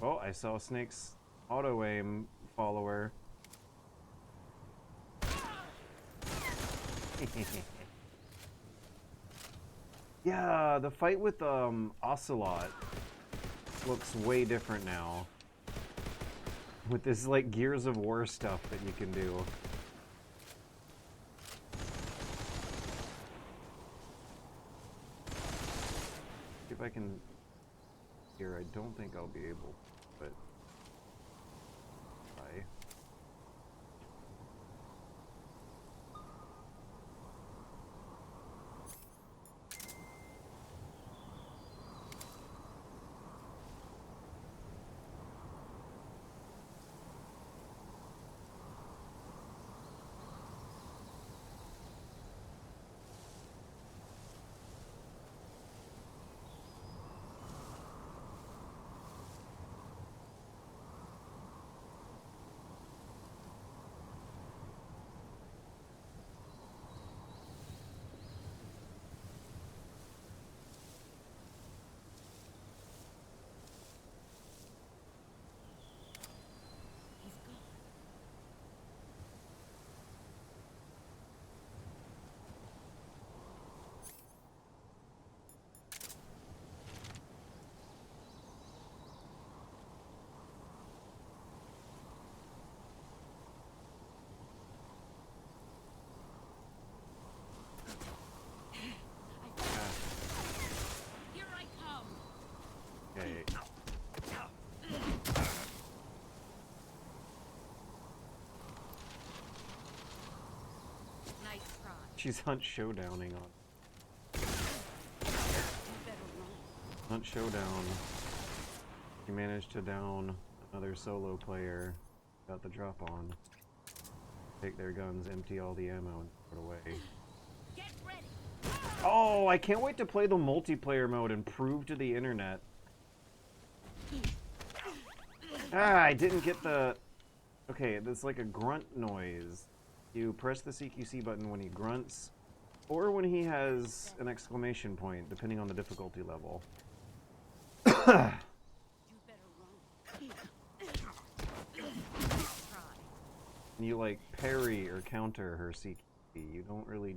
Oh, I saw Snake's auto-aim follower. Yeah, the fight with Ocelot looks way different now. With this, like, Gears of War stuff that you can do. See if I can... Here, I don't think I'll be able, but... Bye. She's Hunt Showdowning on. Hunt Showdown. She managed to down another solo player. Got the drop on. Take their guns, empty all the ammo, and put away. Oh, I can't wait to play the multiplayer mode and prove to the internet. Ah, I didn't get the... Okay, there's like a grunt noise. You press the CQC button when he grunts, or when he has an exclamation point, depending on the difficulty level. And you like parry or counter her CQC. You don't really...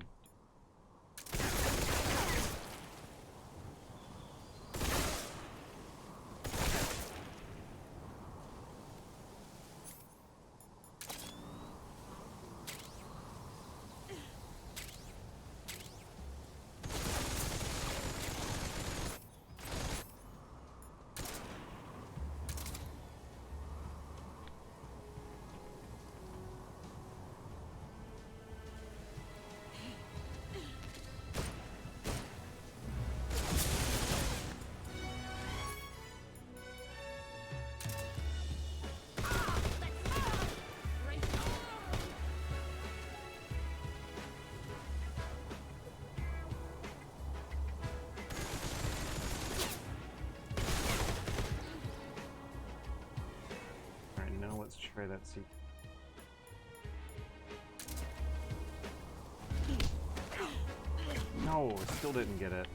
Let's try that seat. No, still didn't get it.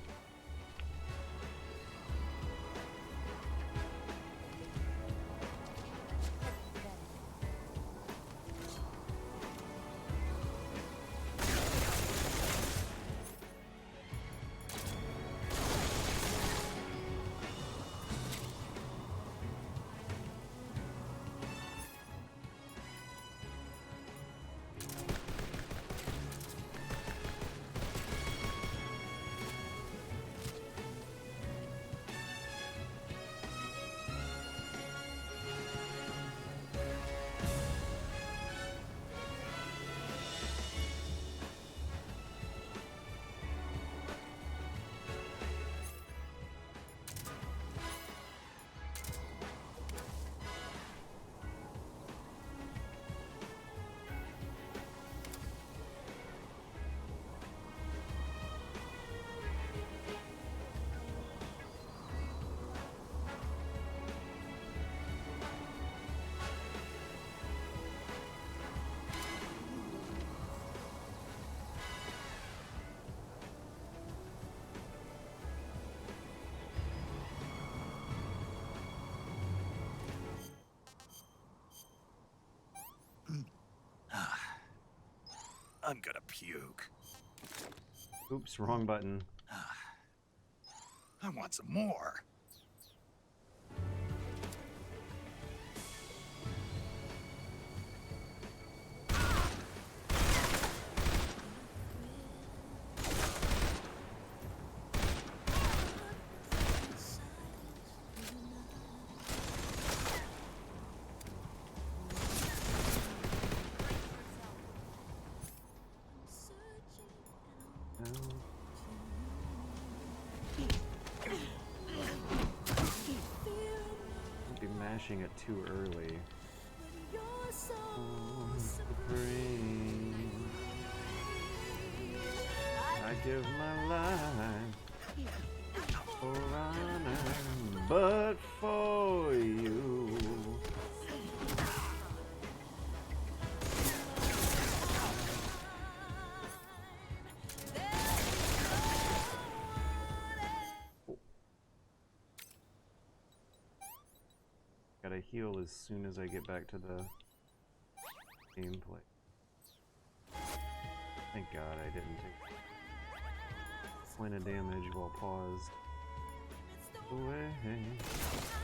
I'm gonna puke. Oops, wrong button. I want some more. I'll be mashing it too early. I give my life for honor, but for you. Gotta heal as soon as I get back to the gameplay. Thank God I didn't take a point of damage while paused. Away,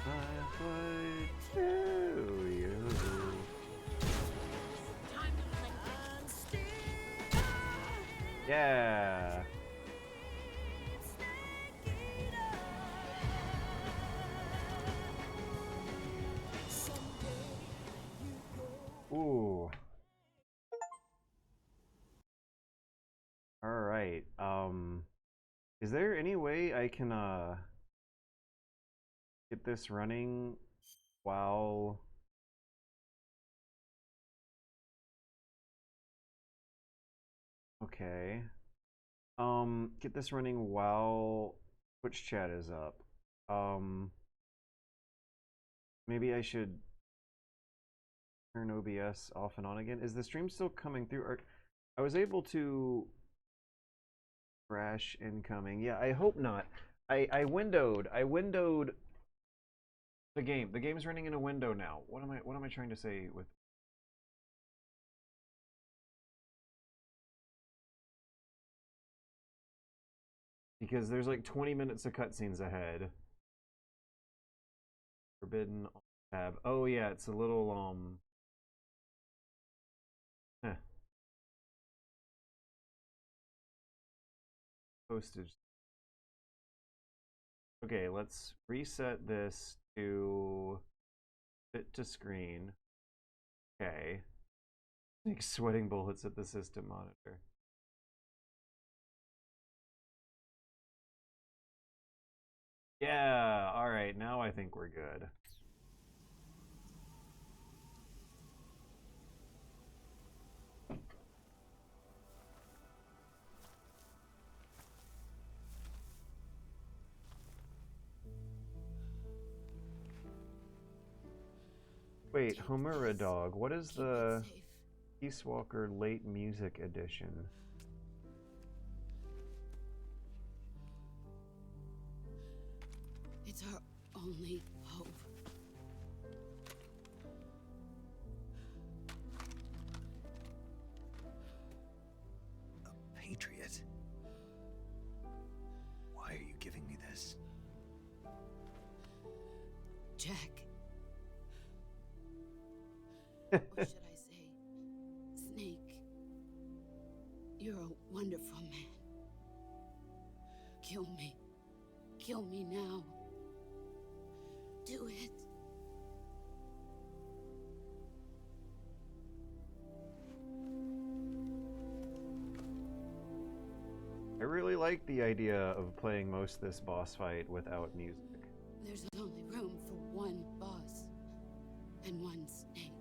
I fight to you. Yeah. Ooh. All right. Is there any way I can get this running while okay. Get this running while Twitch chat is up. Maybe I should turn OBS off and on again. Is the stream still coming through? Or I was able to crash incoming. Yeah, I hope not. I windowed the game. The game's running in a window now. What am I trying to say with because there's like 20 minutes of cutscenes ahead. Forbidden tab. Oh yeah, it's a little postage. Okay, let's reset this to fit to screen. Okay. Like sweating bullets at the system monitor. Yeah, alright, now I think we're good. Wait, Homura Dog, what is the Peace Walker Late Music Edition? It's our only hope. A patriot? Why are you giving me this? Jack. Or should I say, Snake? You're a wonderful man. Kill me. Kill me now. Do it. I really like the idea of playing most of this boss fight without music. There's only room for one boss and one Snake.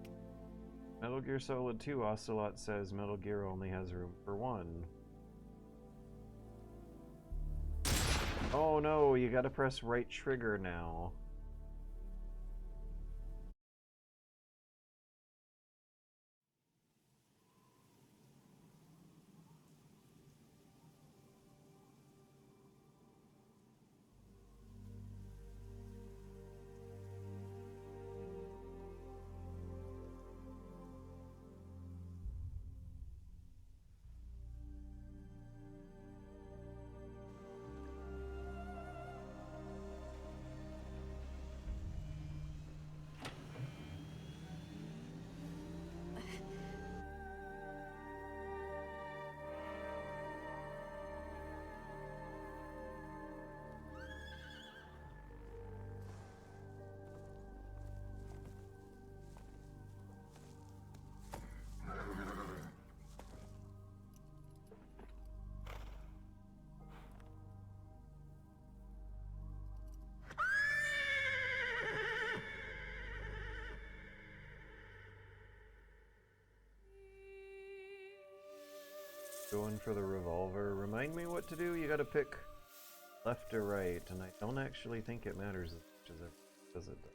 Metal Gear Solid 2 Ocelot says Metal Gear only has room for one. Oh no, you gotta press right trigger now. Going for the revolver. Remind me what to do. You gotta pick left or right, and I don't actually think it matters as much as it does.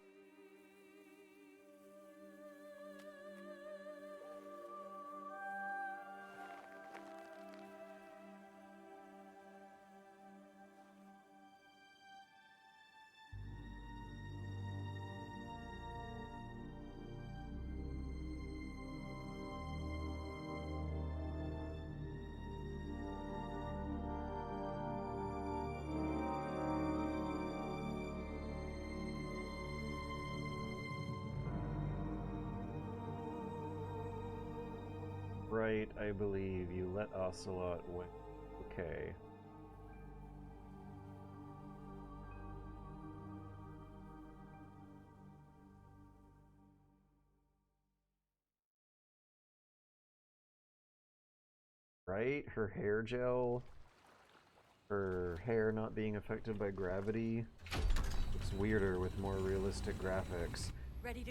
Right, I believe. You let Ocelot win. Okay. Right? Her hair gel. Her hair not being affected by gravity. Looks weirder with more realistic graphics.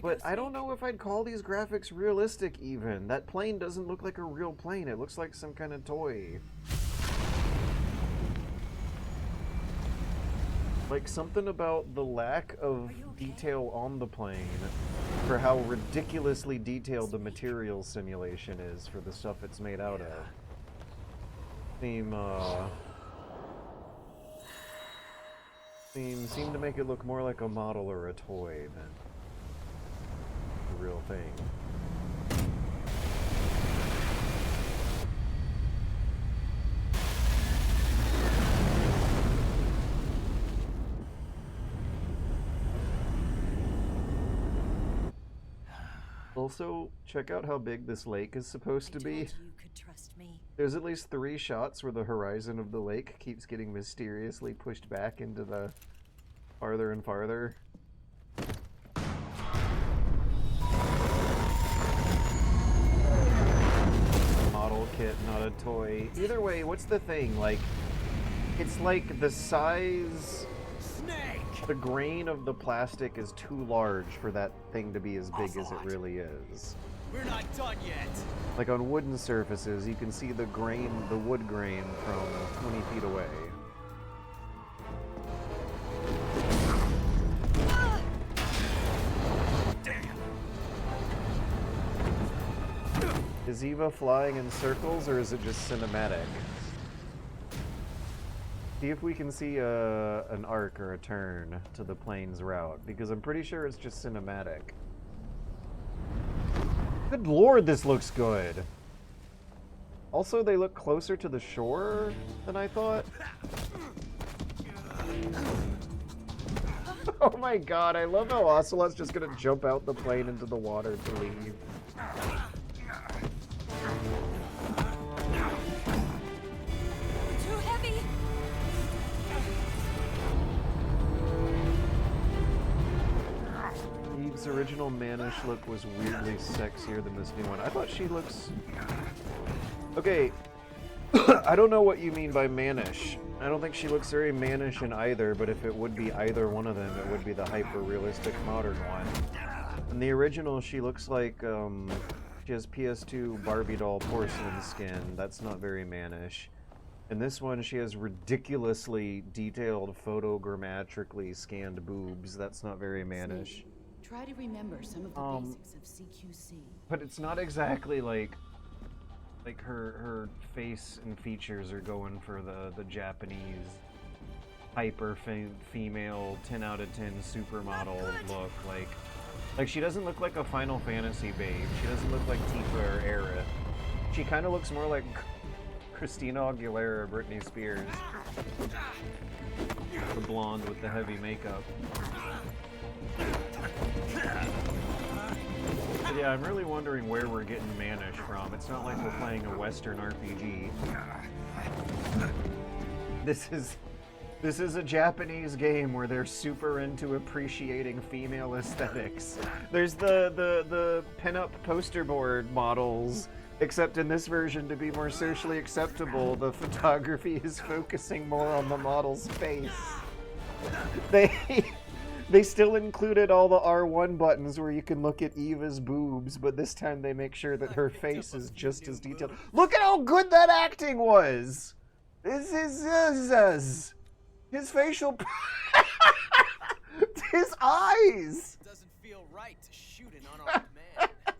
But I don't know if I'd call these graphics realistic even. That plane doesn't look like a real plane. It looks like some kind of toy. Like something about the lack of detail on the plane for how ridiculously detailed the material simulation is for the stuff it's made out of. Seem to make it look more like a model or a toy than the real thing. Also, check out how big this lake is supposed to be. You could trust me. There's at least 3 shots where the horizon of the lake keeps getting mysteriously pushed back into the farther and farther. Model kit, not a toy. Either way, what's the thing? Like, it's like the size... The grain of the plastic is too large for that thing to be as big as it really is. We're not done yet. Like on wooden surfaces, you can see the grain, the wood grain from 20 feet away. Is Eva flying in circles, or is it just cinematic? See if we can see an arc or a turn to the plane's route, because I'm pretty sure it's just cinematic. Good lord, this looks good! Also, they look closer to the shore than I thought. Oh my god, I love how Ocelot's just gonna jump out the plane into the water to leave. Too heavy. Eve's original mannish look was weirdly sexier than this new one. I thought she looks... Okay, I don't know what you mean by mannish. I don't think she looks very mannish in either, but if it would be either one of them, it would be the hyper-realistic modern one. In the original, she looks like, she has PS2 Barbie doll porcelain skin. That's not very mannish. In this one, she has ridiculously detailed, photogrammetrically scanned boobs. That's not very mannish. Try to remember some of the basics of CQC. But it's not exactly like her face and features are going for the Japanese hyper female 10 out of 10 supermodel look. Like she doesn't look like a Final Fantasy babe. She doesn't look like Tifa or Aerith. She kind of looks more like Christina Aguilera or Britney Spears. The blonde with the heavy makeup. But yeah, I'm really wondering where we're getting mannish from. It's not like we're playing a Western RPG. This is a Japanese game where they're super into appreciating female aesthetics. There's the pinup poster board models, except in this version, to be more socially acceptable, the photography is focusing more on the model's face. They still included all the R1 buttons where you can look at Eva's boobs, but this time they make sure that her face is just as detailed. Look at how good that acting was! This is his facial... his eyes! It doesn't feel right to shoot an unarmed man. But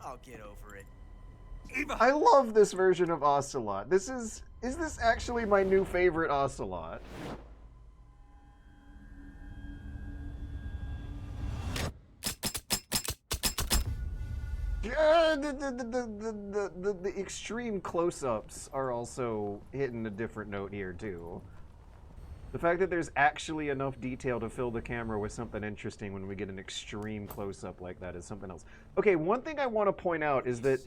I'll get over it. Eva! I love this version of Ocelot. Is this actually my new favorite Ocelot? The extreme close-ups are also hitting a different note here, too. The fact that there's actually enough detail to fill the camera with something interesting when we get an extreme close-up like that is something else. Okay, one thing I want to point out is that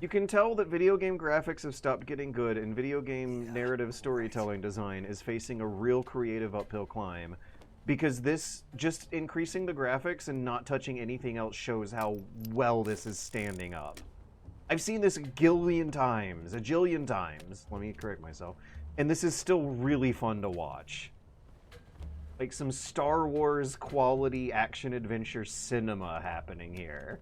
you can tell that video game graphics have stopped getting good and video game narrative storytelling design is facing a real creative uphill climb. Because this, just increasing the graphics and not touching anything else shows how well this is standing up. I've seen this a jillion times, let me correct myself, and this is still really fun to watch. Like some Star Wars quality action-adventure cinema happening here.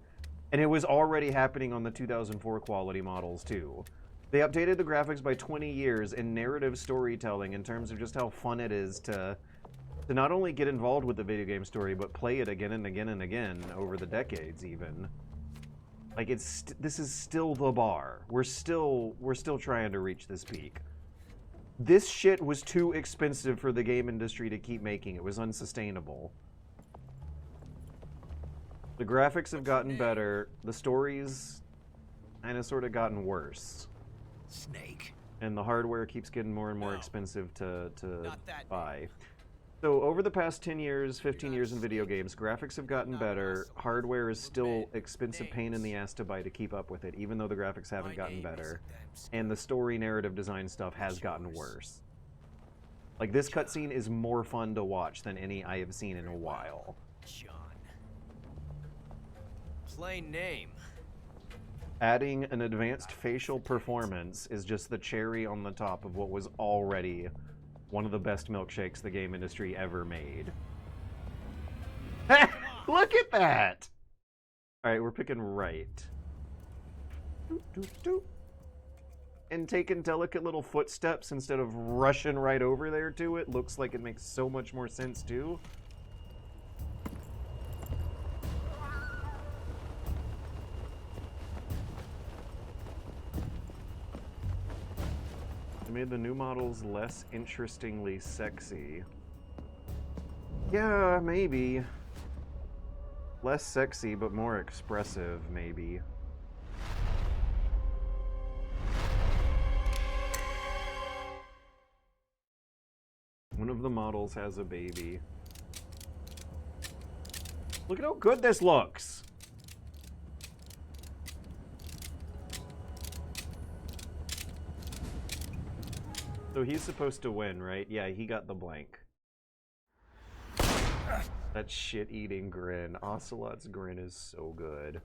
And it was already happening on the 2004 quality models too. They updated the graphics by 20 years in narrative storytelling in terms of just how fun it is to not only get involved with the video game story, but play it again and again and again over the decades even. Like this is still the bar. We're still trying to reach this peak. This shit was too expensive for the game industry to keep making. It was unsustainable. The graphics have gotten better. The stories kind of sort of gotten worse. Snake. And the hardware keeps getting more and more expensive to buy. So over the past 10 years, 15 years in video games, graphics have gotten better. Hardware is still expensive pain in the ass to buy to keep up with it, even though the graphics haven't gotten better. And the story narrative design stuff has gotten worse. Like, this cutscene is more fun to watch than any I have seen in a while. John. Plain name. Adding an advanced facial performance is just the cherry on the top of what was already one of the best milkshakes the game industry ever made. Look at that! Alright, we're picking right. Doop, doop, doop. And taking delicate little footsteps instead of rushing right over there to it looks like it makes so much more sense too. Made the new models less interestingly sexy. Yeah, maybe. Less sexy, but more expressive, maybe. One of the models has a baby. Look at how good this looks! So he's supposed to win, right? Yeah, he got the blank. That shit-eating grin. Ocelot's grin is so good.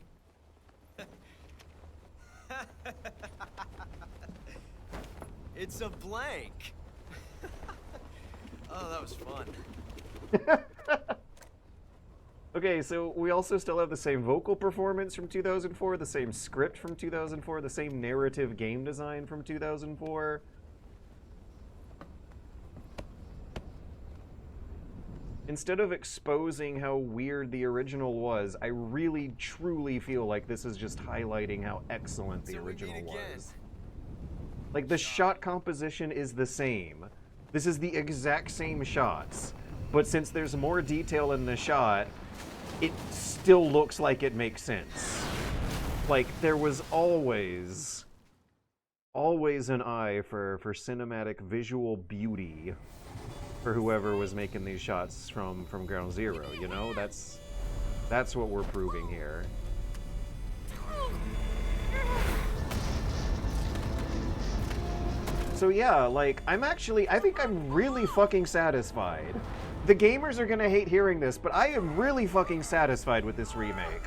It's a blank. Oh, that was fun. Okay, so we also still have the same vocal performance from 2004, the same script from 2004, the same narrative game design from 2004. Instead of exposing how weird the original was, I really, truly feel like this is just highlighting how excellent the original was. Like, the shot composition is the same. This is the exact same shots, but since there's more detail in the shot, it still looks like it makes sense. Like, there was always an eye for cinematic visual beauty for whoever was making these shots from Ground Zero, you know? That's what we're proving here. So yeah, like, I think I'm really fucking satisfied. The gamers are gonna hate hearing this, but I am really fucking satisfied with this remake.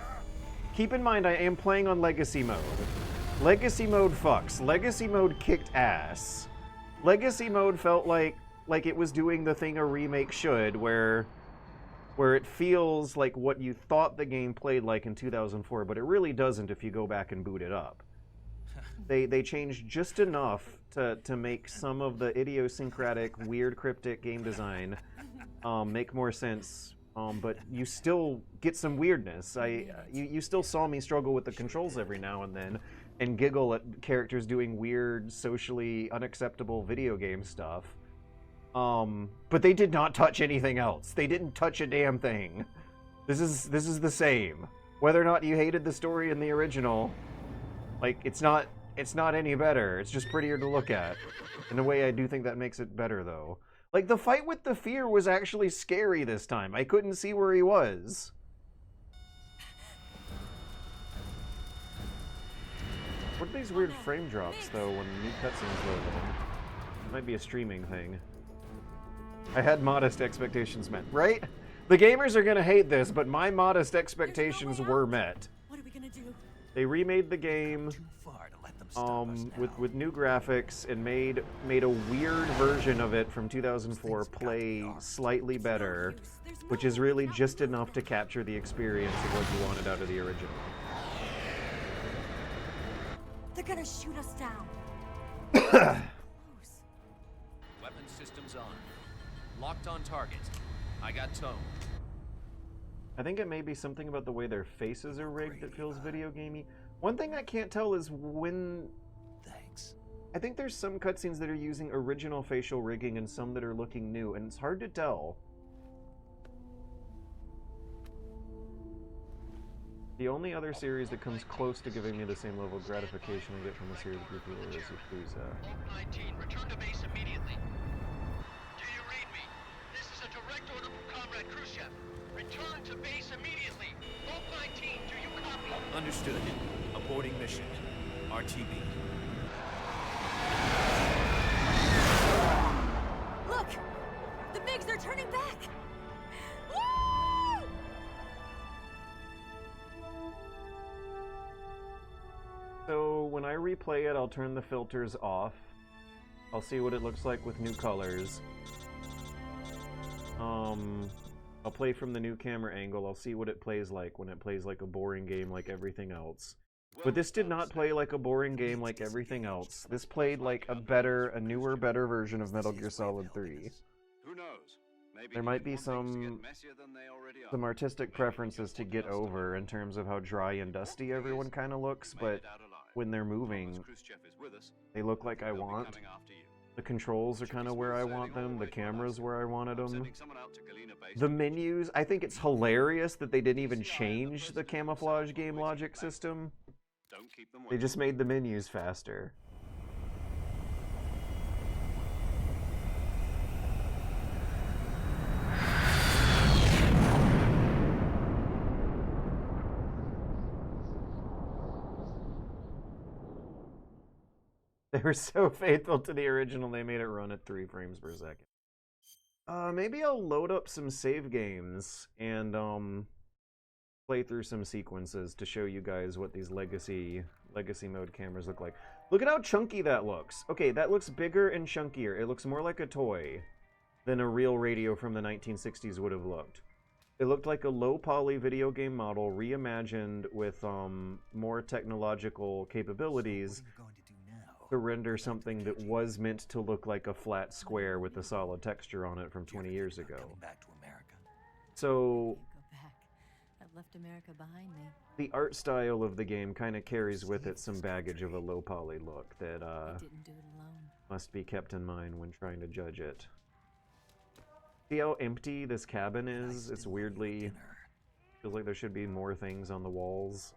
Keep in mind, I am playing on Legacy mode. Legacy mode fucks. Legacy mode kicked ass. Legacy mode felt like like it was doing the thing a remake should, where it feels like what you thought the game played like in 2004, but it really doesn't if you go back and boot it up. They changed just enough to make some of the idiosyncratic, weird, cryptic game design make more sense, but you still get some weirdness. You still saw me struggle with the controls every now and then, and giggle at characters doing weird, socially unacceptable video game stuff. But they did not touch anything else. They didn't touch a damn thing. This is the same. Whether or not you hated the story in the original, like, it's not any better. It's just prettier to look at. In a way, I do think that makes it better, though. Like, the fight with the fear was actually scary this time. I couldn't see where he was. What are these weird frame drops, though, when new cutscenes load in? It might be a streaming thing. I had modest expectations met, right? The gamers are gonna hate this, but my modest expectations were met. What are we gonna do? They remade the game with new graphics and made a weird version of it from 2004 play slightly better, which is really just enough to capture the experience of what you wanted out of the original. They're gonna shoot us down. Weapon systems on. Locked on target. I got tone. I think it may be something about the way their faces are rigged that feels video gamey. One thing I can't tell is when... Thanks. I think there's some cutscenes that are using original facial rigging and some that are looking new, and it's hard to tell. The only other series that comes close to giving me the same level of gratification I get from a series of people is Yakuza. 19, return to base immediately. Do you read me? This is a direct order from Comrade Khrushchev. Return to base immediately. Vault 19, do you copy? Understood. Aborting mission. RTB. Look! The MiGs are turning back! Woo! So when I replay it, I'll turn the filters off. I'll see what it looks like with new colors. I'll play from the new camera angle. I'll see what it plays like when it plays like a boring game like everything else. But this did not play like a boring game like everything else. This played like a newer, better version of Metal Gear Solid 3. Who knows? Maybe There might be some artistic preferences to get over in terms of how dry and dusty everyone kind of looks, but when they're moving, they look like I want. The controls are kind of where I want them, the camera's where I wanted them. The menus, I think it's hilarious that they didn't even change the camouflage game logic system. They just made the menus faster. They were so faithful to the original, they made it run at 3 frames per second. Maybe I'll load up some save games and play through some sequences to show you guys what these legacy mode cameras look like. Look at how chunky that looks. Okay, that looks bigger and chunkier. It looks more like a toy than a real radio from the 1960s would have looked. It looked like a low-poly video game model reimagined with more technological capabilities to render something that was meant to look like a flat square with a solid texture on it from 20 years ago. Back to America. So Go back. I've left America behind me. the art style of the game kind of carries with it some baggage of a low-poly look that Didn't do it alone. must be kept in mind when trying to judge it. See how empty this cabin is? It's weirdly... feels like there should be more things on the walls.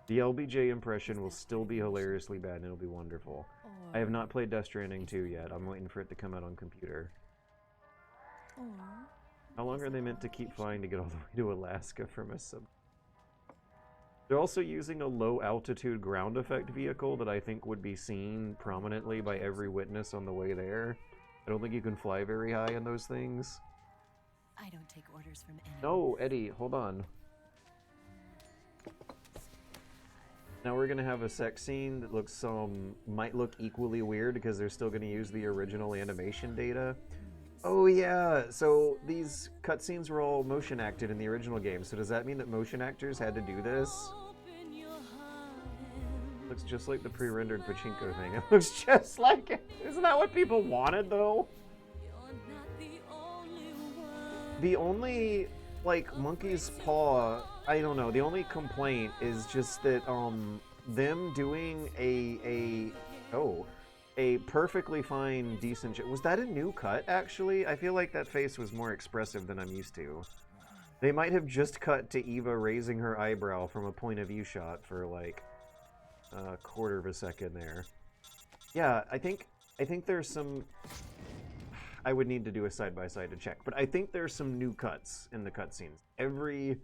The LBJ impression will still be hilariously bad and it'll be wonderful. I have not played Death Stranding 2 yet. I'm waiting for it to come out on computer. How long are they meant to keep flying to get all the way to Alaska from a sub? They're also using a low-altitude ground effect vehicle that I think would be seen prominently by every witness on the way there. I don't think you can fly very high in those things. I don't take orders from anyone. No, Eddie, hold on. Now we're gonna have a sex scene that looks might look equally weird because they're still gonna use the original animation data. Oh yeah, so these cutscenes were all motion acted in the original game, so does that mean that motion actors had to do this? Looks just like the pre-rendered pachinko thing. It looks just like it. Isn't that what people wanted though? The only, like, monkey's paw, I don't know, the only complaint is just that, them doing a perfectly fine, decent... Was that a new cut, actually? I feel like that face was more expressive than I'm used to. They might have just cut to Eva raising her eyebrow from a point of view shot for, like, a quarter of a second there. Yeah, I think there's some... I would need to do a side-by-side to check, but I think there's some new cuts in the cutscenes. Every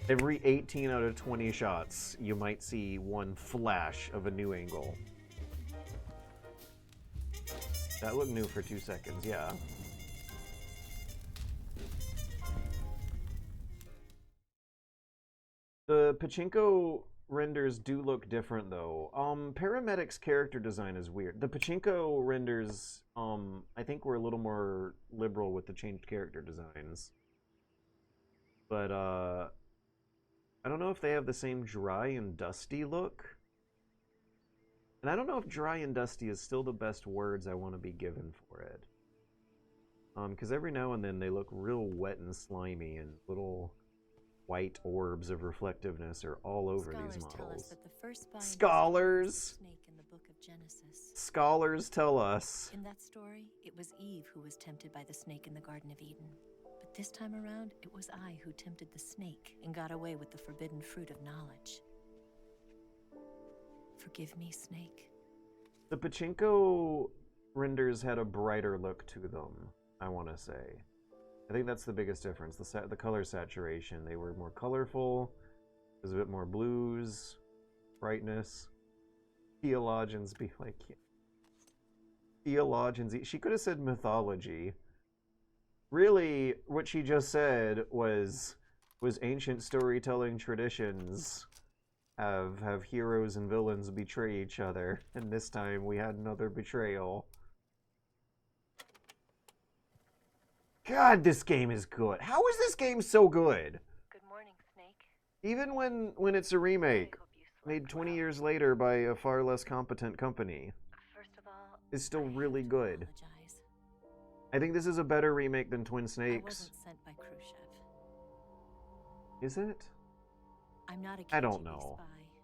18 out of 20 shots, you might see one flash of a new angle. That looked new for 2 seconds, yeah. The pachinko renders do look different, though. Paramedic's character design is weird. The pachinko renders, I think were a little more liberal with the changed character designs. But, I don't know if they have the same dry and dusty look. And I don't know if dry and dusty is still the best words I want to be given for it. Because every now and then they look real wet and slimy, and little white orbs of reflectiveness are all over these models. Tell us that the first Scholars! Snake in the Book of Genesis. Scholars tell us. In that story, it was Eve who was tempted by the snake in the Garden of Eden. But this time around, it was I who tempted the snake and got away with the forbidden fruit of knowledge. Forgive me, Snake. The pachinko renders had a brighter look to them, I want to say. I think that's the biggest difference. The color saturation. They were more colorful. There's a bit more blues, brightness. Theologians be like... Theologians... She could have said mythology. Really, what she just said was ancient storytelling traditions have heroes and villains betray each other. And this time we had another betrayal. God, this game is good. How is this game so good? Good morning, Snake. Even when it's a remake, made 20 years later by a far less competent company, First of all, is still really good. apologize. I think this is a better remake than Twin I Snakes. wasn't sent by Khrushchev. Is it? I'm not a KGB I don't know. spy,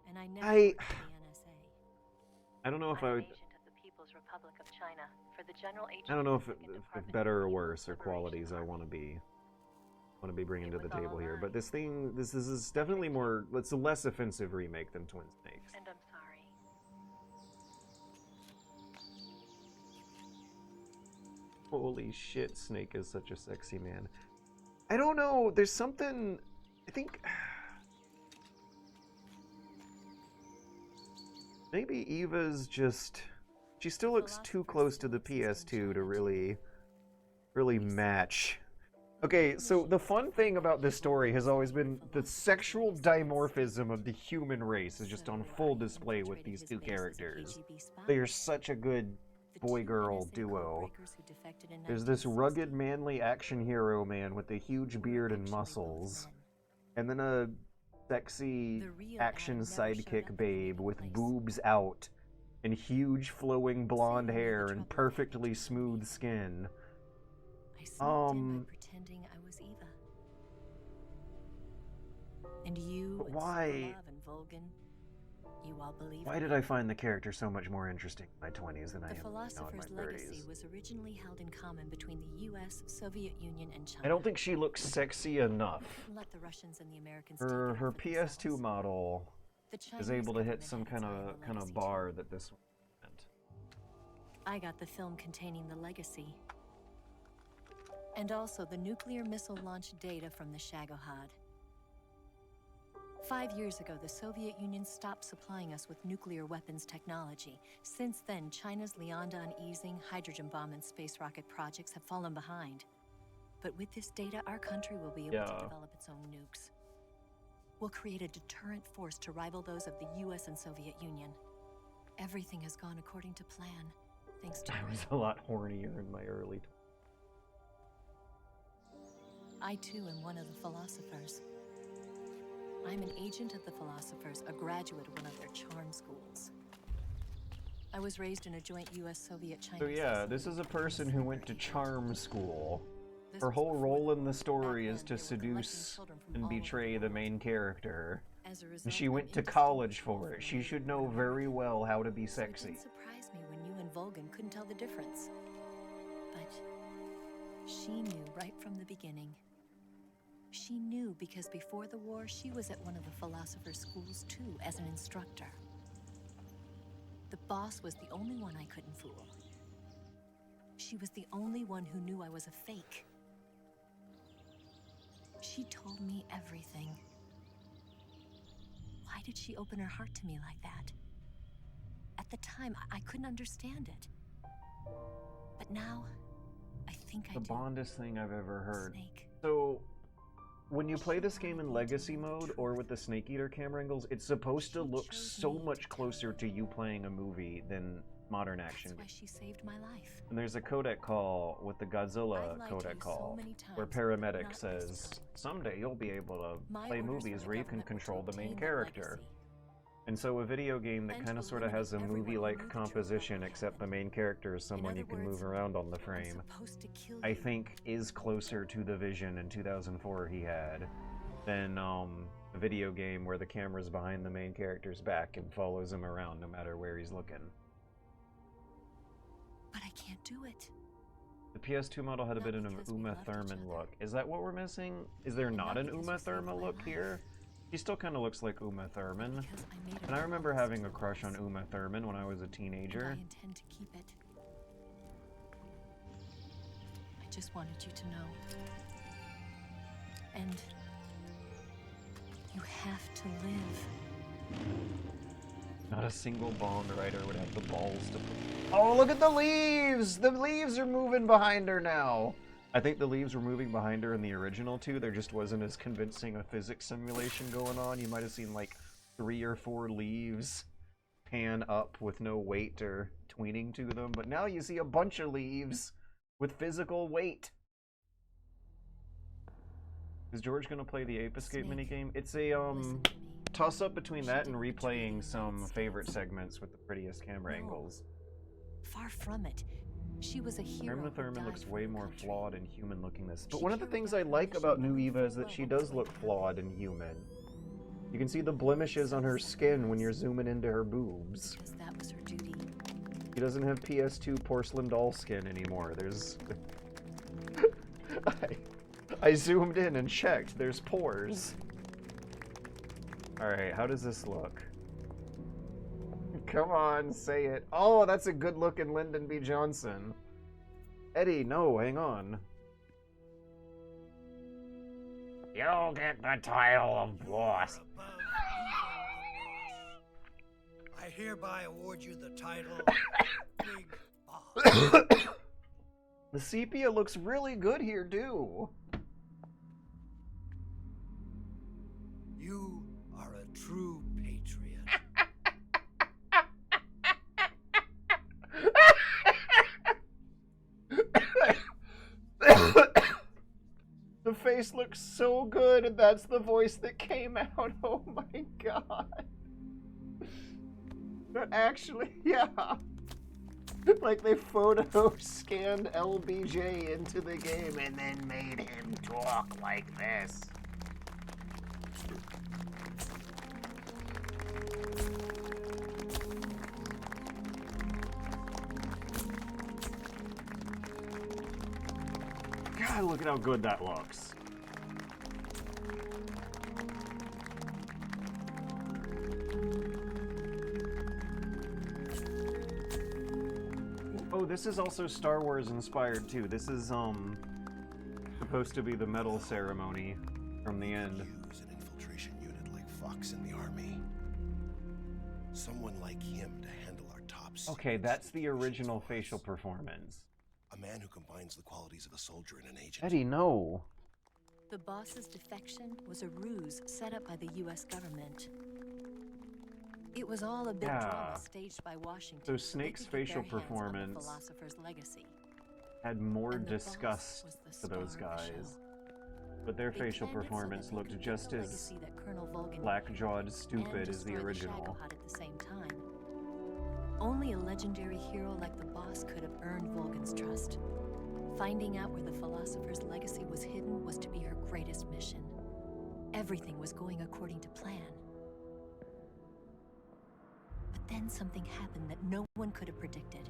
and I never worked for the NSA. I don't know if I'm I an would... agent of the People's Republic of China for the General Agency. I don't know if Department better or of worse or Liberation qualities I Army. want to be bringing to the It was all table a here. lie. But this is definitely more... It's a less offensive remake than Twin Snakes. And I'm sorry. Holy shit, Snake is such a sexy man. I don't know, there's something... I think... Maybe Eva's just... She still looks too close to the PS2 to really match. Okay, so the fun thing about this story has always been the sexual dimorphism of the human race is just on full display with these two characters. They are such a good boy-girl duo. There's this rugged, manly action hero man with a huge beard and muscles, and then a sexy action sidekick babe with boobs out and huge flowing blonde hair and perfectly smooth skin. I sneaked in by pretending I was Eva. And you But and why? Sokolov and Volgin, you all believe Why did I find the character so much more interesting in my 20s than I The am now in philosopher's my legacy 30s? was originally held in common between the US, Soviet Union, and China. I don't think she looks sexy enough. Let the Russians and the Americans Her take it up for PS2 themselves. model The is Chinese able to hit government some had kind its eye on of the legacy, bar too. that this one meant. I got the film containing the legacy. And also the nuclear missile launch data from the Shagohod. 5 years ago, the Soviet Union stopped supplying us with nuclear weapons technology. Since then, China's Liaodong easing, hydrogen bomb, and space rocket projects have fallen behind. But with this data, our country will be able to develop its own nukes. We'll create a deterrent force to rival those of the US and Soviet Union. Everything has gone according to plan, thanks to I was a lot hornier in my early 20s. I too am one of the philosophers. I'm an agent of the philosophers, a graduate of one of their charm schools. I was raised in a joint US-Soviet-China. So yeah, this is a person who went to charm school. Her whole role in the story is to seduce and betray the main character. And she went to college for it. She should know very well how to be sexy. It didn't surprise me when you and Vulcan couldn't tell the difference. But she knew right from the beginning. She knew because before the war, she was at one of the philosopher's schools too, as an instructor. The boss was the only one I couldn't fool. She was the only one who knew I was a fake. She told me everything. Why did she open her heart to me like that? At the time, I couldn't understand it. But now, I think I do. The Bondest thing I've ever heard. Snake. So, when you play this game in Legacy mode or with the Snake Eater camera angles, it's supposed to look so much closer to you playing a movie than modern action. That's why she saved my life. And there's a codec call with the Godzilla codec call where Paramedic says, someday you'll be able to play movies where you can control the main character. And so a video game that kind of sort of has a movie-like composition, except the main character is someone you can move around on the frame, I think is closer to the vision in 2004 he had than a video game where the camera's behind the main character's back and follows him around no matter where he's looking. But I can't do it. The PS2 model had a bit of an Uma Thurman look. Is that what we're missing? Is there not an Uma Thurman look here? She still kind of looks like Uma Thurman. And I remember having a crush on Uma Thurman when I was a teenager. I intend to keep it. I just wanted you to know. And you have to live. Not a single Bond writer would have the balls to put... Oh, look at the leaves! The leaves are moving behind her now! I think the leaves were moving behind her in the original too. There just wasn't as convincing a physics simulation going on. You might have seen like 3 or 4 leaves pan up with no weight or tweening to them, but now you see a bunch of leaves with physical weight. Is George gonna play the Ape Escape minigame? It's a toss-up between that and replaying some favorite segments with the prettiest camera angles. Far from it. She was a hero. Uma Thurman looks way more flawed and human looking this. But one of the things I like about New Eva is that she does look flawed and human. You can see the blemishes on her skin when you're zooming into her boobs. Because that was her duty. She doesn't have PS2 porcelain doll skin anymore. There's... I zoomed in and checked. There's pores. Alright, how does this look? Come on, say it. Oh, that's a good looking Lyndon B. Johnson. Eddie, no, hang on. You'll get the title of boss. I hereby award you the title Big Boss. The sepia looks really good here, too. You are a true patriot. The face looks so good, and that's the voice that came out. Oh my god. But actually, yeah. Like they photo scanned LBJ into the game and then made him talk like this. God, look at how good that looks. Oh, this is also Star Wars inspired too. This is supposed to be the medal ceremony from the end. Use an infiltration unit like Fox in the army. Someone like him to handle our top secret Okay, that's the original situations. facial performance. A man who combines the qualities of a soldier and an agent. Eddie, no. The boss's defection was a ruse set up by the U.S. government. It was all a big drama staged by Washington. So Snake's facial performance the philosopher's legacy. had more And the disgust boss was the to those star of the guys. show. But their They facial planned it so that performance they looked could just build a as legacy that Colonel Volgin black-jawed and stupid as the destroy original. Shagohod at the same time. Only a legendary hero like the boss could have earned Volgin's trust. Finding out where the philosopher's legacy was hidden was to be her greatest mission. Everything was going according to plan. But then something happened that no one could have predicted.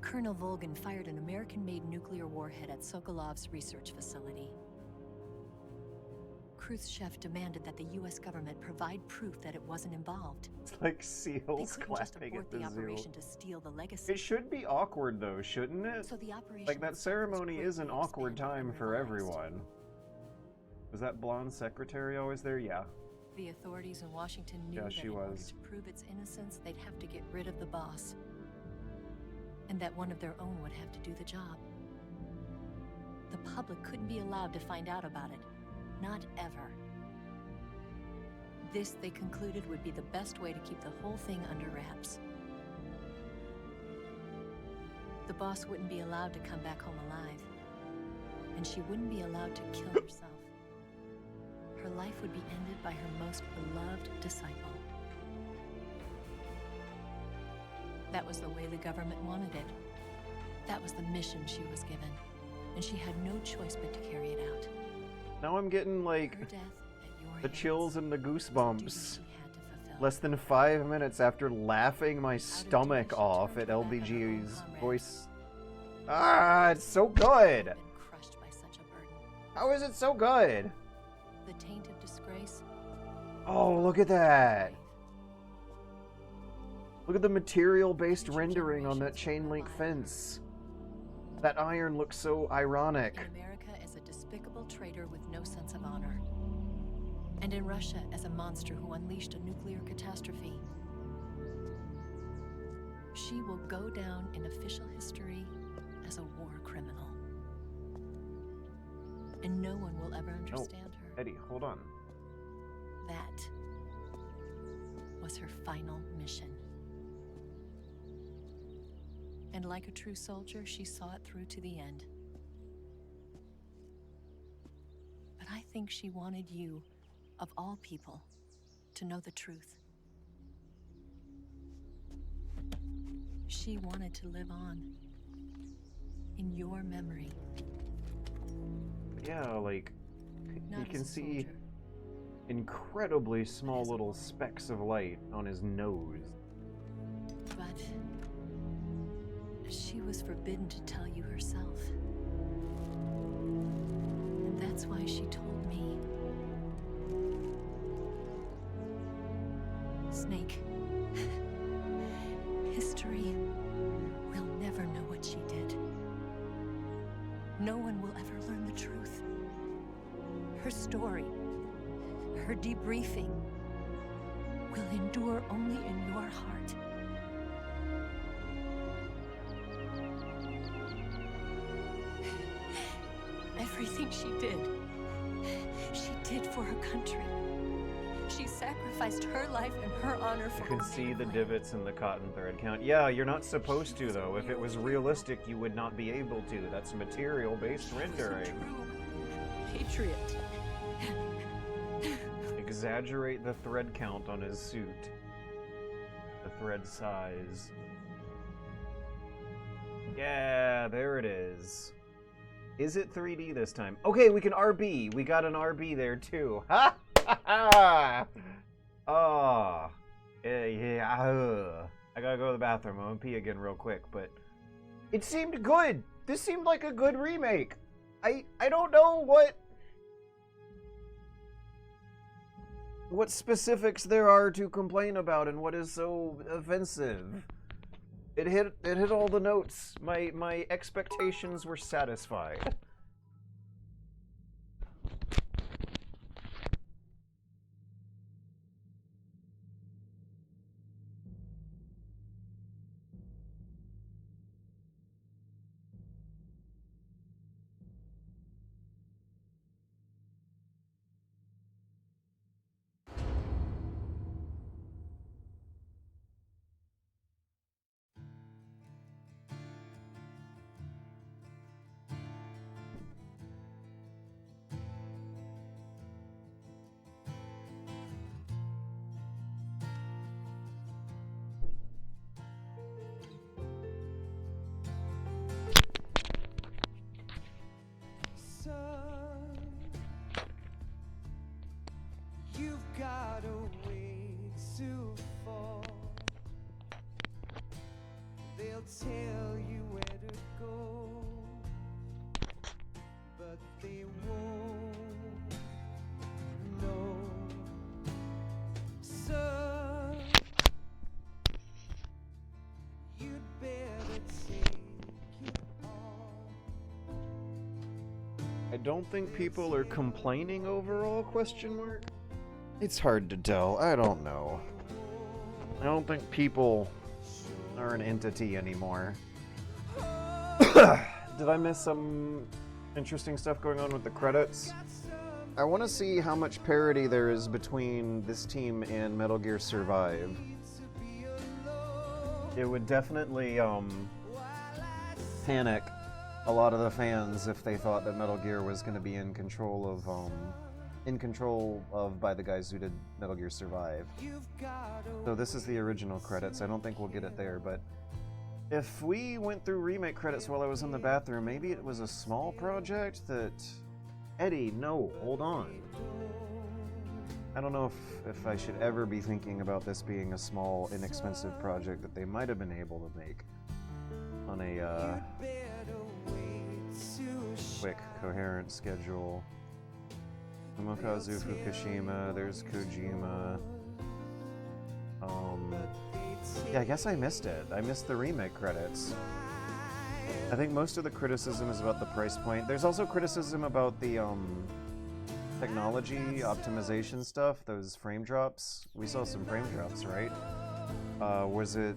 Colonel Volgin fired an American-made nuclear warhead at Sokolov's research facility. Khrushchev demanded that the U.S. government provide proof that it wasn't involved. It's like They seals couldn't just clapping abort at the the zoo. operation to steal the legacy. It should be awkward though, shouldn't it? So the operation Like that itself was ceremony is an greatly awkward expanded time and for revised. everyone. Was that blonde secretary always there? Yeah. The authorities in Washington knew Yeah, that she in order was. to prove its innocence, they'd have to get rid of the boss. And that one of their own would have to do the job. The public couldn't be allowed to find out about it. Not ever. This, they concluded, would be the best way to keep the whole thing under wraps. The boss wouldn't be allowed to come back home alive. And she wouldn't be allowed to kill herself. Her life would be ended by her most beloved disciple. That was the way the government wanted it. That was the mission she was given. And she had no choice but to carry it out. Now I'm getting like Her death at your the hands chills and the was a duty goosebumps. she had to fulfill. Less than 5 minutes after laughing my stomach duty, she off turned at her back on her own LBG's comrades. voice. Ah, it's so good! Been crushed by such a burden. How is it so good? The taint of disgrace. Oh, look at that! Look at the material-based rendering on that chain link fence. That iron looks so ironic. In America as a despicable traitor with no sense of honor. And in Russia as a monster who unleashed a nuclear catastrophe. She will go down in official history as a war criminal. And no one will ever understand her. Eddie, hold on. That was her final mission. And like a true soldier, she saw it through to the end. But I think she wanted you, of all people, to know the truth. She wanted to live on in your memory. Yeah, like, Not you as can a see soldier, incredibly small as a little woman. specks of light on his nose. but she was forbidden to tell you herself. And that's why she told me. Snake, history will never know what she did. No one will ever learn the truth. Her story, her debriefing, will endure only in your heart. Everything she did for her country. She sacrificed her life and her honor for You can her see native the land. divots in the cotton thread count. Yeah, you're not supposed to, though. If it was realistic, you would not be able to. That's material-based She was a rendering. true patriot. Exaggerate the thread count on his suit. The thread size. Yeah, there it is. Is it 3D this time? Okay, we can RB. We got an RB there, too. Ha! Ha! Ha! Oh. Yeah. I gotta go to the bathroom. I'm gonna pee again real quick, but it seemed good. This seemed like a good remake. I don't know what specifics there are to complain about and what is so offensive. It hit all the notes. My expectations were satisfied. They'll tell you where to go, but they won't know. So you'd better take it all. I don't think people are complaining overall, question mark? It's hard to tell. I don't know. I don't think people are an entity anymore. Did I miss some interesting stuff going on with the credits? I want to see how much parity there is between this team and Metal Gear Survive. It would definitely panic a lot of the fans if they thought that Metal Gear was going to be in control of by the guys who did Metal Gear Survive. So this is the original credits. I don't think we'll get it there, but if we went through remake credits while I was in the bathroom, maybe it was a small project that... Eddie, no, hold on. I don't know if I should ever be thinking about this being a small, inexpensive project that they might have been able to make on a quick, coherent schedule. Tomokazu Fukushima, there's Kojima. Yeah, I guess I missed it. I missed the remake credits. I think most of the criticism is about the price point. There's also criticism about the technology optimization stuff, those frame drops. We saw some frame drops, right? Was it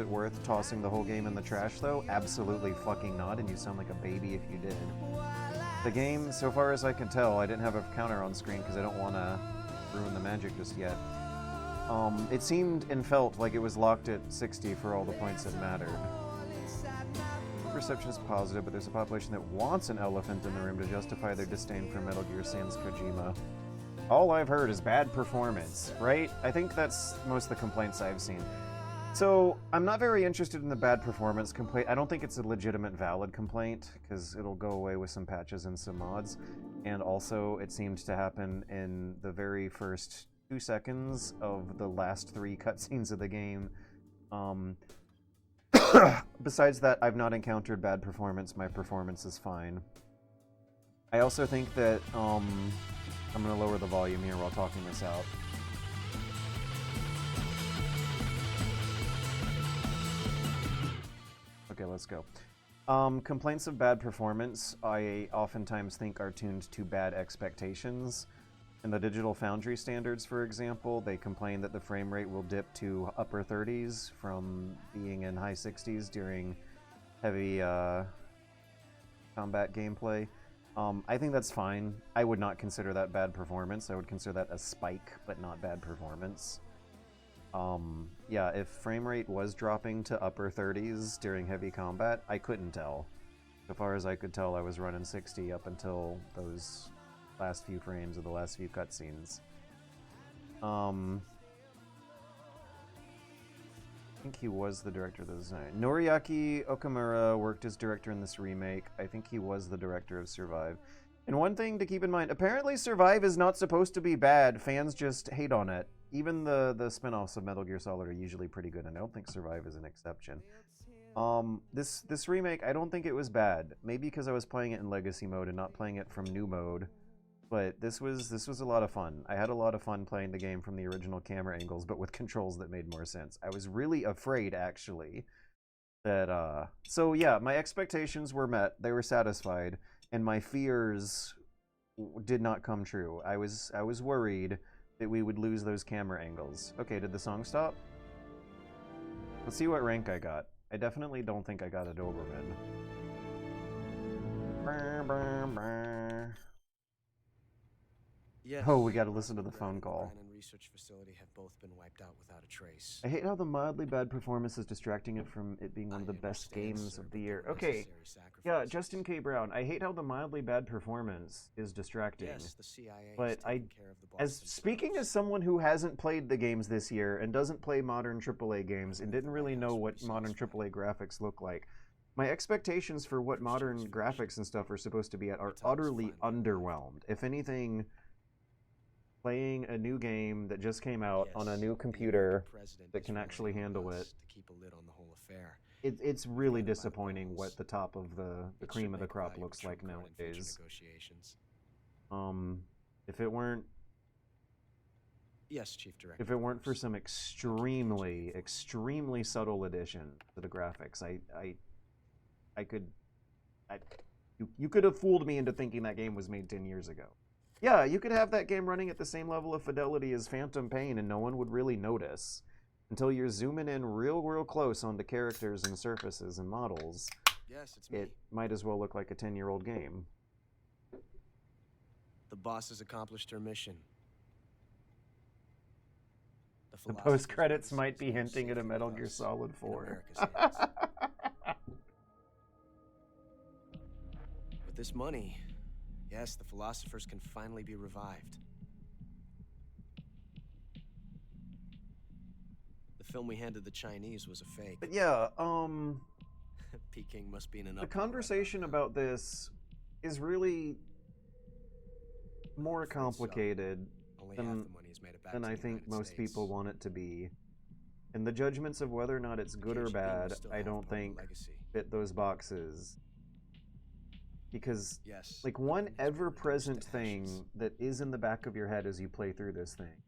worth tossing the whole game in the trash though? Absolutely fucking not, and you sound like a baby if you did. The game, so far as I can tell, I didn't have a counter on screen because I don't want to ruin the magic just yet. It seemed and felt like it was locked at 60 for all the points that mattered. Perception is positive, but there's a population that wants an elephant in the room to justify their disdain for Metal Gear sans Kojima. All I've heard is bad performance, right? I think that's most of the complaints I've seen. So, I'm not very interested in the bad performance complaint. I don't think it's a legitimate, valid complaint, because it'll go away with some patches and some mods. And also, it seemed to happen in the very first 2 seconds of the last 3 cutscenes of the game. Besides that, I've not encountered bad performance. My performance is fine. I also think that, I'm going to lower the volume here while talking this out. Okay, let's go. Complaints of bad performance, I oftentimes think are tuned to bad expectations. In the Digital Foundry standards, for example, they complain that the frame rate will dip to upper 30s from being in high 60s during heavy combat gameplay. I think that's fine. I would not consider that bad performance. I would consider that a spike, but not bad performance. Yeah, if frame rate was dropping to upper 30s during heavy combat, I couldn't tell. So far as I could tell, I was running 60 up until those last few frames of the last few cutscenes. I think he was the director of the design. Noriaki Okamura worked as director in this remake. I think he was the director of Survive. And one thing to keep in mind, apparently Survive is not supposed to be bad. Fans just hate on it. Even the spin-offs of Metal Gear Solid are usually pretty good, and I don't think Survive is an exception. This remake, I don't think it was bad. Maybe because I was playing it in Legacy mode and not playing it from new mode. But this was a lot of fun. I had a lot of fun playing the game from the original camera angles, but with controls that made more sense. I was really afraid, actually, that, so yeah, my expectations were met. They were satisfied, and my fears did not come true. I was worried that we would lose those camera angles. Okay, did the song stop? Let's see what rank I got. I definitely don't think I got a Doberman. Brr, brr, brr. Yes, Oh, we gotta listen to the phone call. and research facility have both been wiped out without a trace. I hate how the mildly bad performance is distracting it from it being one of the best games of the year. Okay, yeah, Justin K. Brown. I hate how the mildly bad performance is distracting. Yes, the CIA but has taken care of the as Boston speaking as someone who hasn't played the games this year and doesn't play modern AAA games and didn't really know what modern AAA graphics look like, my expectations for what modern graphics and stuff are supposed to be at are utterly underwhelmed. If anything, playing a new game that just came out on a new computer that can actually handle it, to keep a lid on the whole affair. it's really disappointing what the top of the cream of the crop looks like nowadays. If it weren't Yes, Chief Director. if it weren't for some extremely subtle addition to the graphics, you could have fooled me into thinking that game was made 10 years ago. Yeah, you could have that game running at the same level of fidelity as Phantom Pain and no one would really notice until you're zooming in real close onto characters and surfaces and models. Yes, it's me. It might as well look like a 10-year-old game. The boss has accomplished her mission. The post-credits might be hinting at a Metal Gear Solid 4. With this money, yes, the philosophers can finally be revived. The film we handed the Chinese was a fake. But yeah, Peking must be in an the conversation about this is really more complicated than I think most people want it to be. And the judgments of whether or not it's good or bad, I don't think fit those boxes. Because, like, one ever-present thing that is in the back of your head as you play through this thing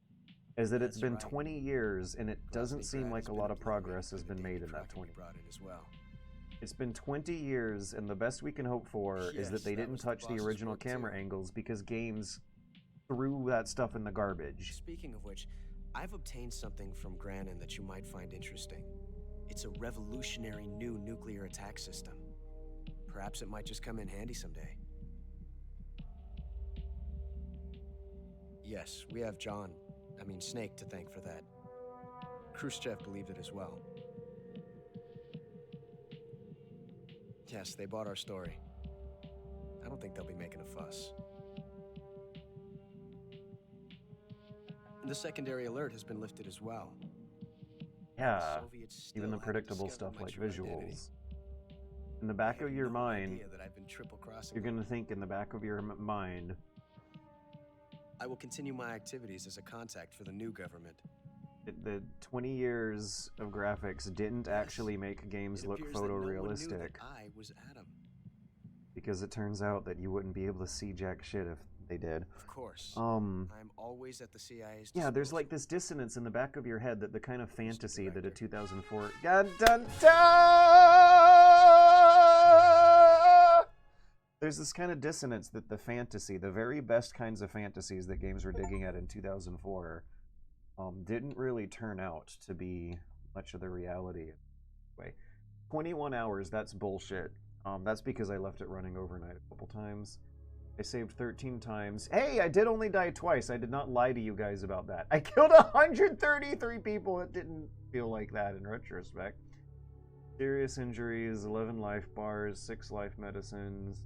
is that it's been 20 years and it doesn't seem like a lot of progress has been made in that 20 years. It's been 20 years, and the best we can hope for is that they didn't touch the original camera angles because games threw that stuff in the garbage. Speaking of which, I've obtained something from Granin that you might find interesting. It's a revolutionary new nuclear attack system. Perhaps it might just come in handy someday. Yes, we have Snake to thank for that. Khrushchev believed it as well. Yes, they bought our story. I don't think they'll be making a fuss. The secondary alert has been lifted as well. Yeah, even the predictable stuff like visuals. In the back of your mind, you're going to think in the back of your mind, I will continue my activities as a contact for the new government. The 20 years of graphics didn't actually make games look photorealistic. I was Adam. Because it turns out that you wouldn't be able to see jack shit if they did. Of course. I'm always at the CIA's disposal. Yeah, there's like this dissonance in the back of your head that the kind of fantasy that a 2004 dun, dun, dun! There's this kind of dissonance that the fantasy, the very best kinds of fantasies that games were digging at in 2004, didn't really turn out to be much of the reality. Anyway, 21 hours, that's bullshit. That's because I left it running overnight a couple times. I saved 13 times. Hey, I did only die twice. I did not lie to you guys about that. I killed 133 people. It didn't feel like that in retrospect. Serious injuries, 11 life bars, 6 life medicines.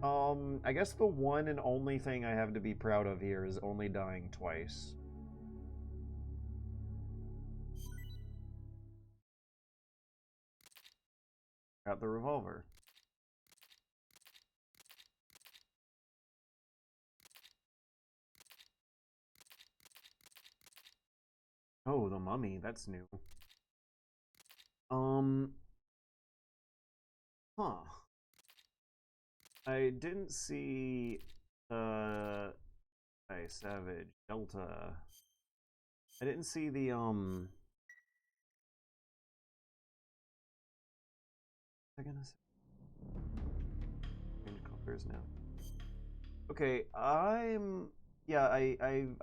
I guess the one and only thing I have to be proud of here is only dying twice. Got the revolver. Oh, the mummy, that's new. Huh. I didn't see Savage Delta. I didn't see the I'm gonna say colors now. Okay, I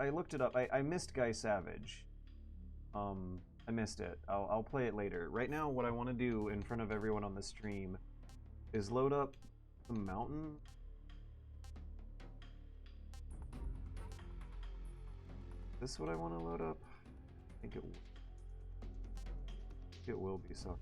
looked it up. I missed Guy Savage. I missed it. I'll play it later. Right now, what I want to do in front of everyone on the stream is load up the mountain. Is this what I want to load up? I think it will be so.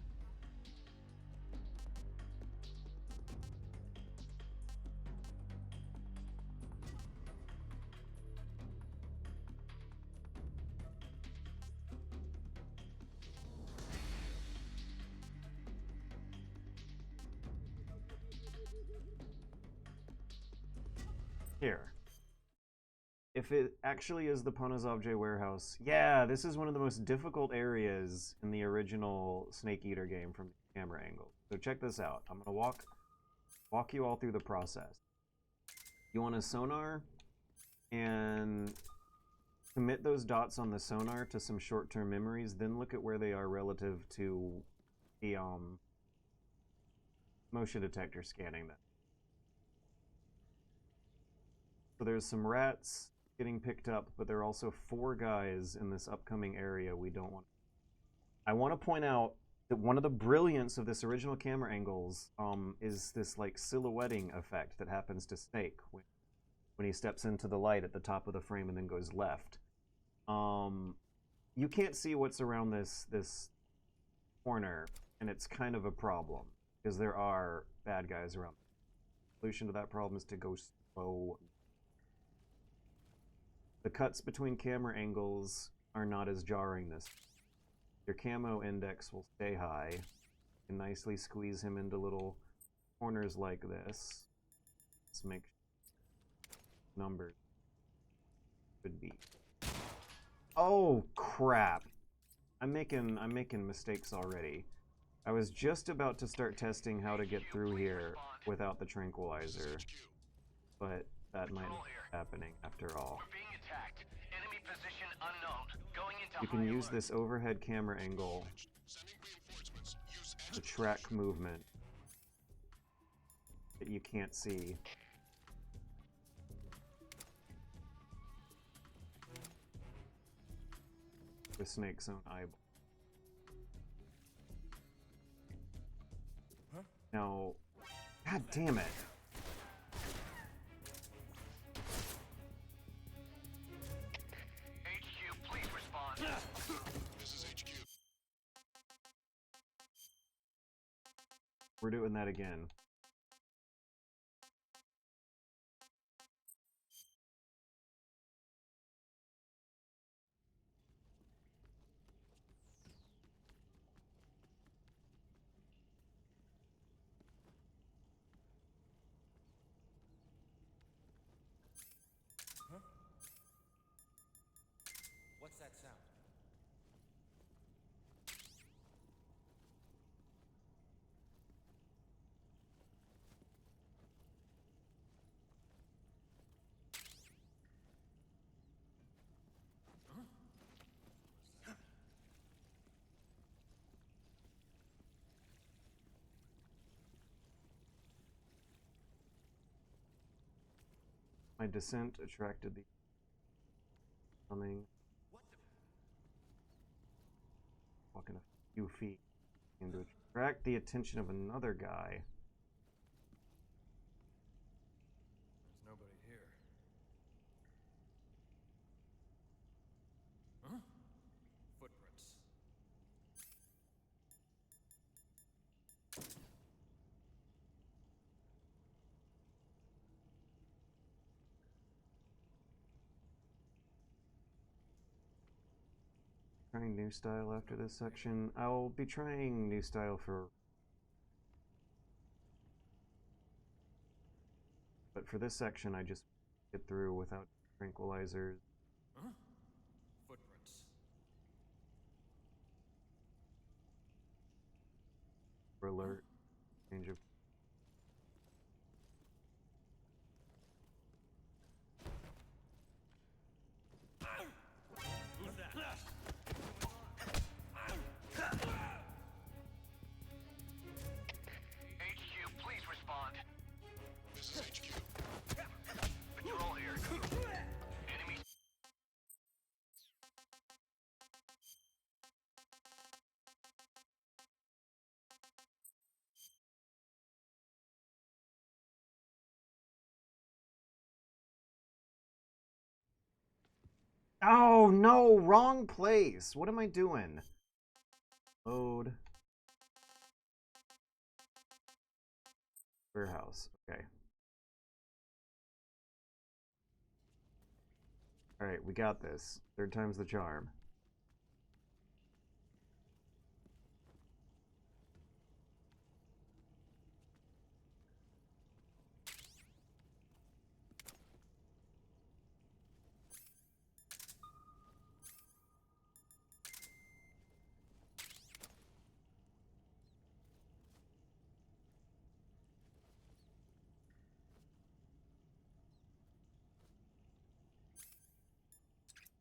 Here. if it actually is the Ponazovje warehouse, yeah, this is one of the most difficult areas in the original Snake Eater game from the camera angle. So check this out. I'm gonna walk you all through the process. You want a sonar and commit those dots on the sonar to some short-term memories, then look at where they are relative to the motion detector scanning them. So there's some rats getting picked up, but there are also 4 guys in this upcoming area we don't want. I want to point out that one of the brilliance of this original camera angles is this like silhouetting effect that happens to Snake when he steps into the light at the top of the frame and then goes left. You can't see what's around this corner, and it's kind of a problem because there are bad guys around. The solution to that problem is to go slow. The cuts between camera angles are not as jarring this. Your camo index will stay high. You can nicely squeeze him into little corners like this. Let's make numbers could be. Oh crap! I'm making mistakes already. I was just about to start testing how to get through here without the tranquilizer, but that might not be happening after all. You can use this overhead camera angle to track movement that you can't see. The Snake's own eyeball. Huh? Now, god damn it. HQ, please respond. This is HQ. We're doing that again. Huh? What's that sound? My descent attracted the coming. Walking a few feet and to attract the attention of another guy. There's nobody here. Huh? Footprints. Trying new style after this section. I'll be trying new style but for this section I just get through without tranquilizers. Huh? Footprints. For alert. Change of HQ, please respond. This is HQ. Patrol here. Enemy. Oh no, wrong place. What am I doing? Load. Warehouse. Okay. Alright, we got this. Third time's the charm.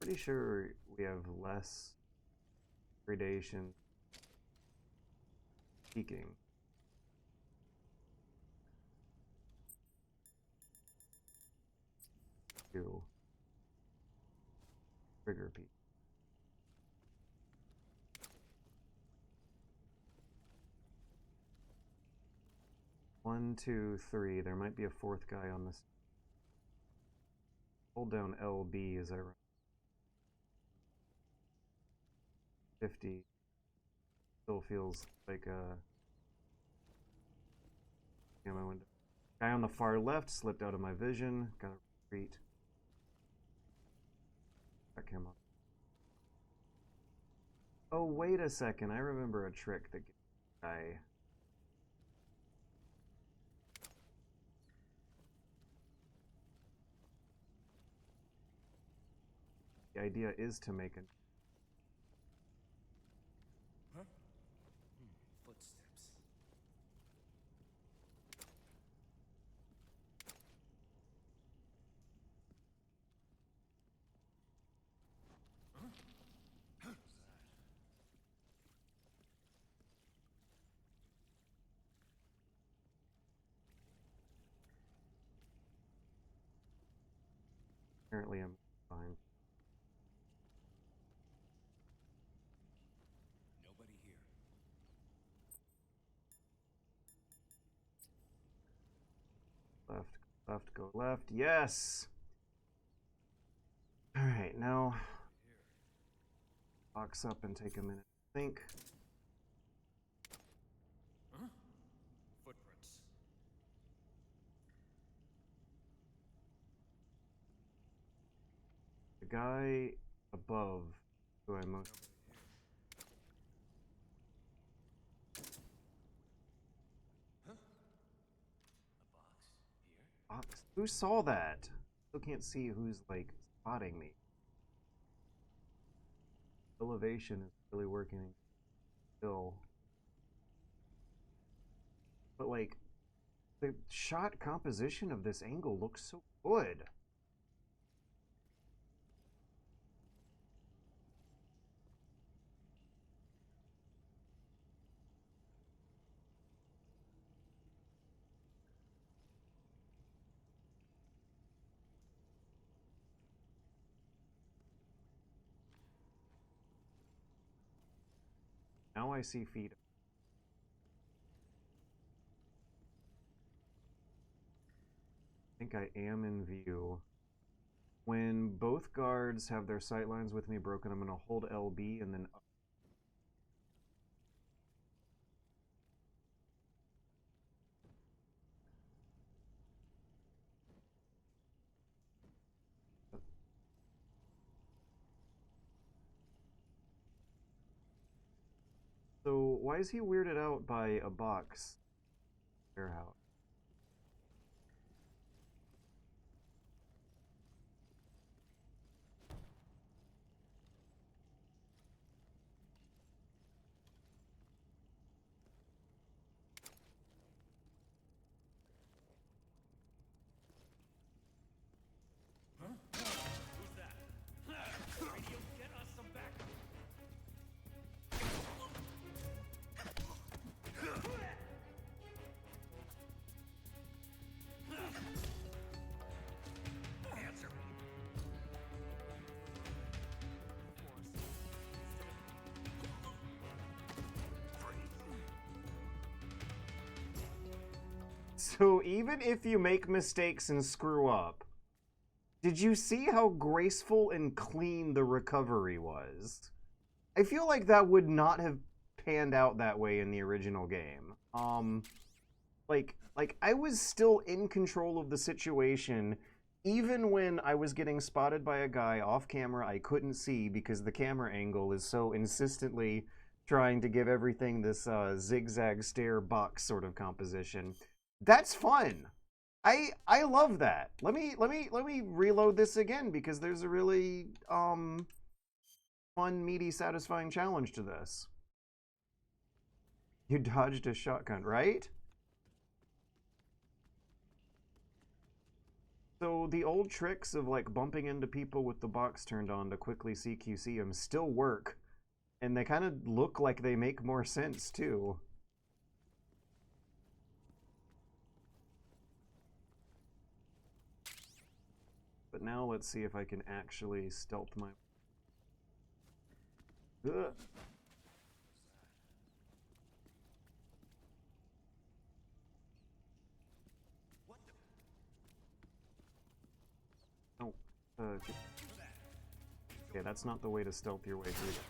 Pretty sure we have less gradation peaking. To trigger peak. 1, 2, 3. There might be a fourth guy on this. Hold down LB as I run. 50. Still feels like a ammo window. Guy on the far left slipped out of my vision. Gotta retreat. Back him up. Oh, wait a second. I remember a trick that gets the guy. The idea is to make a Footsteps. Apparently I'm fine. Nobody here. Left, left, go left. Yes! Alright, now box up and take a minute to think. Huh? Footprints. The guy above who I most box. Who saw that? Still can't see who's like spotting me. Elevation is really working still. But like the shot composition of this angle looks so good. Now I see feet. I think I am in view. When both guards have their sight lines with me broken, I'm going to hold LB and then up. So why is he weirded out by a box warehouse? Who's that? Radio, get us some backup. Answer me. So even if you make mistakes and screw up, did you see how graceful and clean the recovery was? I feel like that would not have panned out that way in the original game. Like I was still in control of the situation even when I was getting spotted by a guy off camera I couldn't see because the camera angle is so insistently trying to give everything this zigzag stare box sort of composition. That's fun. I love that. Let me reload this again because there's a really fun, meaty, satisfying challenge to this. You dodged a shotgun, right? So the old tricks of like bumping into people with the box turned on to quickly CQC them still work, and they kind of look like they make more sense too. But now let's see if I can actually stealth my... Ugh. Oh, okay, that's not the way to stealth your way through that.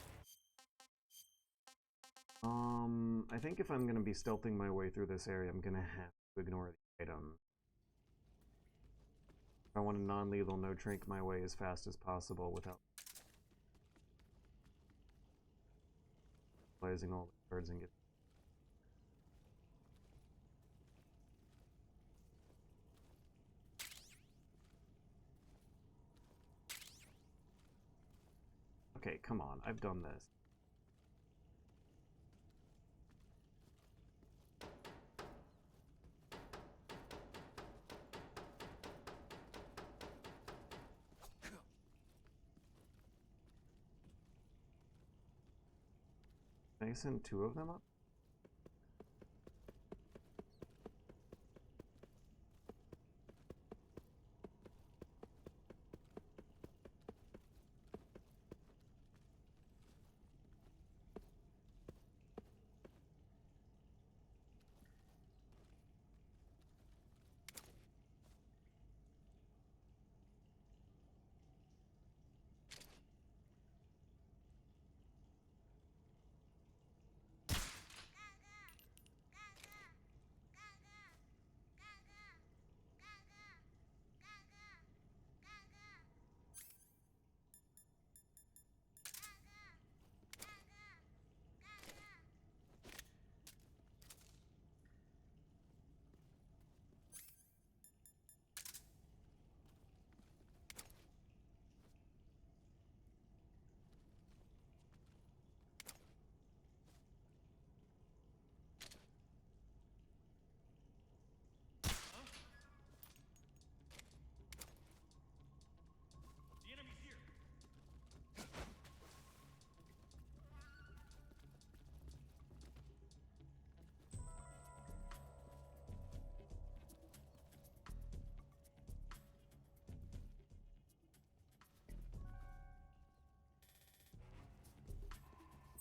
I think if I'm gonna be stealthing my way through this area, I'm gonna have to ignore the item. I want to non-lethal no-trink my way as fast as possible without utilizing all the cards and get... Okay, come on, I've done this. Can I send 2 of them up?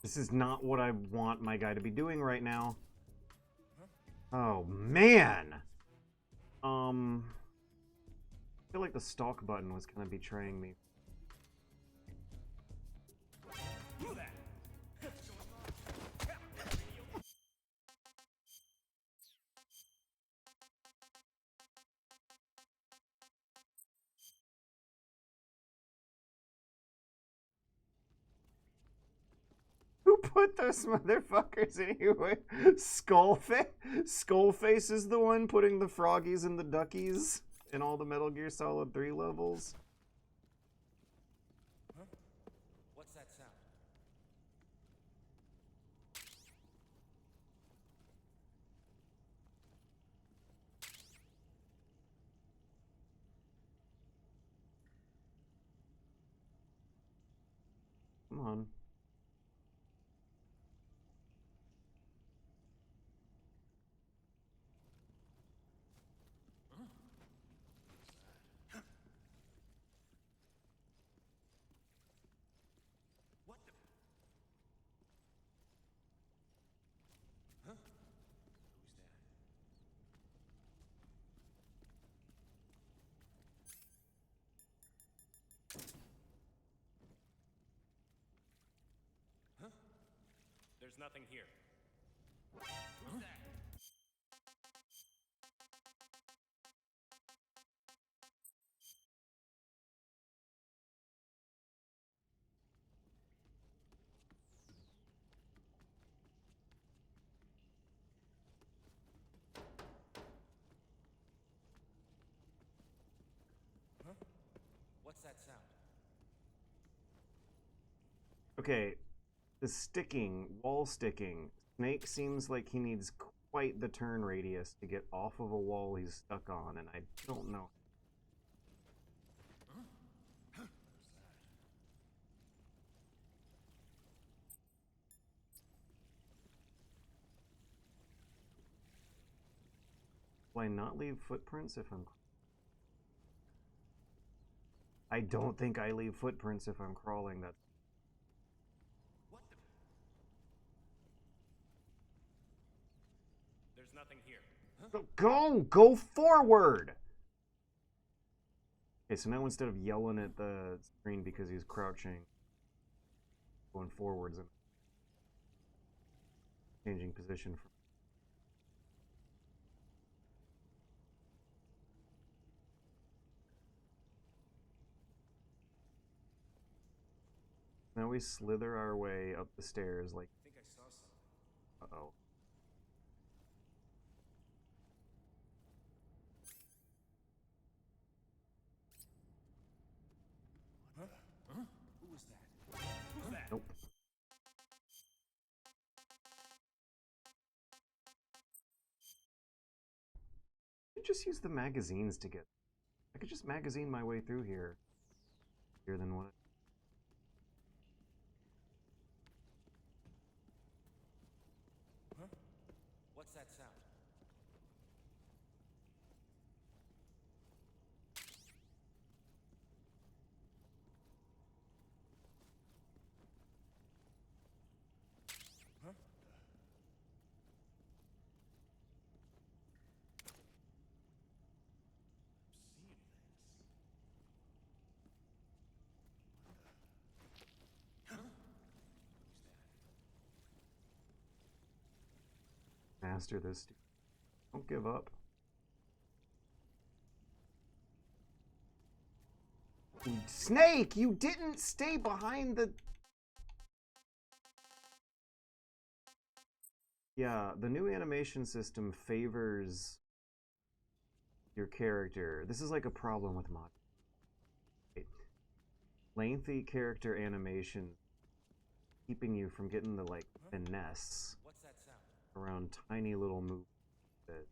This is not what I want my guy to be doing right now. Oh, man! I feel like the stalk button was kind of betraying me. Who put those motherfuckers anyway? Skullface? Skullface is the one putting the froggies and the duckies in all the Metal Gear Solid 3 levels? Huh? What's that sound? Come on. What the? Huh? Who's that? Huh? There's nothing here. Who's that? Huh? What's that sound? Okay, the sticking, wall sticking. Snake seems like he needs quite the turn radius to get off of a wall he's stuck on, and I don't know. Will I not leave footprints if I'm... I don't think I leave footprints if I'm crawling. That's... What the? There's nothing here. Huh? Go forward! Okay, so now instead of yelling at the screen because he's crouching, going forwards and changing position from... Now we slither our way up the stairs like... I think I saw something. Uh-oh. Huh? Huh? Who was that? Who's that? Nope. I could just use the magazines to get... I could just magazine my way through here. Here than what? Huh? What's that sound? Huh? Master this. Don't give up. Snake, you didn't stay behind the... Yeah, the new animation system favors your character. This is like a problem with mod. Lengthy character animation keeping you from getting the like finesse What's that sound? around tiny little moves that...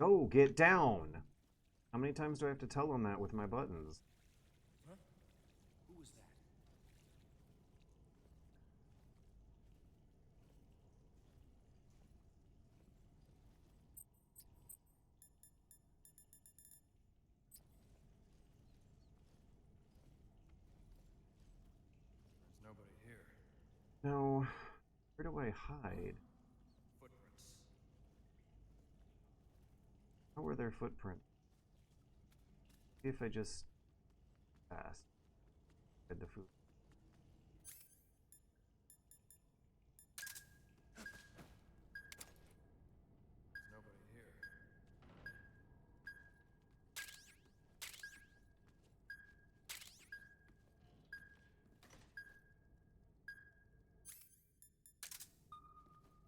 Oh, get down! How many times do I have to tell them that with my buttons? Huh? Who was that? There's nobody here. No. Where do I hide? Footprints. How were their footprints? See if I just pass. Hide the food. There's nobody here.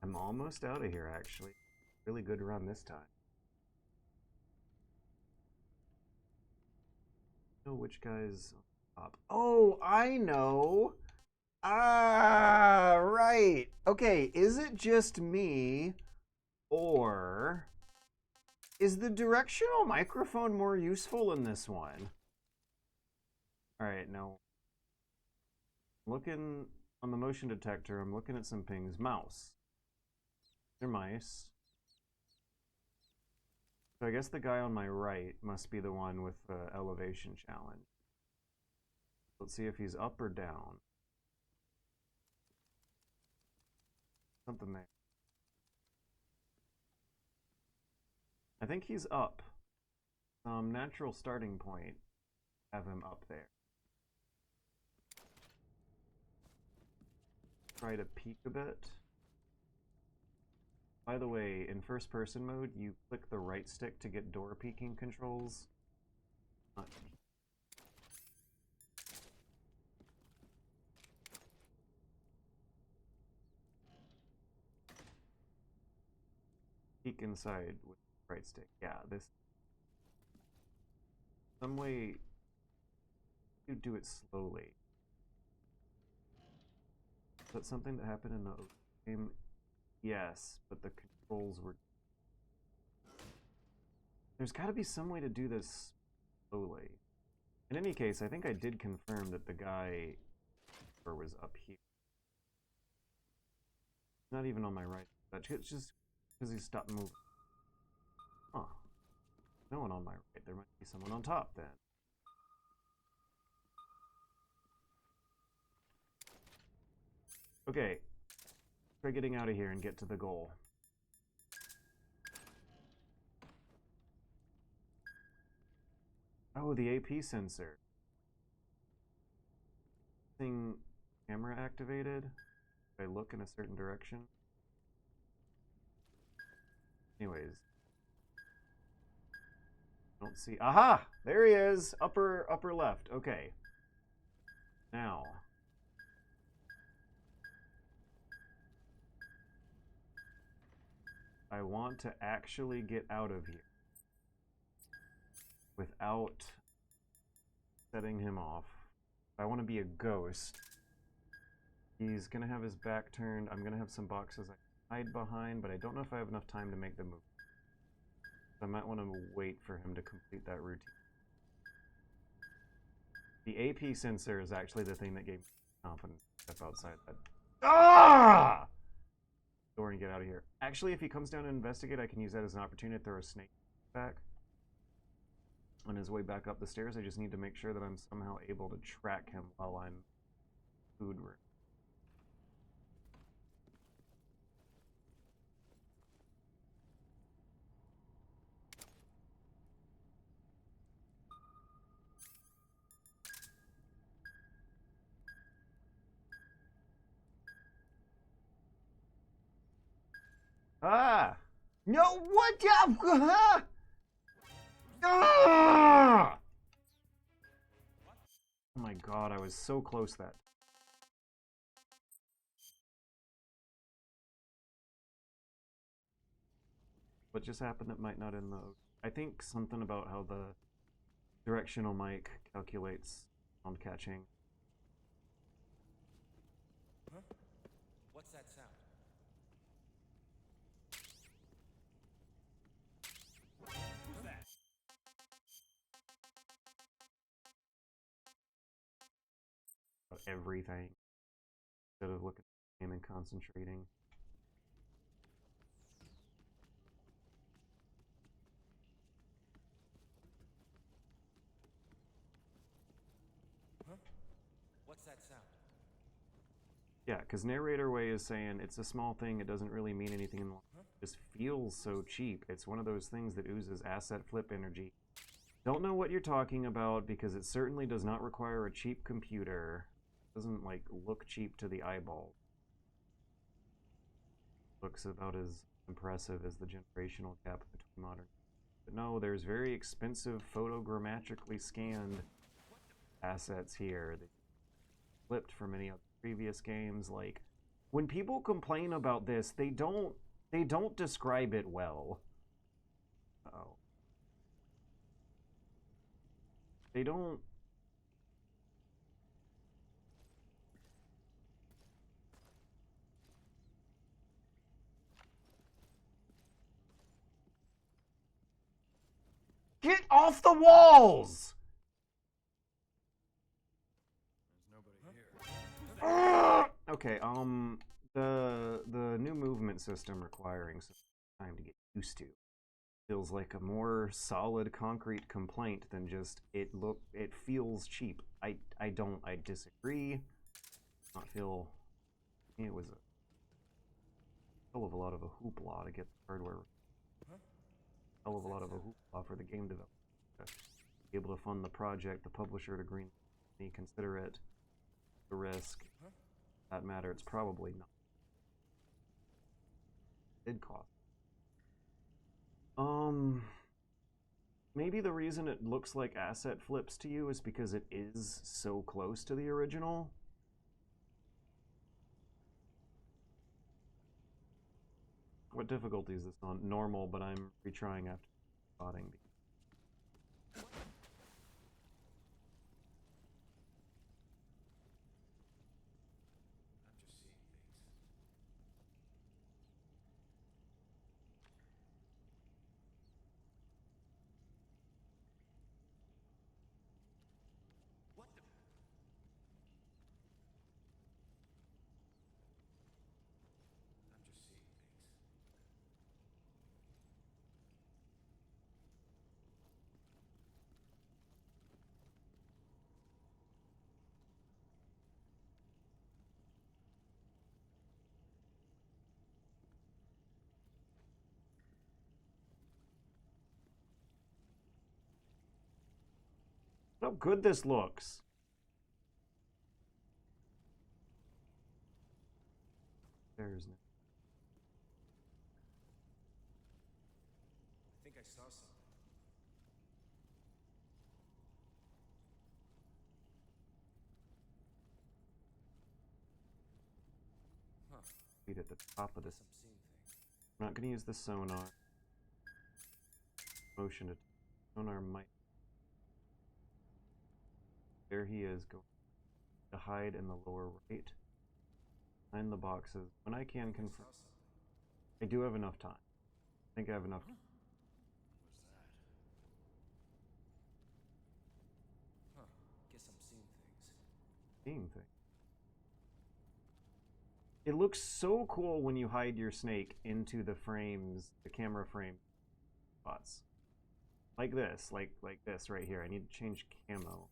I'm almost out of here, actually. Really good run this time. Know which guy's up. Oh, I know. Ah, right. Okay, is it just me, or is the directional microphone more useful in this one? All right, now looking on the motion detector, I'm looking at some pings. Mouse. They're mice. So I guess the guy on my right must be the one with the elevation challenge. Let's see if he's up or down. Something there. I think he's up. Natural starting point. Have him up there. Try to peek a bit. By the way, in first person mode, you click the right stick to get door peeking controls. Peek inside with the right stick. Yeah, this... Some way you do it slowly. Is that something that happened in the game? Yes, but the controls were... There's got to be some way to do this slowly. In any case, I think I did confirm that the guy was up here. Not even on my right. It's just because he stopped moving. Huh. No one on my right. There might be someone on top then. Okay. Try getting out of here and get to the goal. Oh, the AP sensor. Thing camera activated. If I look in a certain direction. Anyways. Don't see. Aha! There he is! Upper left. Okay. Now. I want to actually get out of here. Without setting him off. I want to be a ghost. He's gonna have his back turned. I'm gonna have some boxes I hide behind, but I don't know if I have enough time to make the move. I might want to wait for him to complete that routine. The AP sensor is actually the thing that gave me confidence to step outside that. Ah! Door and get out of here. Actually, if he comes down and investigate, I can use that as an opportunity to throw a snake back. On his way back up the stairs, I just need to make sure that I'm somehow able to track him while I'm food room. Ah! No, what? Ah! Ah! Oh my god, I was so close that. What just happened that might not end the... I think something about how the directional mic calculates sound catching. Huh? What's that sound? Who's that? Everything. Instead of looking at the game and concentrating. Huh? What's that sound? Yeah, because Narrator Way is saying it's a small thing, it doesn't really mean anything in the long run. It just feels so cheap. It's one of those things that oozes asset flip energy. Don't know what you're talking about because it certainly does not require a cheap computer. It doesn't like look cheap to the eyeball. Looks about as impressive as the generational gap between modern. But no, there's very expensive photogrammetrically scanned assets here that flipped from any other previous games. Like when people complain about this, they don't describe it well. Oh. They don't. Get off the walls! Okay, the new movement system requiring some time to get used to feels like a more solid concrete complaint than just it feels cheap. I disagree. Not feel it was a hell of a lot of a hoopla to get the hardware. Hell of a lot of a hoopla for the game developer to be able to fund the project, the publisher to green consider it the risk. That matter, it's probably not. It did cost. Maybe the reason it looks like asset flips to you is because it is so close to the original. What difficulty is this on? Normal, but I'm retrying after spotting. How good this looks. There's no. I think I saw something. Huh. Feet at the top of this. I'm seeing things. I'm not going to use the sonar. Motion to sonar might. There he is, going to hide in the lower right. Behind the boxes. When I can confirm. I do have enough time. I think I have enough. Huh. Guess I'm seeing things. Seeing things. It looks so cool when you hide your snake into the frames, the camera frame spots. Like this, like this right here. I need to change camo.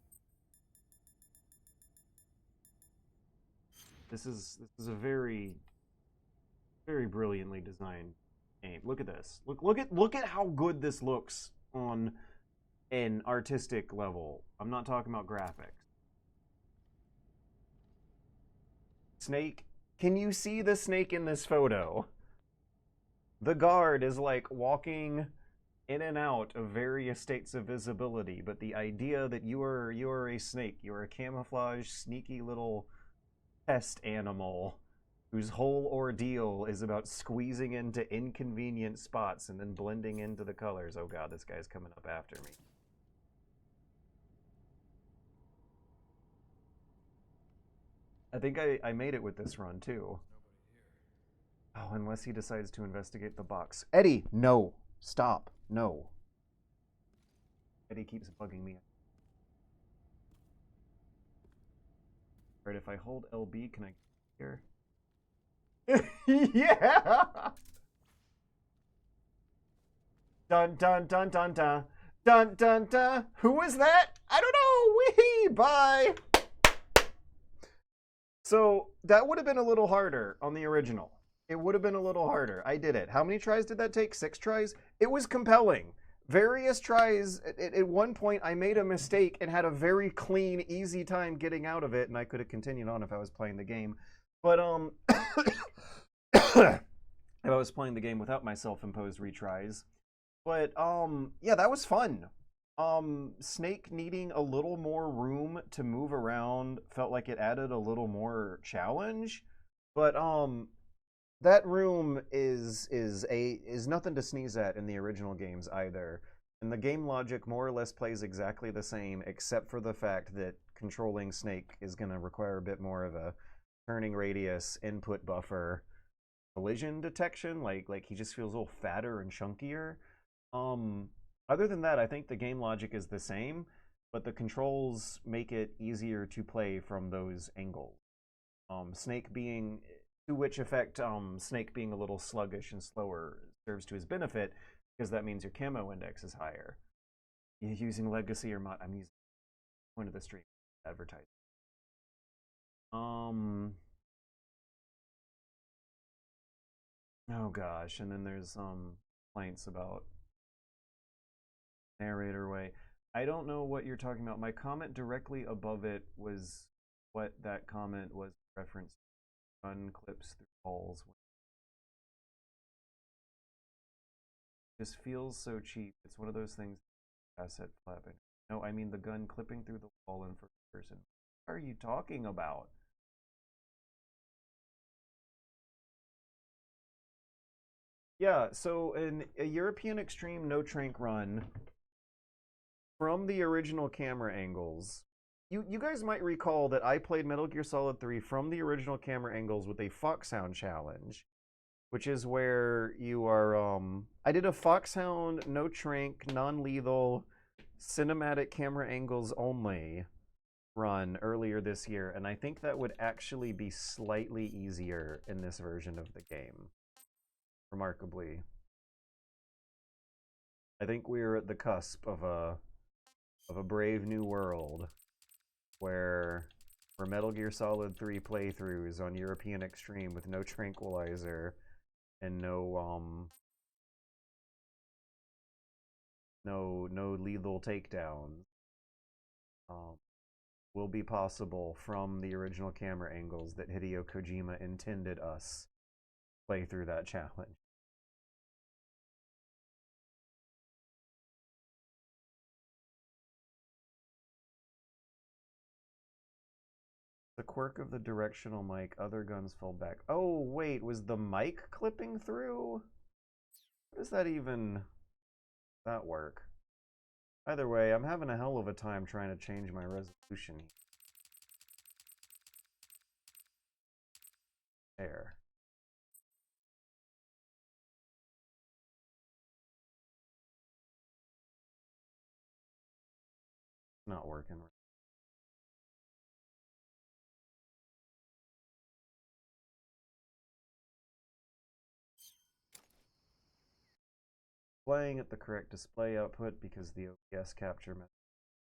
This is a very brilliantly designed game. Look at this. Look at how good this looks on an artistic level. I'm not talking about graphics. Snake. Can you see the snake in this photo? The guard is like walking in and out of various states of visibility, but the idea that you are a snake, you're a camouflage, sneaky little pest animal whose whole ordeal is about squeezing into inconvenient spots and then blending into the colors. Oh god, this guy's coming up after me. I think I made it with this run too. Oh, unless he decides to investigate the box. Eddie, no. Stop. No. Eddie keeps bugging me. Right, if I hold LB, can I get here? Yeah! Dun dun dun dun dun. Dun dun dun. Who was that? I don't know. Wee! Bye! So, that would have been a little harder on the original. It would have been a little harder. I did it. How many tries did that take? 6 tries? It was compelling. Various tries. At one point, I made a mistake and had a very clean, easy time getting out of it, and I could have continued on if I was playing the game. But, if I was playing the game without my self-imposed retries. But, yeah, that was fun. Snake needing a little more room to move around felt like it added a little more challenge. But, that room is nothing to sneeze at in the original games either. And the game logic more or less plays exactly the same, except for the fact that controlling Snake is going to require a bit more of a turning radius, input buffer, collision detection. Like he just feels a little fatter and chunkier. Other than that, I think the game logic is the same, but the controls make it easier to play from those angles. Snake being... To which effect, Snake being a little sluggish and slower serves to his benefit, because that means your camo index is higher. You're using Legacy or Mod. I'm using point of the stream advertising. Oh gosh, and then there's complaints about narrator way. I don't know what you're talking about. My comment directly above it was what that comment was referenced. Gun clips through walls. Just feels so cheap. It's one of those things. Asset flapping. No, I mean the gun clipping through the wall in first person. What are you talking about? Yeah, so in a European Extreme no trank run from the original camera angles. You guys might recall that I played Metal Gear Solid 3 from the original camera angles with a Foxhound challenge, which is where you are, I did a Foxhound, no trank, non-lethal, cinematic camera angles only run earlier this year, and I think that would actually be slightly easier in this version of the game, remarkably. I think we're at the cusp of a brave new world. Where for Metal Gear Solid 3 playthroughs on European Extreme with no tranquilizer and no lethal takedowns, will be possible from the original camera angles that Hideo Kojima intended us play through that challenge. The quirk of the directional mic, other guns fall back. Oh, wait, was the mic clipping through? How does that even... that work? Either way, I'm having a hell of a time trying to change my resolution. There. Not working. Playing at the correct display output because the OBS capture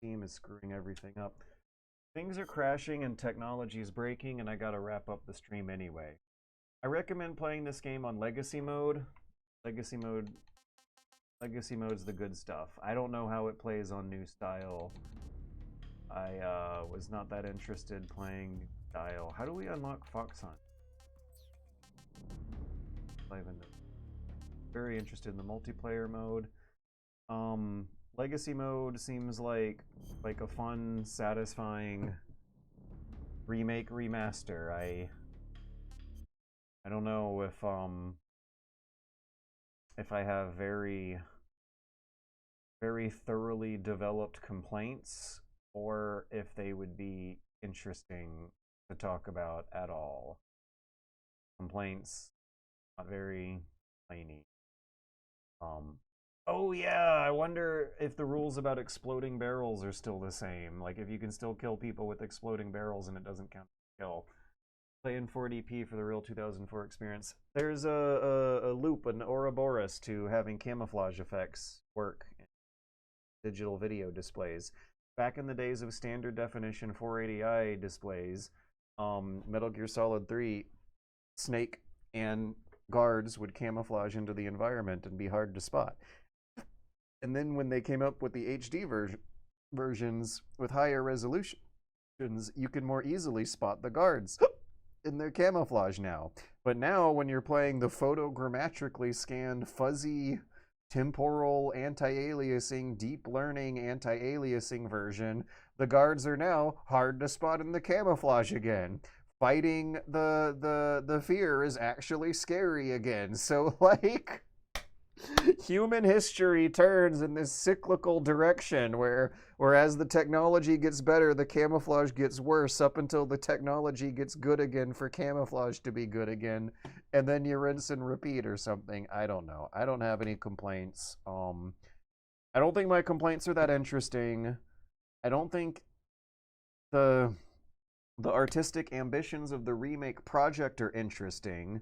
team is screwing everything up. Things are crashing and technology is breaking, and I gotta wrap up the stream anyway. I recommend playing this game on Legacy mode. Legacy mode's the good stuff. I don't know how it plays on New Style. I was not that interested playing New Style. How do we unlock Fox Hunt? Very interested in the multiplayer mode. Legacy mode seems like a fun, satisfying remake remaster. I don't know if I have very thoroughly developed complaints or if they would be interesting to talk about at all. Complaints, not very plainy. Oh yeah, I wonder if the rules about exploding barrels are still the same. Like if you can still kill people with exploding barrels and it doesn't count as a kill. Play in 4DP for the real 2004 experience. There's a loop, an Ouroboros to having camouflage effects work in digital video displays. Back in the days of standard definition 480i displays, Metal Gear Solid 3, Snake and guards would camouflage into the environment and be hard to spot. And then when they came up with the HD versions with higher resolutions, you can more easily spot the guards in their camouflage now. But now when you're playing the photogrammetrically scanned fuzzy temporal anti-aliasing deep learning anti-aliasing version, the guards are now hard to spot in the camouflage again. Fighting the fear is actually scary again. So like human history turns in this cyclical direction where as the technology gets better, the camouflage gets worse up until the technology gets good again for camouflage to be good again, and then you rinse and repeat or something. I don't know. I don't have any complaints. I don't think my complaints are that interesting. I don't think the artistic ambitions of the remake project are interesting.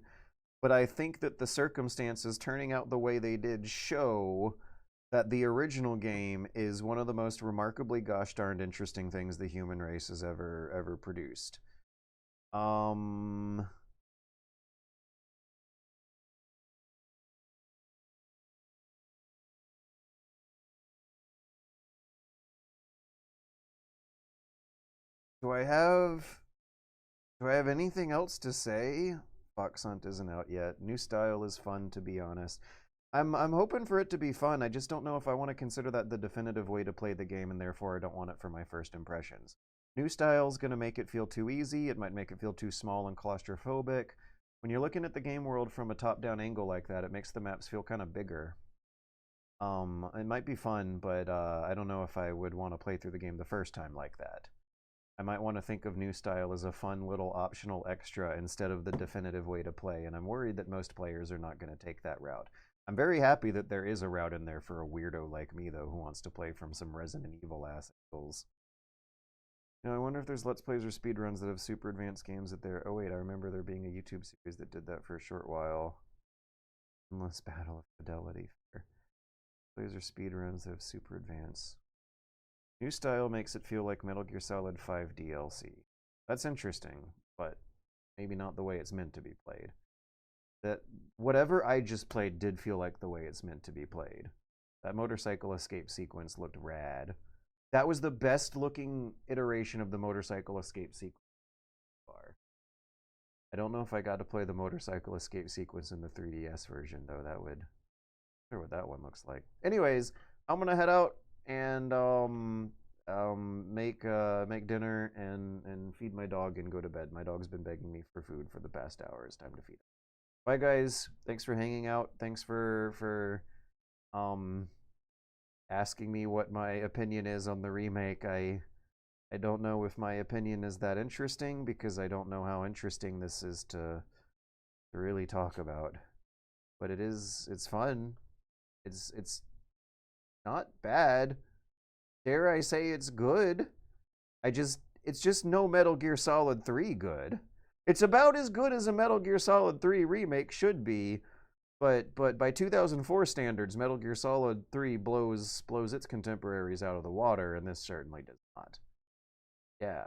But I think that the circumstances turning out the way they did show that the original game is one of the most remarkably gosh darned interesting things the human race has ever produced. Do I have anything else to say? Fox Hunt isn't out yet. New Style is fun, to be honest. I'm hoping for it to be fun. I just don't know if I want to consider that the definitive way to play the game, and therefore I don't want it for my first impressions. New Style's going to make it feel too easy. It might make it feel too small and claustrophobic. When you're looking at the game world from a top-down angle like that, it makes the maps feel kind of bigger. It might be fun, but I don't know if I would want to play through the game the first time like that. I might want to think of New Style as a fun little optional extra instead of the definitive way to play, and I'm worried that most players are not going to take that route. I'm very happy that there is a route in there for a weirdo like me, though, who wants to play from some Resident Evil-ass angles. You know, I wonder if there's Let's Plays or speedruns that have super advanced games that they're... Oh wait, I remember there being a YouTube series that did that for a short while. Endless Battle of Fidelity. Plays or speedruns that have super advanced... New Style makes it feel like Metal Gear Solid 5 DLC. That's interesting, but maybe not the way it's meant to be played. That whatever I just played did feel like the way it's meant to be played. That motorcycle escape sequence looked rad. That was the best looking iteration of the motorcycle escape sequence so far. I don't know if I got to play the motorcycle escape sequence in the 3DS version though. That would, I wonder what that one looks like. Anyways, I'm gonna head out and make dinner and feed my dog and go to bed. My dog's been begging me for food for the past hour. It's time to feed him. Bye guys. Thanks for hanging out. Thanks for asking me what my opinion is on the remake. I don't know if my opinion is that interesting because I don't know how interesting this is to really talk about. But it's fun. It's not bad. Dare I say it's good. It's just no Metal Gear Solid 3 good. It's about as good as a Metal Gear Solid 3 remake should be, but by 2004 standards, Metal Gear Solid 3 blows its contemporaries out of the water, and this certainly does not. Yeah.